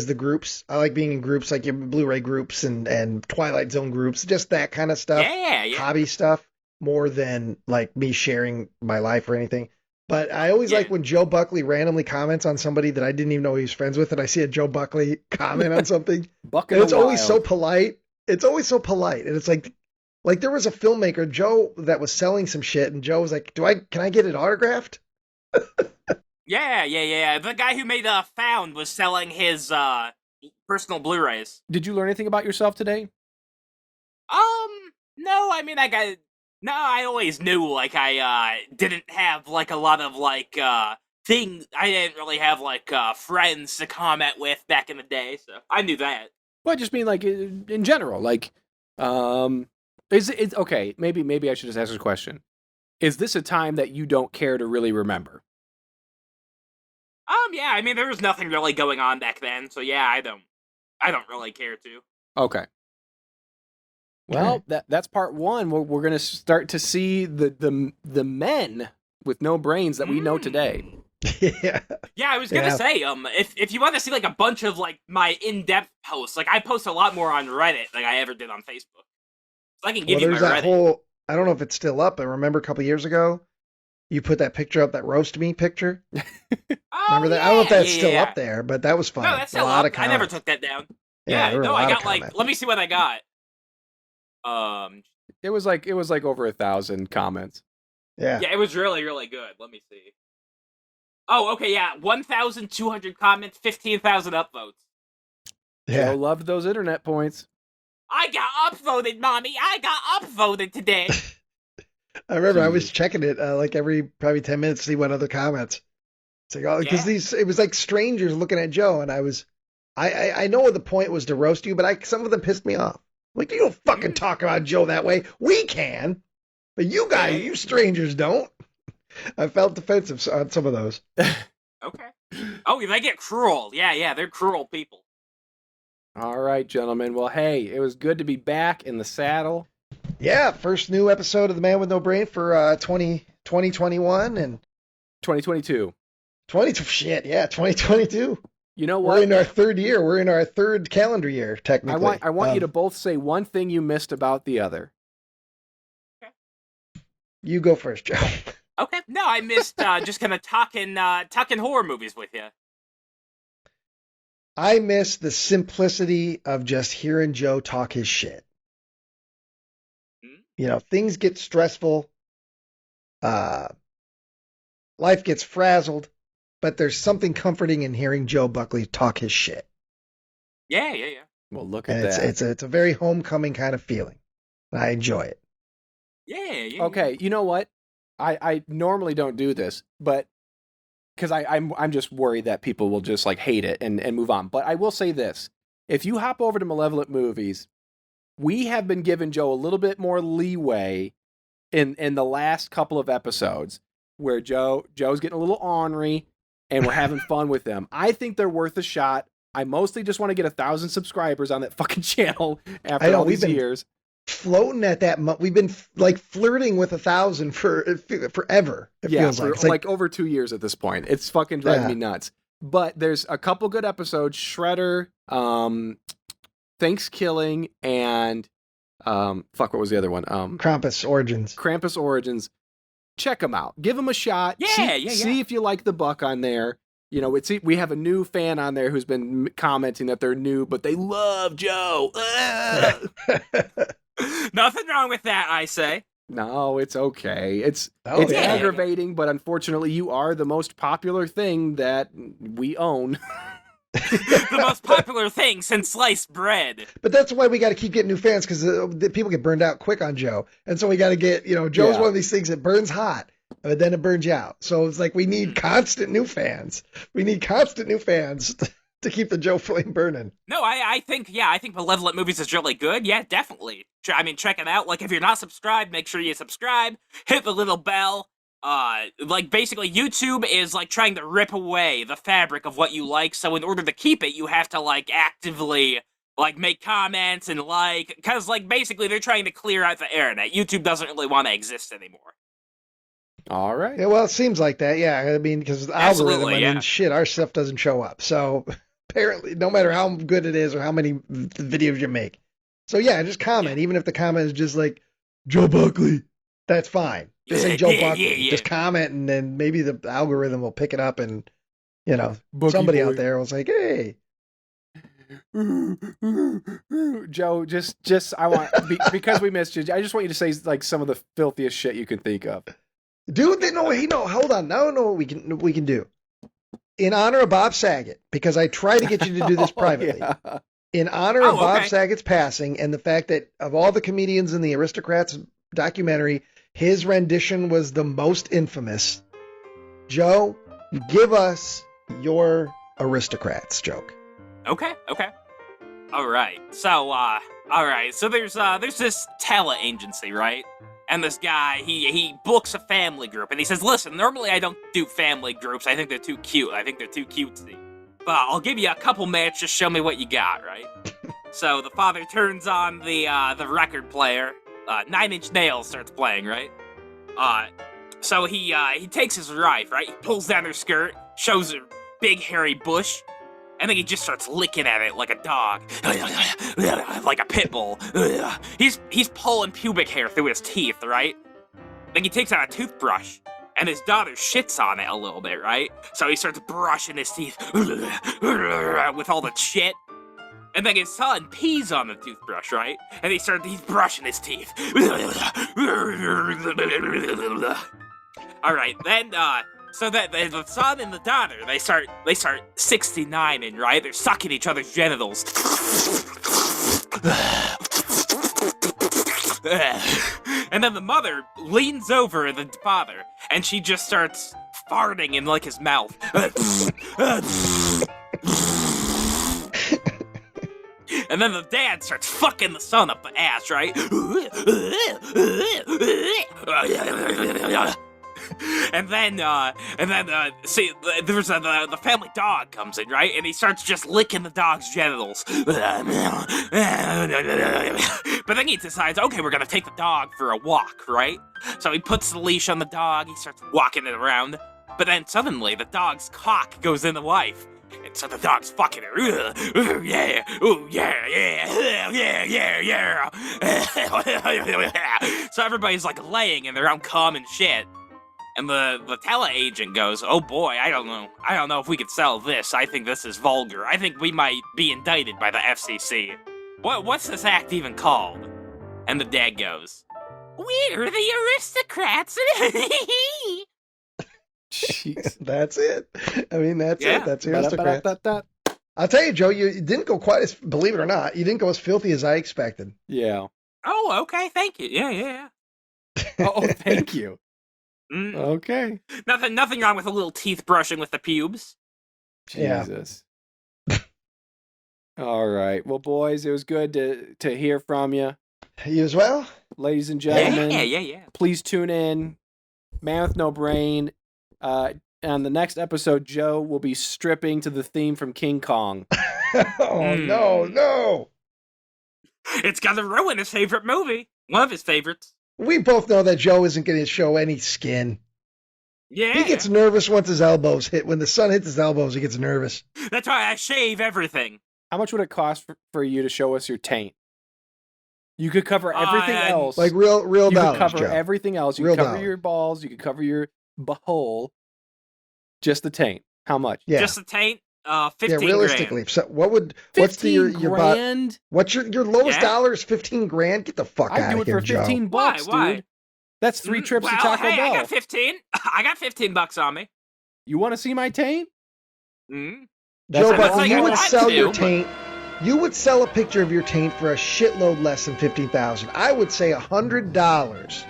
S4: the groups. I like being in groups, like your Blu-ray groups and Twilight Zone groups, just that kind of stuff.
S3: Yeah.
S4: Hobby stuff, more than like me sharing my life or anything. But I always like when Joe Buckley randomly comments on somebody that I didn't even know he was friends with, and I see a Joe Buckley comment on something.
S5: Buck in
S4: And it's
S5: the
S4: always so
S5: wild.
S4: polite. It's always so polite. And it's like there was a filmmaker, Joe, that was selling some shit, and Joe was like, can I get it autographed?
S3: Yeah. The guy who made Found was selling his personal Blu-rays.
S5: Did you learn anything about yourself today?
S3: No, I mean, I always knew, like, I didn't have, like, a lot of, like, things. I didn't really have, like, friends to comment with back in the day, so I knew that.
S5: Well, I just mean like in general, like, is it okay? Maybe I should just ask this question: is this a time that you don't care to really remember?
S3: Yeah, I mean, there was nothing really going on back then, so yeah, I don't really care to.
S5: Okay. Well, that's part one. We're gonna start to see the men with no brains that we know today.
S4: Yeah.
S3: Yeah, I was gonna say, if you want to see like a bunch of like my in-depth posts, like I post a lot more on Reddit than I ever did on Facebook. So I can give you my
S4: There's that
S3: Reddit.
S4: whole, I don't know if it's still up, but remember a couple years ago, you put that picture up, that roast me picture? Remember that? I don't know if that's still up there, but that was fun.
S3: No, that's still
S4: a lot
S3: up.
S4: of
S3: I never
S4: comments.
S3: took that down.
S4: Yeah, there were a
S3: no,
S4: lot
S3: I
S4: of
S3: got like.
S4: comments.
S3: Let me see what I got.
S5: It was like over 1,000 comments.
S4: Yeah.
S3: Yeah, it was really, really good. Let me see. Oh, okay, yeah, 1,200 comments, 15,000 upvotes.
S4: Yeah.
S5: Joe loved those internet points.
S3: I got upvoted, mommy. I got upvoted today.
S4: I remember I was checking it like every probably 10 minutes to see what other comments. It's like, oh, because it was like strangers looking at Joe, and I know the point was to roast you, but some of them pissed me off. Like, you don't fucking talk about Joe that way. We can, but you guys, you strangers don't. I felt defensive on some of those.
S3: Okay. Oh, they get cruel. Yeah, they're cruel people.
S5: All right, gentlemen. Well, hey, it was good to be back in the saddle.
S4: Yeah, first new episode of The Man with No Brain for 2021 and
S5: 2022.
S4: 2022.
S5: You know what?
S4: We're in our third year. We're in our third calendar year, technically.
S5: I want you to both say one thing you missed about the other.
S4: You go first, Joe.
S3: Okay. No, I missed just kind of talking horror movies with you.
S4: I miss the simplicity of just hearing Joe talk his shit. You know, things get stressful. Life gets frazzled, but there's something comforting in hearing Joe Buckley talk his shit.
S3: Yeah.
S5: Well, look at
S4: And
S5: that.
S4: it's a very homecoming kind of feeling. I enjoy it.
S3: Yeah.
S5: Okay, you know what? I normally don't do this, but because I'm just worried that people will just like hate it and move on. But I will say this: if you hop over to Malevolent Movies, we have been giving Joe a little bit more leeway in the last couple of episodes where Joe's getting a little ornery and we're having fun with them. I think they're worth a shot. I mostly just want to get 1,000 subscribers on that fucking channel
S4: I
S5: after
S4: know,
S5: all
S4: we've
S5: these
S4: been-
S5: years.
S4: Floating at that, we've been like flirting with 1,000 for forever. It feels
S5: for
S4: like. It's
S5: like over 2 years at this point. It's fucking driving me nuts. But there's a couple good episodes: Shredder, Thanksgiving, and what was the other one?
S4: Krampus Origins.
S5: Krampus Origins. Check them out. Give them a shot. See if you like the buck on there. You know, we have a new fan on there who's been commenting that they're new, but they love Joe.
S3: Nothing wrong with that, I say.
S5: No, it's okay. It's
S4: Oh, yeah.
S5: aggravating, but unfortunately, you are the most popular thing that we own.
S3: The most popular thing since sliced bread.
S4: But that's why we got to keep getting new fans, because the people get burned out quick on Joe. And so we got to get, Joe's
S5: Yeah.
S4: one of these things that burns hot, but then it burns you out. So it's like we need constant new fans. We need constant new fans to keep the Joe flame burning.
S3: No, I think Malevolent Movies is really good. Yeah, definitely. I mean, check it out. Like, if you're not subscribed, make sure you subscribe. Hit the little bell. Basically, YouTube is, like, trying to rip away the fabric of what you like, so in order to keep it, you have to, like, actively, like, make comments and because, like, basically, they're trying to clear out the internet. YouTube doesn't really want to exist anymore.
S5: All right.
S4: Yeah, well, it seems like that. Yeah, I mean, because the
S3: Absolutely,
S4: algorithm, shit, our stuff doesn't show up. So apparently, no matter how good it is or how many videos you make. So yeah, just comment. Even if the comment is just like, Joe Buckley, that's fine. Just say Joe Buckley.
S3: Yeah.
S4: Just comment, and then maybe the algorithm will pick it up, and
S5: Boogie
S4: somebody
S5: boy.
S4: out there was like, hey.
S5: Joe, just I want because we missed you. I just want you to say like some of the filthiest shit you can think of.
S4: Dude, hold on. Now I know what we can do. In honor of Bob Saget, because I tried to get you to do this privately.
S5: Yeah.
S4: In honor of Bob
S3: okay.
S4: Saget's passing and the fact that of all the comedians in the Aristocrats documentary, his rendition was the most infamous. Joe, give us your Aristocrats joke.
S3: Okay. All right. So there's this talent agency, right? And this guy, he books a family group, and he says, listen, normally I don't do family groups. I think they're too cute. I think they're too cutesy. But I'll give you a couple minutes, just show me what you got, right? So the father turns on the record player. 9 Inch Nails starts playing, right? So he takes his wife, right? He pulls down her skirt, shows her big hairy bush, and then he just starts licking at it like a dog, like a pit bull. He's pulling pubic hair through his teeth, right? Then he takes out a toothbrush, and his daughter shits on it a little bit, right? So he starts brushing his teeth with all the shit. And then his son pees on the toothbrush, right? And he's brushing his teeth. All right, then so that the son and the daughter, they start 69ing, right? They're sucking each other's genitals. And then the mother leans over the father, and she just starts farting in like his mouth. And then the dad starts fucking the son up the ass, right? And then there's the family dog comes in, right? And he starts just licking the dog's genitals. But then he decides, okay, we're gonna take the dog for a walk, right? So he puts the leash on the dog, he starts walking it around. But then suddenly the dog's cock goes in the wife. And so the dog's fucking her. Yeah. Ooh, yeah. So everybody's like laying in their own cum and shit. And the talent agent goes, oh boy, I don't know if we could sell this. I think this is vulgar. I think we might be indicted by the FCC. What's this act even called? And the dad goes, we're the Aristocrats.
S5: Jeez.
S4: That's it. I mean, that's it. That's the Aristocrats.
S5: Ba-da-ba-da-da-da.
S4: I'll tell you, Joe, you didn't go quite as, believe it or not, you didn't go as filthy as I expected.
S5: Yeah.
S3: Oh, okay, thank you. Yeah.
S5: Oh, thank you.
S3: Mm.
S5: Okay.
S3: Nothing wrong with a little teeth brushing with the pubes.
S4: Yeah.
S5: Jesus. All right. Well, boys, it was good to hear from you.
S4: You as well?
S5: Ladies and gentlemen,
S3: Yeah.
S5: please tune in. Man with No Brain. on the next episode, Joe will be stripping to the theme from King Kong.
S4: Oh, no.
S3: It's gonna ruin his favorite movie. One of his favorites.
S4: We both know that Joe isn't going to show any skin.
S3: Yeah.
S4: He gets nervous once his elbows hit. When the sun hits his elbows, he gets nervous.
S3: That's why I shave everything.
S5: How much would it cost for you to show us your taint? You could cover everything else.
S4: Like real
S5: you
S4: dollars,
S5: could cover
S4: Joe.
S5: everything else. You
S4: Real
S5: could cover
S4: dollar.
S5: your balls. You could cover your butthole. Just the taint. How much?
S4: Yeah.
S3: Just the taint. 15
S4: realistically.
S3: grand.
S4: So what's
S5: 15
S4: your
S5: grand?
S4: what's your lowest
S3: Yeah.
S4: dollar is 15 grand? Get the fuck
S5: I'd
S4: out
S5: do
S4: of
S5: it
S4: here,
S5: for
S4: Joe.
S5: 15 bucks,
S3: Why?
S5: dude. That's 3 trips to
S3: Well,
S5: Taco
S3: hey,
S5: Bell.
S3: I got 15. I got $15 on me.
S5: You want to see my taint?
S3: Mm.
S4: Joe,
S5: That's
S4: but
S3: like
S4: you
S3: I
S4: would
S3: want
S4: sell
S3: to,
S4: your
S3: but-
S4: taint. You would sell a picture of your taint for a shitload less than $15,000. I would say $100.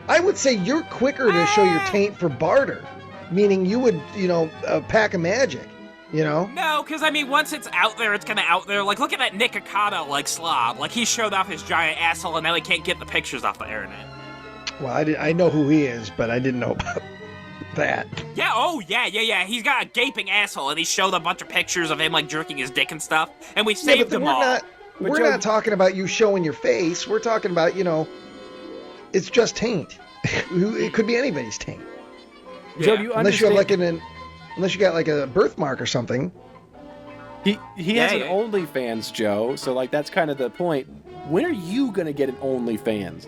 S4: I would say you're quicker to show your taint for barter, meaning you would, a pack of magic,
S3: No, because I mean, once it's out there, it's gonna out there. Like, look at that Nick Ocado, slob. Like, he showed off his giant asshole, and now he can't get the pictures off the internet.
S4: Well, I know who he is, but I didn't know about that.
S3: Yeah, yeah. He's got a gaping asshole, and he showed a bunch of pictures of him, jerking his dick and stuff, and we saved them all.
S4: We're
S5: Joe-
S4: not talking about you showing your face. We're talking about, it's just taint. It could be anybody's taint.
S5: Joe,
S3: Yeah.
S5: do you
S4: Unless you
S5: understand?
S4: have unless you got a birthmark or something.
S5: He has an
S3: Yeah.
S5: OnlyFans, Joe. So that's kind of the point. When are you gonna get an OnlyFans?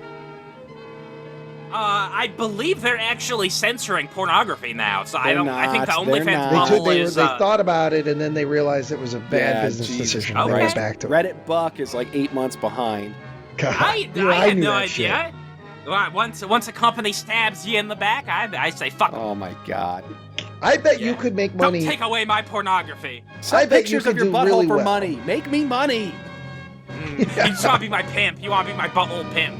S3: I believe they're actually censoring pornography now, so I
S5: They're
S3: think the
S5: not. They're
S3: OnlyFans
S5: not.
S3: bubble
S4: They
S3: is.
S4: thought about it and then they realized it was a bad business
S5: Jesus
S4: decision.
S3: Christ.
S4: They went
S3: Okay.
S4: back to it.
S5: Reddit Buck is 8 months behind.
S4: God,
S3: I had
S4: knew
S3: no
S4: that shit.
S3: idea. Well, once a company stabs you in the back, I say fuck 'em.
S5: Oh my God!
S4: I bet you
S3: Yeah.
S4: could make
S3: Don't
S4: money.
S3: take away my pornography.
S5: Sell
S4: I bet you
S5: pictures
S4: could
S5: of your
S4: do
S5: butthole
S4: really
S5: for
S4: well.
S5: money. Make me money.
S3: You just want to be my pimp. You want to be my butthole pimp.